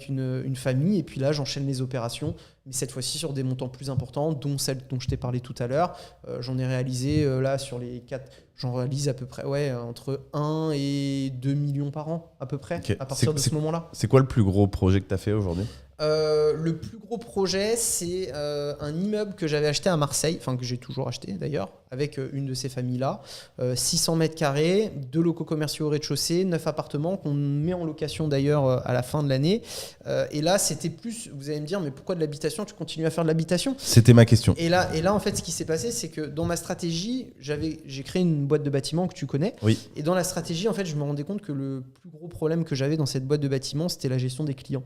[SPEAKER 2] une famille, et puis là j'enchaîne les opérations, mais cette fois-ci sur des montants plus importants, dont celle dont je t'ai parlé tout à l'heure. J'en ai réalisé là sur les 4, j'en réalise à peu près entre 1 et 2 millions par an à peu près,
[SPEAKER 1] Ok.
[SPEAKER 2] à partir de ce moment-là.
[SPEAKER 1] C'est quoi le plus gros projet que tu as fait aujourd'hui ?
[SPEAKER 2] Le plus gros projet, c'est un immeuble que j'avais acheté à Marseille, enfin que j'ai toujours acheté d'ailleurs, avec une de ces familles-là. 600 mètres carrés, 2 locaux commerciaux au rez-de-chaussée, 9 appartements qu'on met en location d'ailleurs à la fin de l'année. Et là, c'était plus, vous allez me dire, mais pourquoi de l'habitation ? Tu continues à faire de l'habitation ?
[SPEAKER 1] C'était ma question.
[SPEAKER 2] Et là, en fait, ce qui s'est passé, c'est que dans ma stratégie, j'ai créé une boîte de bâtiment que tu connais.
[SPEAKER 1] Oui.
[SPEAKER 2] Et dans la stratégie, en fait, je me rendais compte que le plus gros problème que j'avais dans cette boîte de bâtiment, c'était la gestion des clients.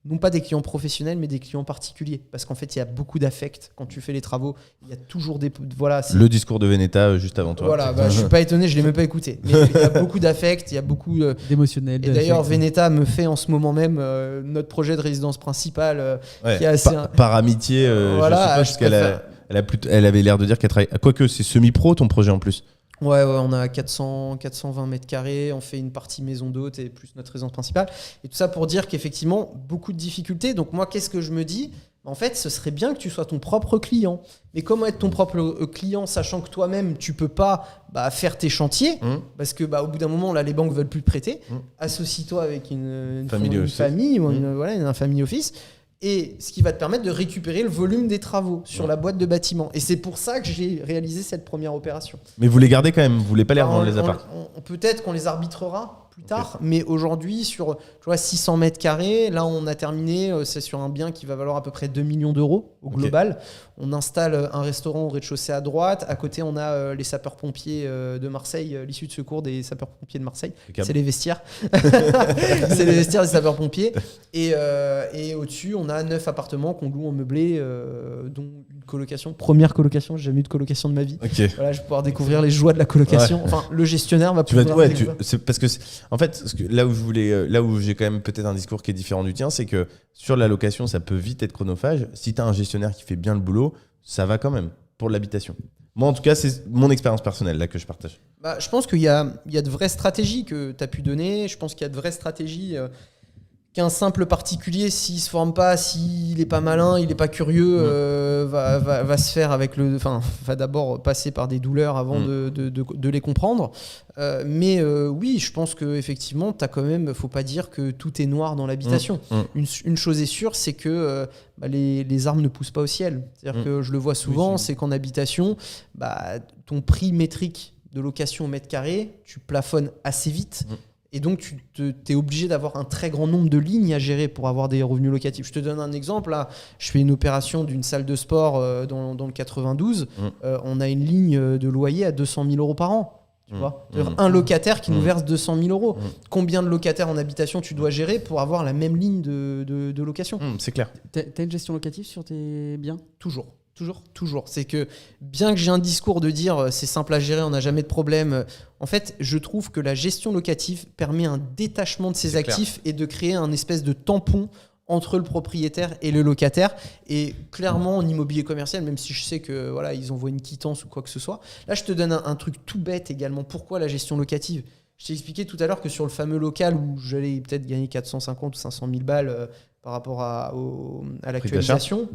[SPEAKER 2] Non pas des clients professionnels, mais des clients particuliers. Parce qu'en fait, il y a beaucoup d'affect quand tu fais les travaux. Il y a toujours des... Voilà,
[SPEAKER 1] le discours de Veneta juste avant toi.
[SPEAKER 2] Voilà, je suis pas étonné, je l'ai même pas écouté. Mais il y a beaucoup d'affect, il y a beaucoup...
[SPEAKER 3] d'émotionnel.
[SPEAKER 2] Et d'ailleurs, Veneta me fait en ce moment même notre projet de résidence principale qui est assez...
[SPEAKER 1] Par amitié,
[SPEAKER 2] voilà,
[SPEAKER 1] je suppose qu'elle avait l'air de dire qu'elle travaille... Quoique, c'est semi-pro ton projet en plus.
[SPEAKER 2] Ouais, on a 420 mètres carrés, on fait une partie maison d'hôte et plus notre résidence principale. Et tout ça pour dire qu'effectivement, beaucoup de difficultés. Donc moi, qu'est-ce que je me dis ? En fait, ce serait bien que tu sois ton propre client. Mais comment être ton propre client, sachant que toi-même, tu peux pas faire tes chantiers, parce que au bout d'un moment, là, les banques veulent plus te prêter. Associe-toi avec une famille ou un family office. Et ce qui va te permettre de récupérer le volume des travaux sur la boîte de bâtiment. Et c'est pour ça que j'ai réalisé cette première opération.
[SPEAKER 1] Mais vous les gardez quand même, vous voulez pas les revendre les apparts ?
[SPEAKER 2] Peut-être qu'on les arbitrera plus tard, mais aujourd'hui sur 600 mètres carrés, là on a terminé, c'est sur un bien qui va valoir à peu près 2 millions d'euros au global. On installe un restaurant au rez-de-chaussée à droite, à côté on a les sapeurs-pompiers de Marseille, l'issue de secours des sapeurs-pompiers de Marseille, c'est les vestiaires. C'est les vestiaires des sapeurs-pompiers. Et au-dessus on a 9 appartements qu'on loue en meublé, dont une colocation, première colocation, j'ai jamais eu de colocation de ma vie. Voilà, je vais pouvoir découvrir les joies de la colocation. Enfin, le gestionnaire va pouvoir...
[SPEAKER 1] c'est parce que en fait, là où j'ai quand même peut-être un discours qui est différent du tien, c'est que sur la location, ça peut vite être chronophage. Si tu as un gestionnaire qui fait bien le boulot, ça va quand même pour l'habitation. Moi, en tout cas, c'est mon expérience personnelle là que je partage.
[SPEAKER 2] Je pense qu'il y a de vraies stratégies que tu as pu donner. Je pense qu'il y a de vraies stratégies qu'un simple particulier, s'il se forme pas, s'il est pas malin, il est pas curieux, va se faire avec va d'abord passer par des douleurs avant de les comprendre. Mais oui, je pense que effectivement, t'as quand même, faut pas dire que tout est noir dans l'habitation. Une chose est sûre, c'est que les arbres ne poussent pas au ciel. C'est-à-dire que je le vois souvent, c'est qu'en habitation, ton prix métrique de location au mètre carré, tu plafonnes assez vite. Et donc, tu es obligé d'avoir un très grand nombre de lignes à gérer pour avoir des revenus locatifs. Je te donne un exemple. Là, je fais une opération d'une salle de sport dans le 92. On a une ligne de loyer à 200 000 euros par an. Tu vois, un locataire qui nous verse 200 000 euros. Combien de locataires en habitation tu dois gérer pour avoir la même ligne de location ?
[SPEAKER 1] C'est clair.
[SPEAKER 3] T'as une gestion locative sur tes biens ?
[SPEAKER 2] Toujours. C'est que bien que j'ai un discours de dire c'est simple à gérer, on n'a jamais de problème, en fait, je trouve que la gestion locative permet un détachement de ses actifs et de créer un espèce de tampon entre le propriétaire et le locataire. Et clairement, en immobilier commercial, même si je sais que voilà, ils envoient une quittance ou quoi que ce soit, là, je te donne un truc tout bête également. Pourquoi la gestion locative ? Je t'ai expliqué tout à l'heure que sur le fameux local où j'allais peut-être gagner 450 ou 500 000 balles par rapport à l'actualisation,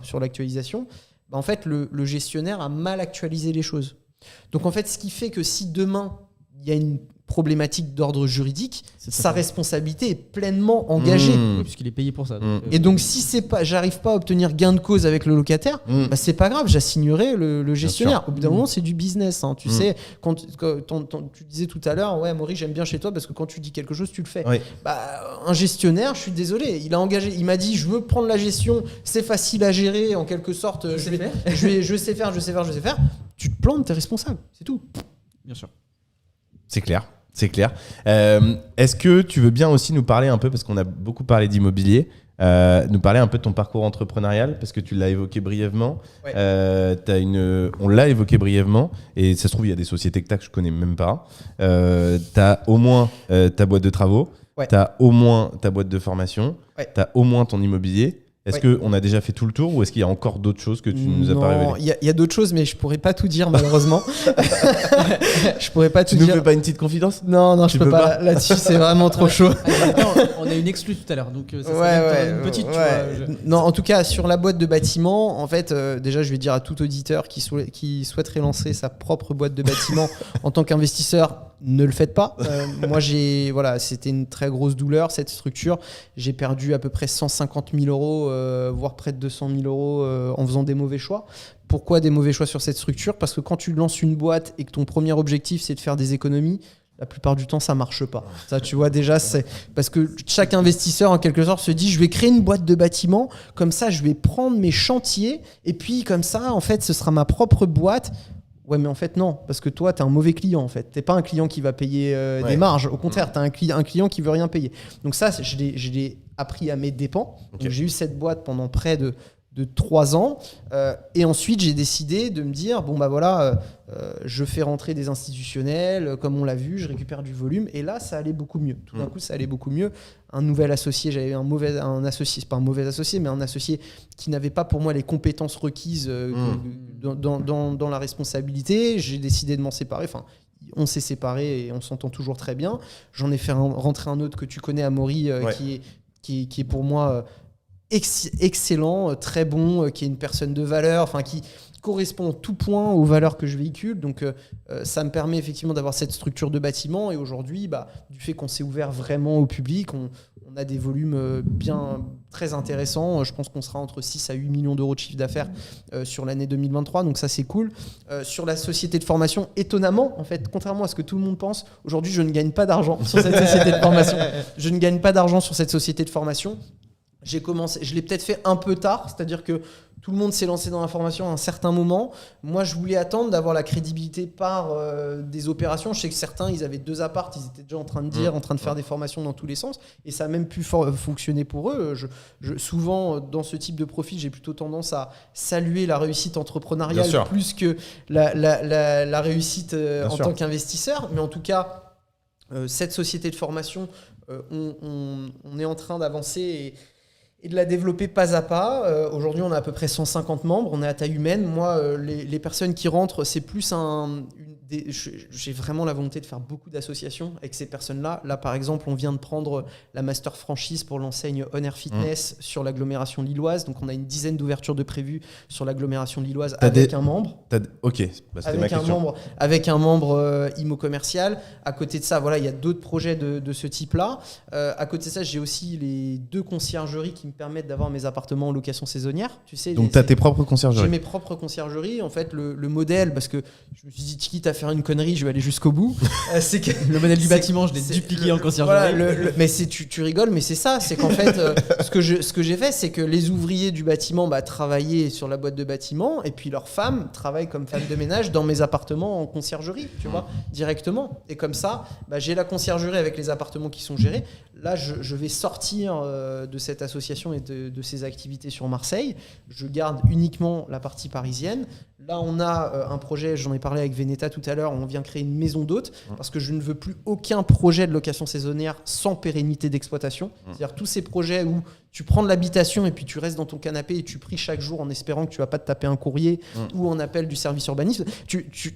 [SPEAKER 2] sur l'actualisation, en fait, le gestionnaire a mal actualisé les choses. Donc, en fait, ce qui fait que si demain, il y a une problématique d'ordre juridique, sa responsabilité est pleinement engagée.
[SPEAKER 3] Puisqu'il est payé pour ça.
[SPEAKER 2] Et donc, si j'arrive pas à obtenir gain de cause avec le locataire, c'est pas grave, j'assignerai le gestionnaire. Au bout d'un moment, c'est du business. Tu sais, quand tu disais tout à l'heure, ouais, Maurice, j'aime bien chez toi parce que quand tu dis quelque chose, tu le fais. Oui. Un gestionnaire, je suis désolé, il a engagé, il m'a dit, je veux prendre la gestion, c'est facile à gérer, en quelque sorte, je sais faire. Tu te plantes, t'es responsable, c'est tout.
[SPEAKER 3] Bien sûr.
[SPEAKER 1] C'est clair. Est-ce que tu veux bien aussi nous parler un peu, parce qu'on a beaucoup parlé d'immobilier, nous parler un peu de ton parcours entrepreneurial, parce que tu l'as évoqué brièvement. Ouais. On l'a évoqué brièvement, et ça se trouve, il y a des sociétés que tu as que je connais même pas. Tu as au moins ta boîte de travaux, tu as au moins ta boîte de formation, tu as au moins ton immobilier. Est-ce qu'on a déjà fait tout le tour ou est-ce qu'il y a encore d'autres choses que tu nous as pas révélées?
[SPEAKER 2] Il y a d'autres choses, mais je pourrais pas tout dire malheureusement. Je pourrais pas tout
[SPEAKER 1] Tu nous
[SPEAKER 2] dire.
[SPEAKER 1] fais pas une petite confidence?
[SPEAKER 2] Non, je peux pas. Là-dessus, c'est vraiment trop chaud.
[SPEAKER 3] On a une exclue tout à l'heure, donc ça
[SPEAKER 2] Ouais,
[SPEAKER 3] une petite. Tu
[SPEAKER 2] ouais.
[SPEAKER 3] vois,
[SPEAKER 2] Non, en tout cas, sur la boîte de bâtiment, en fait, déjà, je vais dire à tout auditeur qui souhaiterait lancer sa propre boîte de bâtiment en tant qu'investisseur, ne le faites pas. Moi, c'était une très grosse douleur, cette structure. J'ai perdu à peu près 150 000 euros, voire près de 200 000 euros en faisant des mauvais choix. Pourquoi des mauvais choix sur cette structure? Parce que quand tu lances une boîte et que ton premier objectif, c'est de faire des économies, la plupart du temps, ça marche pas. Ça, tu vois, déjà, c'est parce que chaque investisseur, en quelque sorte, se dit, je vais créer une boîte de bâtiment, comme ça, je vais prendre mes chantiers, et puis, comme ça, en fait, ce sera ma propre boîte. Ouais, mais en fait, non, parce que toi, tu es un mauvais client, en fait. Tu n'es pas un client qui va payer des marges. Au contraire, tu es un client qui veut rien payer. Donc ça, je l'ai appris à mes dépens.
[SPEAKER 1] Okay.
[SPEAKER 2] Donc, j'ai eu cette boîte pendant près de 3 ans. Et ensuite, j'ai décidé de me dire, bon, bah voilà, je fais rentrer des institutionnels, comme on l'a vu, je récupère du volume. Et là, ça allait beaucoup mieux. Tout d'un coup, ça allait beaucoup mieux. Un nouvel associé, j'avais un associé, c'est pas un mauvais associé, mais un associé qui n'avait pas pour moi les compétences requises dans la responsabilité. J'ai décidé de m'en séparer. Enfin, on s'est séparés et on s'entend toujours très bien. J'en ai fait rentrer un autre que tu connais, Amaury, qui est pour moi excellent, très bon, qui est une personne de valeur, enfin qui correspond en tout point aux valeurs que je véhicule. Donc ça me permet effectivement d'avoir cette structure de bâtiment. Et aujourd'hui, du fait qu'on s'est ouvert vraiment au public, on a des volumes très intéressants. Je pense qu'on sera entre 6 à 8 millions d'euros de chiffre d'affaires sur l'année 2023. Donc ça, c'est cool. Sur la société de formation, étonnamment, en fait, contrairement à ce que tout le monde pense, aujourd'hui, je ne gagne pas d'argent sur cette société de formation. Je ne gagne pas d'argent sur cette société de formation. Je l'ai peut-être fait un peu tard, c'est-à-dire que tout le monde s'est lancé dans la formation à un certain moment. Moi, je voulais attendre d'avoir la crédibilité par des opérations. Je sais que certains, ils avaient 2 apparts, ils étaient déjà en train de faire des formations dans tous les sens. Et ça a même pu fonctionner pour eux. Souvent, dans ce type de profil, j'ai plutôt tendance à saluer la réussite entrepreneuriale plus que la réussite en tant qu'investisseur. Mais en tout cas, cette société de formation, on est en train d'avancer et de la développer pas à pas. Aujourd'hui, on a à peu près 150 membres, on est à taille humaine. Moi, les personnes qui rentrent, c'est plus j'ai vraiment la volonté de faire beaucoup d'associations avec ces personnes-là. Là, par exemple, on vient de prendre la master franchise pour l'enseigne On Air Fitness sur l'agglomération lilloise. Donc, on a une dizaine d'ouvertures de prévues sur l'agglomération lilloise avec un membre.
[SPEAKER 1] Ok, c'était ma question.
[SPEAKER 2] Avec un membre IMO commercial. À côté de ça, voilà, il y a d'autres projets de ce type-là. À côté de ça, j'ai aussi les 2 conciergeries qui me permettent d'avoir mes appartements en location saisonnière. Tu sais,
[SPEAKER 1] donc, tu as tes propres conciergeries?
[SPEAKER 2] J'ai mes propres conciergeries. En fait, le modèle, parce que je me suis dit, quitte à faire une connerie, je vais aller jusqu'au bout. C'est que
[SPEAKER 3] le modèle du bâtiment, je l'ai dupliqué en conciergerie.
[SPEAKER 2] Voilà, mais tu rigoles, mais c'est ça. C'est qu'en fait, ce que j'ai fait, c'est que les ouvriers du bâtiment travaillaient sur la boîte de bâtiment et puis leurs femmes travaillent comme femmes de ménage dans mes appartements en conciergerie, tu vois, directement. Et comme ça, j'ai la conciergerie avec les appartements qui sont gérés. Là, je vais sortir de cette association et de ces activités sur Marseille. Je garde uniquement la partie parisienne. Là, on a un projet, j'en ai parlé avec Veneta tout à l'heure, on vient créer une maison d'hôtes parce que je ne veux plus aucun projet de location saisonnière sans pérennité d'exploitation. C'est-à-dire tous ces projets où tu prends de l'habitation et puis tu restes dans ton canapé et tu pries chaque jour en espérant que tu vas pas te taper un courrier ou un appel du service urbanisme.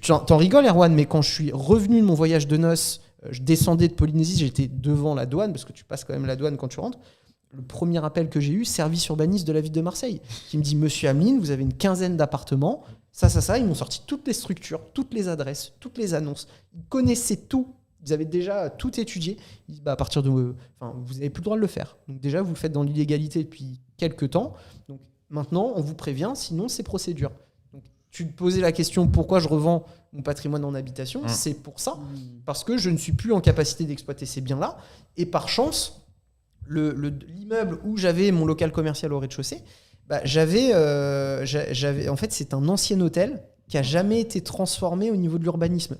[SPEAKER 2] T'en rigoles, Erwan, mais quand je suis revenu de mon voyage de noces, je descendais de Polynésie, j'étais devant la douane parce que tu passes quand même la douane quand tu rentres. Le premier appel que j'ai eu, service urbaniste de la ville de Marseille, qui me dit « Monsieur Ameline, vous avez une 15aine d'appartements, ça. » Ils m'ont sorti toutes les structures, toutes les adresses, toutes les annonces. Ils connaissaient tout. Ils avaient déjà tout étudié. Ils disent « À partir de... vous n'avez plus le droit de le faire. Donc déjà, vous le faites dans l'illégalité depuis quelques temps. Donc maintenant, on vous prévient, sinon c'est procédure. » Donc tu te posais la question « Pourquoi je revends mon patrimoine en habitation ?» C'est pour ça. Parce que je ne suis plus en capacité d'exploiter ces biens-là. Et par chance... l'immeuble où j'avais mon local commercial au rez-de-chaussée, j'avais en fait, c'est un ancien hôtel qui a jamais été transformé au niveau de l'urbanisme.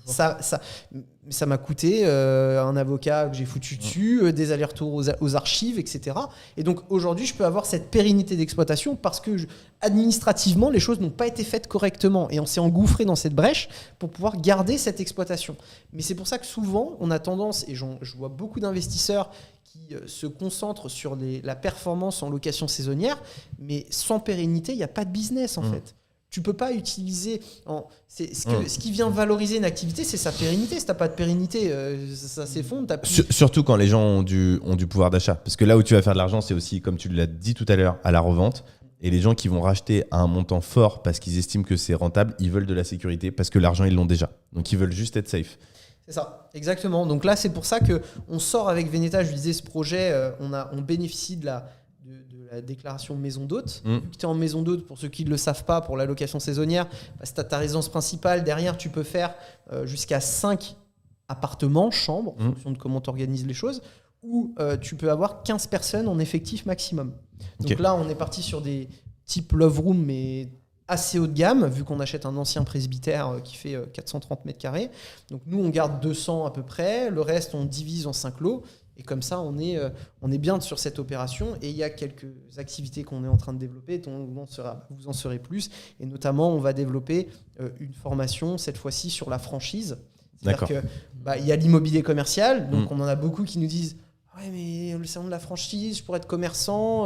[SPEAKER 2] Ça m'a coûté un avocat que j'ai foutu dessus, des allers-retours aux archives, etc. Et donc aujourd'hui, je peux avoir cette pérennité d'exploitation parce que administrativement, les choses n'ont pas été faites correctement et on s'est engouffré dans cette brèche pour pouvoir garder cette exploitation. Mais c'est pour ça que souvent, on a tendance, et je vois beaucoup d'investisseurs qui se concentrent sur la performance en location saisonnière, mais sans pérennité, il n'y a pas de business en fait. Tu peux pas utiliser... Ce qui vient valoriser une activité, c'est sa pérennité. Si tu n'as pas de pérennité, ça s'effondre.
[SPEAKER 1] Surtout quand les gens ont du pouvoir d'achat. Parce que là où tu vas faire de l'argent, c'est aussi, comme tu l'as dit tout à l'heure, à la revente. Et les gens qui vont racheter à un montant fort parce qu'ils estiment que c'est rentable, ils veulent de la sécurité parce que l'argent, ils l'ont déjà. Donc, ils veulent juste être safe.
[SPEAKER 2] C'est ça, exactement. Donc là, c'est pour ça qu'on sort avec Veneta. Je disais, ce projet, on bénéficie de la déclaration maison d'hôte. Vu que tu es en maison d'hôte, pour ceux qui ne le savent pas, pour la location saisonnière, si tu as ta résidence principale, derrière, tu peux faire jusqu'à 5 appartements, chambres, en fonction de comment tu organises les choses, ou tu peux avoir 15 personnes en effectif maximum. Donc là, on est parti sur des types Love Room, mais assez haut de gamme, vu qu'on achète un ancien presbytère qui fait 430 mètres carrés. Donc nous, on garde 200 à peu près. Le reste, on divise en 5 lots. Et comme ça, on est bien sur cette opération. Et il y a quelques activités qu'on est en train de développer, dont vous en saurez plus. Et notamment, on va développer une formation, cette fois-ci, sur la franchise. C'est-à-dire qu'il y a l'immobilier commercial. Donc, on en a beaucoup qui nous disent « Ouais, mais le salon de la franchise, je pourrais être commerçant. »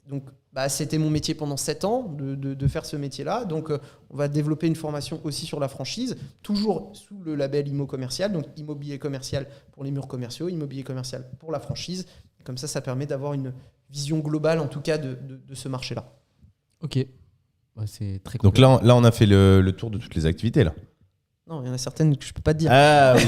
[SPEAKER 2] Donc, c'était mon métier pendant 7 ans de faire ce métier-là. Donc, on va développer une formation aussi sur la franchise, toujours sous le label IMO commercial. Donc, immobilier commercial pour les murs commerciaux, immobilier commercial pour la franchise. Comme ça permet d'avoir une vision globale, en tout cas, de ce marché-là.
[SPEAKER 3] Ok. C'est très cool.
[SPEAKER 1] Donc là, on a fait le tour de toutes les activités, là.
[SPEAKER 2] Non, il y en a certaines que je peux pas te dire.
[SPEAKER 1] Ah oui.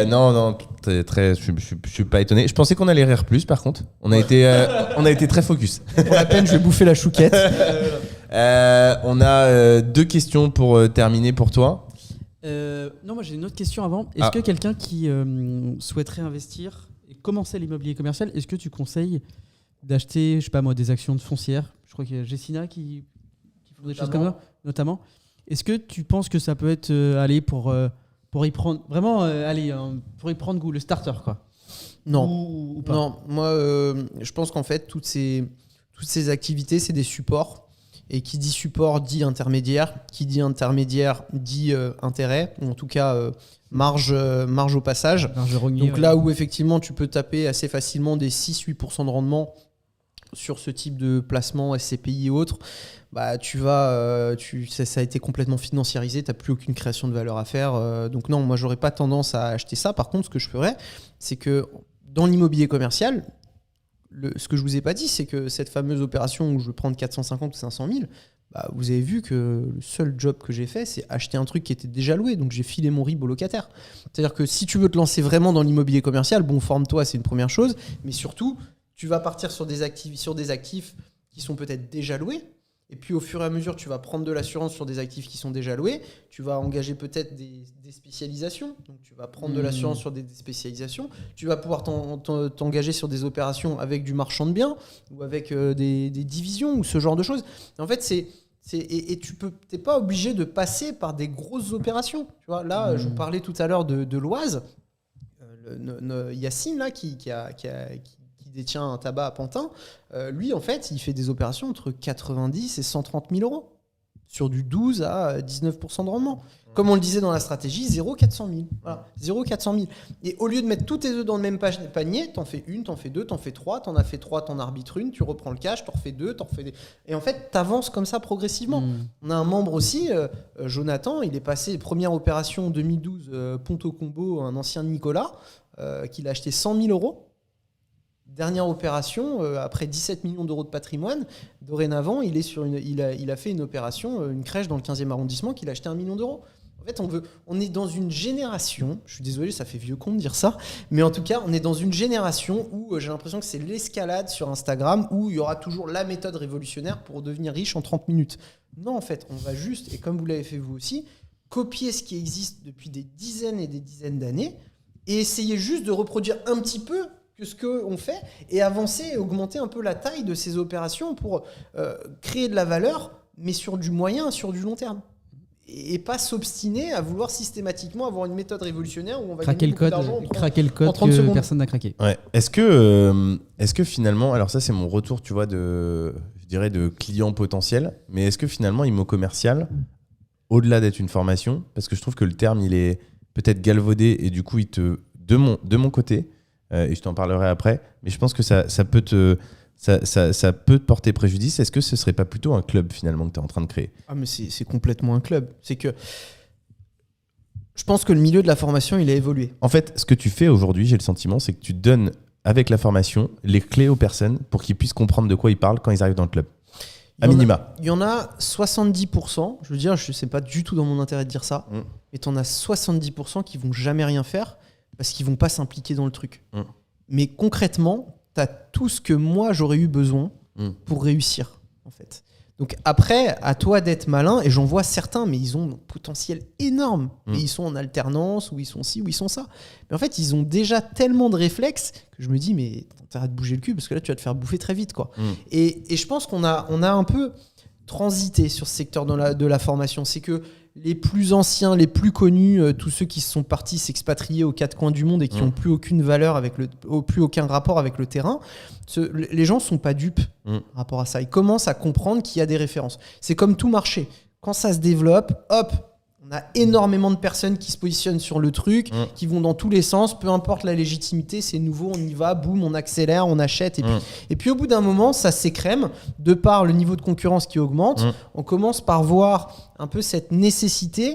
[SPEAKER 1] Non, je suis pas étonné. Je pensais qu'on allait rire plus, par contre. On a été très focus.
[SPEAKER 2] Pour la peine, je vais bouffer la chouquette.
[SPEAKER 1] On a 2 questions pour terminer pour toi.
[SPEAKER 3] Non, moi j'ai une autre question avant. Est-ce que quelqu'un qui souhaiterait investir et commencer l'immobilier commercial, est-ce que tu conseilles d'acheter, je sais pas moi, des actions de foncières? Je crois qu'il y a Jessina qui font des choses comme ça, notamment. Est-ce que tu penses que ça peut être pour y prendre vraiment pour y prendre goût, le starter quoi?
[SPEAKER 2] Non,
[SPEAKER 3] ou pas?
[SPEAKER 2] Non. Moi, je pense qu'en fait toutes ces activités, c'est des supports. Et qui dit support dit intermédiaire. Qui dit intermédiaire dit intérêt, ou en tout cas marge au passage. Donc là où effectivement tu peux taper assez facilement des 6-8% de rendement sur ce type de placement SCPI et autres, ça a été complètement financiarisé, tu n'as plus aucune création de valeur à faire. Donc non, moi j'aurais pas tendance à acheter ça. Par contre, ce que je ferais, c'est que dans l'immobilier commercial, ce que je vous ai pas dit, c'est que cette fameuse opération où je veux prendre 450 ou 500 000, vous avez vu que le seul job que j'ai fait, c'est acheter un truc qui était déjà loué. Donc j'ai filé mon RIB au locataire. C'est-à-dire que si tu veux te lancer vraiment dans l'immobilier commercial, forme-toi, c'est une première chose. Mais surtout, tu vas partir sur des actifs qui sont peut-être déjà loués. Et puis au fur et à mesure, tu vas prendre de l'assurance sur des actifs qui sont déjà loués. Tu vas engager peut-être des spécialisations. Donc tu vas prendre de l'assurance sur des spécialisations. Tu vas pouvoir t'engager sur des opérations avec du marchand de biens ou avec des divisions ou ce genre de choses. Et en fait, et tu n'es pas obligé de passer par des grosses opérations. Tu vois, là, je vous parlais tout à l'heure de l'Oise. Yacine, là, qui détient un tabac à Pantin, lui, en fait, il fait des opérations entre 90 et 130 000 euros sur du 12 à 19% de rendement. Comme on le disait dans la stratégie, 0,400 000. Voilà, 0,400 000. Et au lieu de mettre tous tes œufs dans le même panier, t'en fais une, t'en fais deux, t'en fais trois, t'en as fait trois, t'en arbitres une, tu reprends le cash, t'en refais deux, t'en refais des... Et en fait, t'avances comme ça progressivement. On a un membre aussi, Jonathan, il est passé, première opération en 2012, Ponto Combo, un ancien Nicolas, qu'il a acheté 100 000 euros. Dernière opération, après 17 millions d'euros de patrimoine, dorénavant, il a fait une opération, une crèche dans le 15e arrondissement qu'il a acheté 1 million d'euros. En fait, on est dans une génération, je suis désolé, ça fait vieux con de dire ça, mais en tout cas, on est dans une génération où j'ai l'impression que c'est l'escalade sur Instagram, où il y aura toujours la méthode révolutionnaire pour devenir riche en 30 minutes. Non, en fait, on va juste, et comme vous l'avez fait vous aussi, copier ce qui existe depuis des dizaines et des dizaines d'années et essayer juste de reproduire un petit peu que ce qu'on fait et avancer et augmenter un peu la taille de ces opérations pour créer de la valeur, mais sur du moyen, sur du long terme. et pas s'obstiner à vouloir systématiquement avoir une méthode révolutionnaire où on va
[SPEAKER 3] Craquer
[SPEAKER 2] gagner
[SPEAKER 3] le
[SPEAKER 2] beaucoup
[SPEAKER 3] code,
[SPEAKER 2] d'argent
[SPEAKER 3] craquer le code
[SPEAKER 2] 30
[SPEAKER 3] que
[SPEAKER 2] secondes.
[SPEAKER 3] personne n'a craqué.
[SPEAKER 1] Ouais. Est-ce que finalement, alors ça c'est mon retour, tu vois, je dirais de client potentiel, mais est-ce que finalement Immo Commercial, au-delà d'être une formation, parce que je trouve que le terme il est peut-être galvaudé et du coup de mon côté, et je t'en parlerai après, mais je pense que ça peut ça peut te porter préjudice. Est-ce que ce serait pas plutôt un club finalement que tu es en train de créer ?
[SPEAKER 2] Ah mais c'est complètement un club. C'est que je pense que le milieu de la formation il a évolué.
[SPEAKER 1] En fait, ce que tu fais aujourd'hui, j'ai le sentiment, c'est que tu donnes avec la formation les clés aux personnes pour qu'ils puissent comprendre de quoi ils parlent quand ils arrivent dans le club. À minima.
[SPEAKER 2] Il y en a 70%, je veux dire, je sais pas du tout dans mon intérêt de dire ça, mais tu en as 70% qui vont jamais rien faire parce qu'ils vont pas s'impliquer dans le truc. Mais concrètement, tu as tout ce que moi j'aurais eu besoin pour réussir en fait. Donc après, à toi d'être malin, et j'en vois certains, mais ils ont un potentiel énorme. Et ils sont en alternance, ou ils sont ci, ou ils sont ça. Mais en fait, ils ont déjà tellement de réflexes que je me dis, mais t'arrêtes de bouger le cul, parce que là, tu vas te faire bouffer très vite, quoi. Et je pense qu'on a un peu transité sur ce secteur de la formation. C'est que les plus anciens, les plus connus, tous ceux qui sont partis s'expatrier aux quatre coins du monde et qui n'ont plus aucune valeur, plus aucun rapport avec le terrain, les gens ne sont pas dupes par rapport à ça. Ils commencent à comprendre qu'il y a des références. C'est comme tout marché. Quand ça se développe, hop, on a énormément de personnes qui se positionnent sur le truc, qui vont dans tous les sens, peu importe la légitimité, c'est nouveau, on y va, boum, on accélère, on achète. Et puis au bout d'un moment, ça s'écrème, de par le niveau de concurrence qui augmente. On commence par voir un peu cette nécessité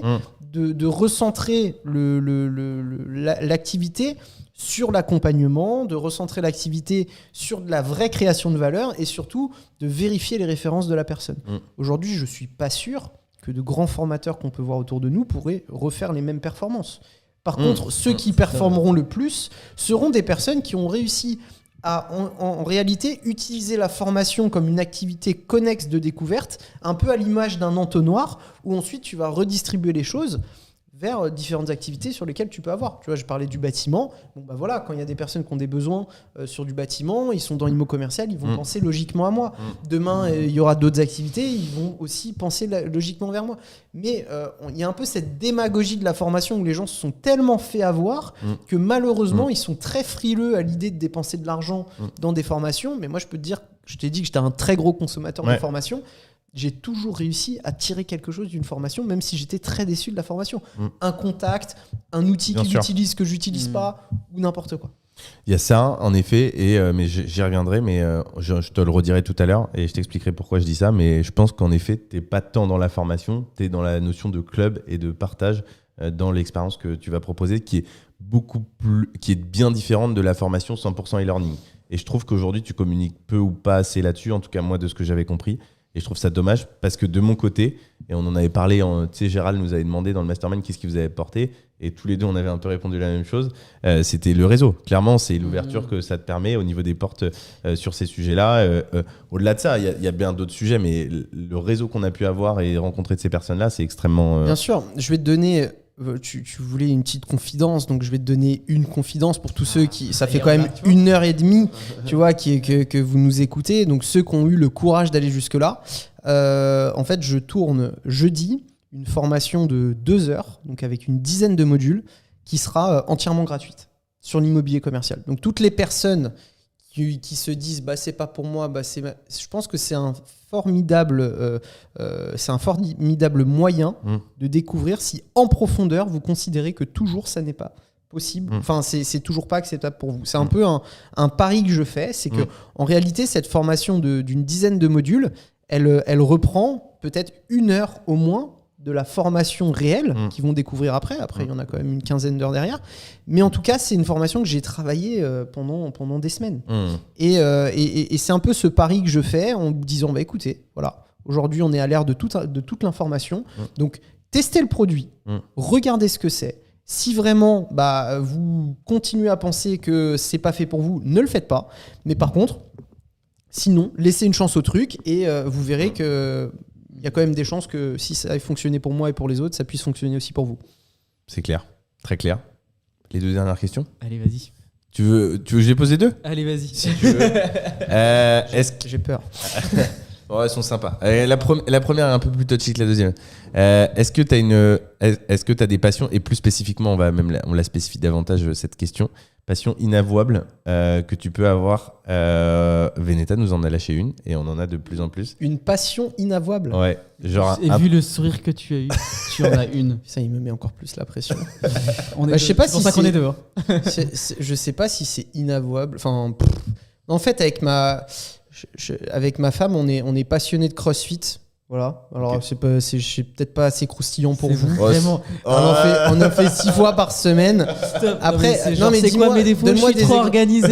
[SPEAKER 2] de recentrer l'activité sur l'accompagnement, de recentrer l'activité sur de la vraie création de valeur et surtout de vérifier les références de la personne. Aujourd'hui, je ne suis pas sûr que de grands formateurs qu'on peut voir autour de nous pourraient refaire les mêmes performances. Par contre, ceux qui performeront le plus seront des personnes qui ont réussi à, en réalité, utiliser la formation comme une activité connexe de découverte, un peu à l'image d'un entonnoir, où ensuite tu vas redistribuer les choses vers différentes activités sur lesquelles tu peux avoir. Tu vois, je parlais du bâtiment. Bon, bah voilà, quand il y a des personnes qui ont des besoins sur du bâtiment, ils sont dans Immo Commercial, ils vont penser logiquement à moi. Demain, il y aura d'autres activités, ils vont aussi penser logiquement vers moi. Mais il y a un peu cette démagogie de la formation où les gens se sont tellement fait avoir que malheureusement, ils sont très frileux à l'idée de dépenser de l'argent dans des formations. Mais moi, je peux te dire, je t'ai dit que j'étais un très gros consommateur de formation. J'ai toujours réussi à tirer quelque chose d'une formation, même si j'étais très déçu de la formation. Un contact, un outil que j'utilise, que j'utilise pas, ou n'importe quoi.
[SPEAKER 1] Il y a ça, en effet, mais j'y reviendrai, mais je te le redirai tout à l'heure et je t'expliquerai pourquoi je dis ça. Mais je pense qu'en effet, tu n'es pas tant dans la formation, tu es dans la notion de club et de partage dans l'expérience que tu vas proposer, qui est bien différente de la formation 100% e-learning. Et je trouve qu'aujourd'hui, tu communiques peu ou pas assez là-dessus, en tout cas moi, de ce que j'avais compris. Et je trouve ça dommage parce que de mon côté, et on en avait parlé, tu sais, Gérald nous avait demandé dans le mastermind qu'est-ce qui vous avait porté, et tous les deux on avait un peu répondu la même chose, c'était le réseau. Clairement, c'est l'ouverture que ça te permet au niveau des portes sur ces sujets-là. Au-delà de ça, il y a bien d'autres sujets, mais le réseau qu'on a pu avoir et rencontrer de ces personnes-là, c'est extrêmement...
[SPEAKER 2] Bien sûr, je vais te donner... Tu voulais une petite confidence, donc je vais te donner une confidence pour tous ceux qui... Ça fait quand même 1h30 tu vois, que vous nous écoutez. Donc ceux qui ont eu le courage d'aller jusque-là, en fait, je tourne jeudi une formation de 2 heures, donc avec une dizaine de modules, qui sera entièrement gratuite sur l'immobilier commercial. Donc toutes les personnes qui se disent bah c'est pas pour moi, je pense que c'est un formidable moyen de découvrir si en profondeur vous considérez que toujours ça n'est pas possible, enfin c'est toujours pas acceptable pour vous. C'est un peu un pari que je fais, c'est que en réalité cette formation d'une dizaine de modules, elle reprend peut-être 1 heure au moins de la formation réelle qu'ils vont découvrir après. Après, il y en a quand même une quinzaine d'heures derrière. Mais en tout cas, c'est une formation que j'ai travaillée pendant des semaines. Et c'est un peu ce pari que je fais en me disant, bah, écoutez, voilà, aujourd'hui, on est à l'ère de toute l'information. Donc, testez le produit, regardez ce que c'est. Si vraiment vous continuez à penser que c'est pas fait pour vous, ne le faites pas. Mais par contre, sinon, laissez une chance au truc et vous verrez que il y a quand même des chances que si ça a fonctionné pour moi et pour les autres, ça puisse fonctionner aussi pour vous.
[SPEAKER 1] C'est clair, très clair. Les 2 dernières questions.
[SPEAKER 3] Allez, vas-y.
[SPEAKER 1] Tu veux que je les pose les 2 ?
[SPEAKER 3] Allez, vas-y.
[SPEAKER 1] Si tu veux.
[SPEAKER 2] J'ai peur.
[SPEAKER 1] Ouais, elles sont sympas. La première est un peu plus touchy que la deuxième. Est-ce que t'as des passions, et plus spécifiquement, on la spécifie davantage cette question, passion inavouable que tu peux avoir. Veneta nous en a lâché une et on en a de plus en plus.
[SPEAKER 2] Une passion inavouable.
[SPEAKER 1] Ouais, genre
[SPEAKER 3] Et vu le sourire que tu as eu, tu en as une.
[SPEAKER 2] Ça, il me met encore plus la pression.
[SPEAKER 3] Je
[SPEAKER 2] sais pas
[SPEAKER 3] c'est pour
[SPEAKER 2] si
[SPEAKER 3] ça qu'on
[SPEAKER 2] c'est-
[SPEAKER 3] est deux. Hein.
[SPEAKER 2] Je sais pas si c'est inavouable. Enfin, en fait, avec ma femme, on est passionné de CrossFit. Voilà. Alors,
[SPEAKER 1] Ok.
[SPEAKER 2] c'est peut-être pas assez croustillant pour
[SPEAKER 3] C'est
[SPEAKER 2] vous.
[SPEAKER 3] vraiment.
[SPEAKER 2] On en fait 6 fois par semaine. Après,
[SPEAKER 3] c'est
[SPEAKER 2] dis-moi,
[SPEAKER 3] quoi mes défauts? Je
[SPEAKER 2] donne-moi
[SPEAKER 3] suis
[SPEAKER 2] des
[SPEAKER 3] trop
[SPEAKER 2] ex-
[SPEAKER 3] organisé.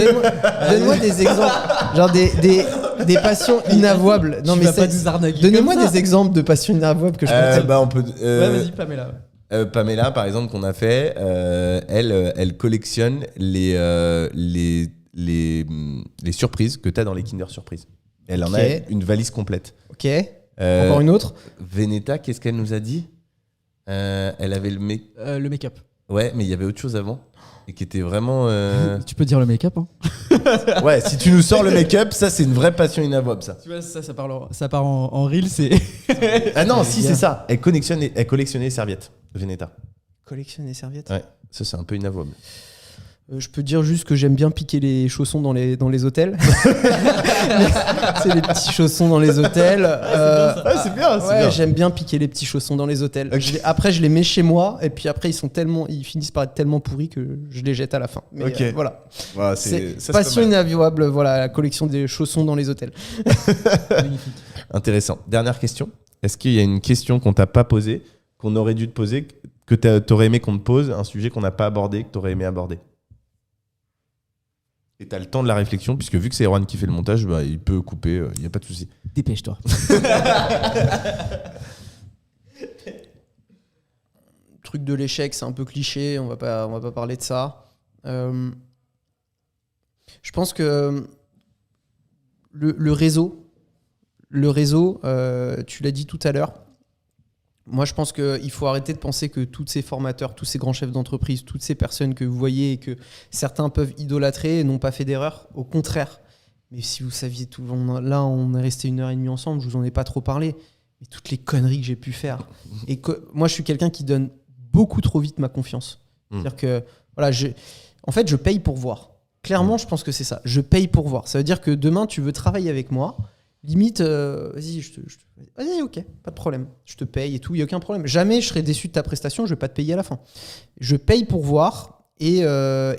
[SPEAKER 2] Donne-moi des exemples. Genre des passions inavouables. Non,
[SPEAKER 3] Tu
[SPEAKER 2] mais
[SPEAKER 3] vas pas nous arnaquer.
[SPEAKER 2] donnez-moi
[SPEAKER 3] comme ça.
[SPEAKER 2] des exemples de passions inavouables que je peux
[SPEAKER 1] On peut.
[SPEAKER 3] Ouais, vas-y, Pamela.
[SPEAKER 1] Pamela, par exemple, qu'on a fait, elle collectionne les surprises que tu as dans les Kinder Surprise. Elle en
[SPEAKER 2] Ok.
[SPEAKER 1] a une valise complète.
[SPEAKER 2] Ok. Encore une autre.
[SPEAKER 1] Veneta, qu'est-ce qu'elle nous a dit Elle avait
[SPEAKER 3] Le make-up.
[SPEAKER 1] Ouais, mais il y avait autre chose avant. Et qui était vraiment.
[SPEAKER 3] Tu peux dire le make-up. Hein.
[SPEAKER 1] Ouais, si tu nous sors le make-up, ça, c'est une vraie passion inavouable, ça.
[SPEAKER 3] Tu vois, ça part en reel. C'est.
[SPEAKER 1] Ah non, si,
[SPEAKER 2] bien.
[SPEAKER 1] c'est ça. Elle collectionnait les serviettes, Veneta.
[SPEAKER 2] Collectionner les serviettes.
[SPEAKER 1] Ouais, ça, c'est un peu inavouable.
[SPEAKER 2] Je peux dire juste que j'aime bien piquer les chaussons dans les hôtels. C'est les petits chaussons dans les hôtels.
[SPEAKER 1] c'est bien,
[SPEAKER 2] Ouais, j'aime bien piquer les petits chaussons dans les hôtels.
[SPEAKER 1] Ok.
[SPEAKER 2] Après, je les mets chez moi et puis après, ils finissent par être tellement pourris que je les jette à la fin. Mais
[SPEAKER 1] Ok.
[SPEAKER 2] voilà.
[SPEAKER 1] Voilà,
[SPEAKER 2] C'est
[SPEAKER 1] ça,
[SPEAKER 2] passion
[SPEAKER 1] pas mal.
[SPEAKER 2] inavouable, voilà, la collection des chaussons dans les hôtels.
[SPEAKER 3] Magnifique.
[SPEAKER 1] Intéressant. Dernière question. Est-ce qu'il y a une question qu'on t'a pas posée, qu'on aurait dû te poser, que t'aurais aimé qu'on te pose, un sujet qu'on n'a pas abordé, que t'aurais aimé aborder? Et t'as le temps de la réflexion, puisque vu que c'est Erwan qui fait le montage, bah, il peut couper, il n'y a pas de souci.
[SPEAKER 3] Dépêche-toi.
[SPEAKER 2] Truc de l'échec, c'est un peu cliché, on va pas parler de ça. Je pense que le réseau, tu l'as dit tout à l'heure, moi je pense qu'il faut arrêter de penser que tous ces formateurs, tous ces grands chefs d'entreprise, toutes ces personnes que vous voyez et que certains peuvent idolâtrer n'ont pas fait d'erreur. Au contraire. Mais si vous saviez tout, là on est resté 1h30 ensemble, je vous en ai pas trop parlé, mais toutes les conneries que j'ai pu faire. Et que moi je suis quelqu'un qui donne beaucoup trop vite ma confiance. C'est-à-dire que voilà, en fait je paye pour voir. Clairement, je pense que c'est ça. Je paye pour voir. Ça veut dire que demain tu veux travailler avec moi. Limite, vas-y, vas-y, ok, pas de problème. Je te paye et tout, il n'y a aucun problème. Jamais je serai déçu de ta prestation, je vais pas te payer à la fin. Je paye pour voir et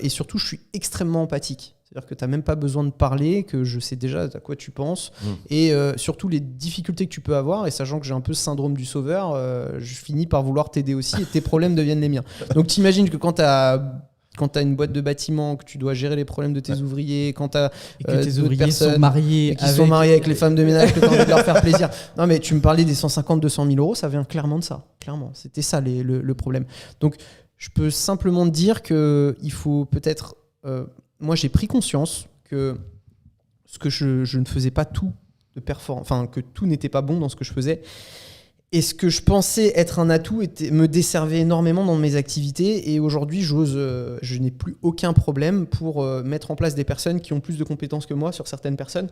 [SPEAKER 2] surtout, je suis extrêmement empathique. C'est-à-dire que tu n'as même pas besoin de parler, que je sais déjà à quoi tu penses et surtout les difficultés que tu peux avoir. Et sachant que j'ai un peu ce syndrome du sauveur, je finis par vouloir t'aider aussi et tes problèmes deviennent les miens. Donc t'imagines que quand tu as une boîte de bâtiment, que tu dois gérer les problèmes de tes ouvriers, quand tu as
[SPEAKER 3] Et que tes
[SPEAKER 2] d'autres
[SPEAKER 3] ouvriers
[SPEAKER 2] personnes
[SPEAKER 3] sont mariés
[SPEAKER 2] qui sont mariés avec les femmes de ménage, que tu as envie de leur faire plaisir. Non, mais tu me parlais des 150-200 000 euros, ça vient clairement de ça. Clairement, c'était ça le problème. Donc, je peux simplement te dire qu'il faut peut-être... moi, j'ai pris conscience que je ne faisais pas tout de enfin, que tout n'était pas bon dans ce que je faisais. Et ce que je pensais être un atout me desservait énormément dans mes activités. Et aujourd'hui, je n'ai plus aucun problème pour mettre en place des personnes qui ont plus de compétences que moi sur certaines personnes.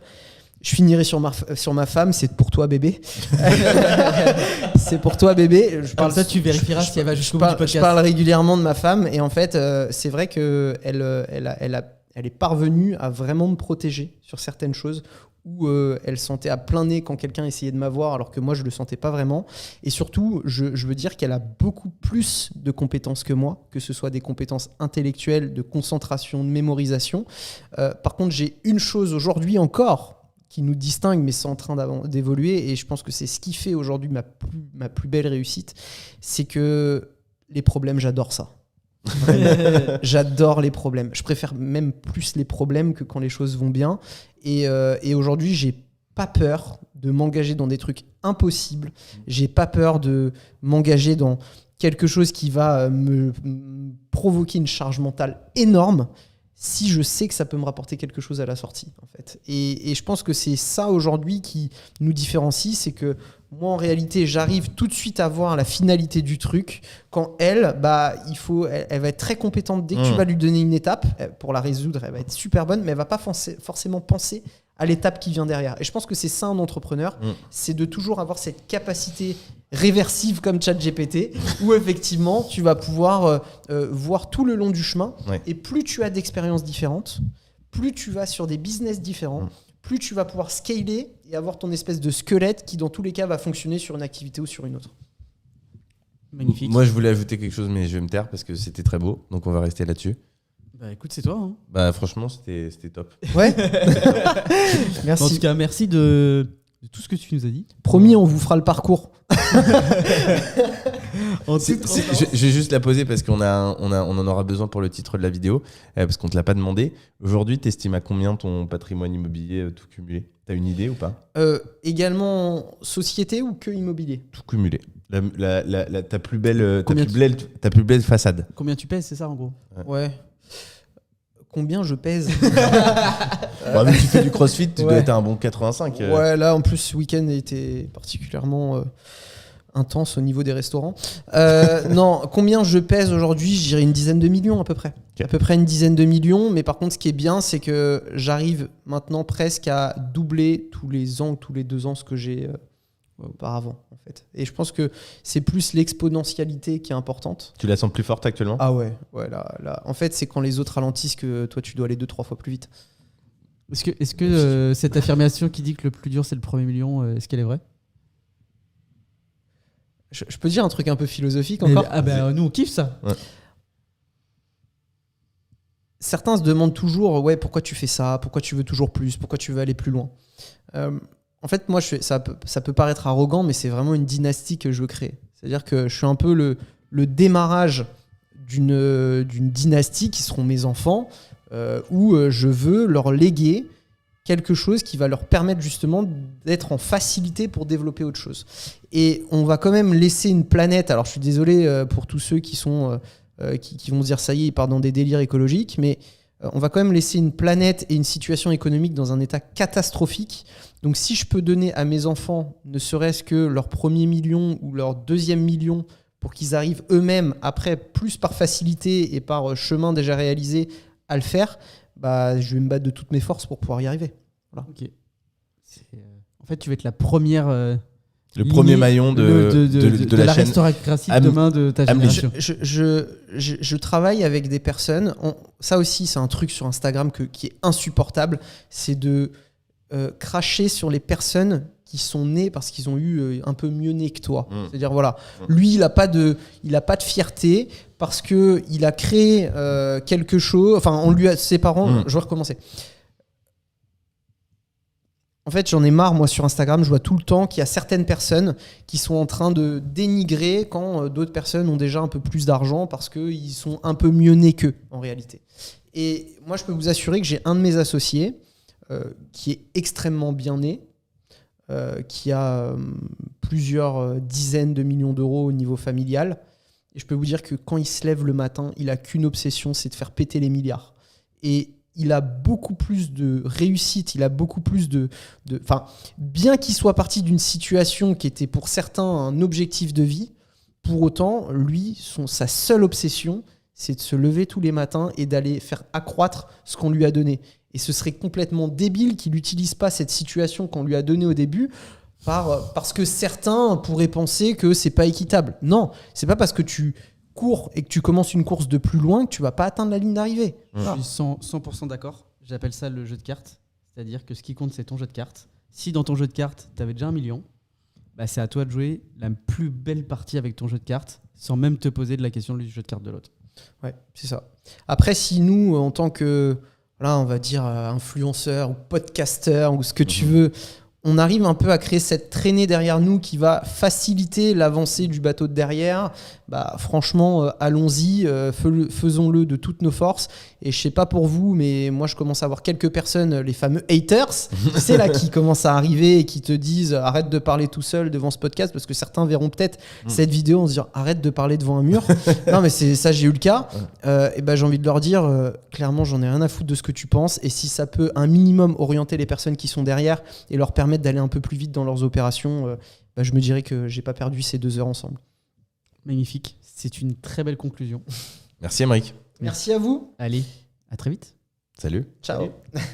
[SPEAKER 2] Je finirai sur ma femme, c'est pour toi bébé. C'est pour toi bébé.
[SPEAKER 3] Comme ça, tu vérifieras si elle va jusqu'au bout du
[SPEAKER 2] Je
[SPEAKER 3] podcast.
[SPEAKER 2] parle régulièrement de ma femme et en fait, c'est vrai qu'elle est parvenue à vraiment me protéger sur certaines choses où elle sentait à plein nez quand quelqu'un essayait de m'avoir alors que moi je le sentais pas vraiment. Et surtout, je veux dire qu'elle a beaucoup plus de compétences que moi, que ce soit des compétences intellectuelles, de concentration, de mémorisation. Par contre, j'ai une chose aujourd'hui encore qui nous distingue, mais c'est en train d'évoluer, et je pense que c'est ce qui fait aujourd'hui ma plus belle réussite, c'est que les problèmes, j'adore ça. Vraiment. J'adore les problèmes. Je préfère même plus les problèmes que quand les choses vont bien. Et aujourd'hui, j'ai pas peur de m'engager dans des trucs impossibles. J'ai pas peur de m'engager dans quelque chose qui va me provoquer une charge mentale énorme si je sais que ça peut me rapporter quelque chose à la sortie, en fait. Et je pense que c'est ça aujourd'hui qui nous différencie, c'est que moi, en réalité, j'arrive tout de suite à voir la finalité du truc. Quand elle va être très compétente. Dès que tu vas lui donner une étape, pour la résoudre, elle va être super bonne, mais elle va pas forcément penser à l'étape qui vient derrière. Et je pense que c'est ça un entrepreneur, c'est de toujours avoir cette capacité réversive comme ChatGPT, où effectivement tu vas pouvoir voir tout le long du chemin.
[SPEAKER 1] Ouais.
[SPEAKER 2] Et plus tu as d'expériences différentes, plus tu vas sur des business différents, plus tu vas pouvoir scaler et avoir ton espèce de squelette qui dans tous les cas va fonctionner sur une activité ou sur une autre.
[SPEAKER 3] Magnifique.
[SPEAKER 1] Moi, je voulais ajouter quelque chose, mais je vais me taire parce que c'était très beau. Donc, on va rester là-dessus.
[SPEAKER 3] Bah écoute, c'est toi. Hein.
[SPEAKER 1] Bah, franchement, c'était top.
[SPEAKER 2] Ouais.
[SPEAKER 3] En
[SPEAKER 2] Merci.
[SPEAKER 3] tout cas, merci de tout ce que tu nous as dit.
[SPEAKER 2] Promis, on vous fera le parcours.
[SPEAKER 1] Je vais juste la poser parce qu'on en aura besoin pour le titre de la vidéo, parce qu'on te l'a pas demandé. Aujourd'hui, tu estimes à combien ton patrimoine immobilier tout cumulé? T'as une idée ou pas?
[SPEAKER 2] Également société ou que immobilier?
[SPEAKER 1] Tout cumulé. Ta plus belle façade.
[SPEAKER 3] Combien tu pèses, c'est ça en gros?
[SPEAKER 2] Ouais. Combien je pèse?
[SPEAKER 1] Bah, vu que tu fais du crossfit, tu dois
[SPEAKER 2] Ouais.
[SPEAKER 1] être à un bon 85.
[SPEAKER 2] Ouais, là en plus ce week-end a été particulièrement intense au niveau des restaurants. Non, combien je pèse aujourd'hui? Je dirais une dizaine de millions à peu près.
[SPEAKER 1] Ok.
[SPEAKER 2] À peu près une dizaine de millions. Mais par contre, ce qui est bien, c'est que j'arrive maintenant presque à doubler tous les ans ou tous les 2 ans ce que j'ai auparavant, en fait. Et je pense que c'est plus l'exponentialité qui est importante.
[SPEAKER 1] Tu la sens plus forte actuellement?
[SPEAKER 2] Ah ouais, là. En fait, c'est quand les autres ralentissent que toi, tu dois aller 2-3 fois plus vite.
[SPEAKER 3] Est-ce que cette affirmation qui dit que le plus dur c'est le premier million, est-ce qu'elle est vraie?
[SPEAKER 2] Je peux te dire un truc un peu philosophique encore?
[SPEAKER 3] Ah bah nous on kiffe ça.
[SPEAKER 1] Ouais.
[SPEAKER 2] Certains se demandent toujours, ouais, pourquoi tu fais ça? Pourquoi tu veux toujours plus? Pourquoi tu veux aller plus loin? En fait, moi, ça peut paraître arrogant, mais c'est vraiment une dynastie que je veux créer. C'est-à-dire que je suis un peu le démarrage d'une dynastie qui seront mes enfants, où je veux leur léguer quelque chose qui va leur permettre justement d'être en facilité pour développer autre chose. Et on va quand même laisser une planète, alors je suis désolé pour tous ceux qui sont qui vont se dire ça y est, ils partent dans des délires écologiques, mais on va quand même laisser une planète et une situation économique dans un état catastrophique. Donc si je peux donner à mes enfants ne serait-ce que leur premier million ou leur deuxième million pour qu'ils arrivent eux-mêmes après, plus par facilité et par chemin déjà réalisé, à le faire, bah, je vais me battre de toutes mes forces pour pouvoir y arriver. Voilà.
[SPEAKER 3] Ok. En fait, tu vas être la première.
[SPEAKER 1] Le premier maillon de la chaîne.
[SPEAKER 3] restauration demain de ta génération.
[SPEAKER 2] Je travaille avec des personnes. Ça aussi, c'est un truc sur Instagram qui est insupportable. C'est de cracher sur les personnes qui sont nées parce qu'ils ont eu un peu mieux né que toi. C'est-à-dire, voilà, lui, il a pas de fierté parce qu'il a créé quelque chose. Enfin, ses parents. Je vais recommencer. En fait, j'en ai marre, moi, sur Instagram, je vois tout le temps qu'il y a certaines personnes qui sont en train de dénigrer quand d'autres personnes ont déjà un peu plus d'argent parce qu'ils sont un peu mieux nés qu'eux, en réalité. Et moi, je peux vous assurer que j'ai un de mes associés qui est extrêmement bien né, qui a plusieurs dizaines de millions d'euros au niveau familial. Et je peux vous dire que quand il se lève le matin, il n'a qu'une obsession, c'est de faire péter les milliards. Et il a beaucoup plus de réussite, il a beaucoup plus bien qu'il soit parti d'une situation qui était pour certains un objectif de vie, pour autant, lui, sa seule obsession, c'est de se lever tous les matins et d'aller faire accroître ce qu'on lui a donné. Et ce serait complètement débile qu'il n'utilise pas cette situation qu'on lui a donnée au début parce que certains pourraient penser que c'est pas équitable. Non, c'est pas parce que tu cours et que tu commences une course de plus loin que tu vas pas atteindre la ligne d'arrivée.
[SPEAKER 3] Je suis 100% d'accord. J'appelle ça le jeu de cartes. C'est-à-dire que ce qui compte, c'est ton jeu de cartes. Si dans ton jeu de cartes, tu avais déjà 1 million, bah c'est à toi de jouer la plus belle partie avec ton jeu de cartes sans même te poser de la question du jeu de cartes de l'autre.
[SPEAKER 2] Ouais, c'est ça. Après, si nous, en tant que, voilà, on va dire influenceur ou podcasteur ou ce que tu veux, on arrive un peu à créer cette traînée derrière nous qui va faciliter l'avancée du bateau de derrière. Bah, franchement, allons-y, faisons-le de toutes nos forces. Et je sais pas pour vous, mais moi, je commence à avoir quelques personnes, les fameux haters, c'est là qui commencent à arriver et qui te disent arrête de parler tout seul devant ce podcast, parce que certains verront peut-être cette vidéo en se disant arrête de parler devant un mur. Non, mais c'est ça, j'ai eu le cas. Et ben, j'ai envie de leur dire clairement, j'en ai rien à foutre de ce que tu penses. Et si ça peut un minimum orienter les personnes qui sont derrière et leur permettre d'aller un peu plus vite dans leurs opérations, bah, je me dirais que j'ai pas perdu ces 2 heures ensemble.
[SPEAKER 3] Magnifique. C'est une très belle conclusion.
[SPEAKER 1] Merci, Aymeric.
[SPEAKER 2] Merci à vous.
[SPEAKER 3] Allez, à très vite.
[SPEAKER 1] Salut.
[SPEAKER 2] Ciao.
[SPEAKER 3] Salut.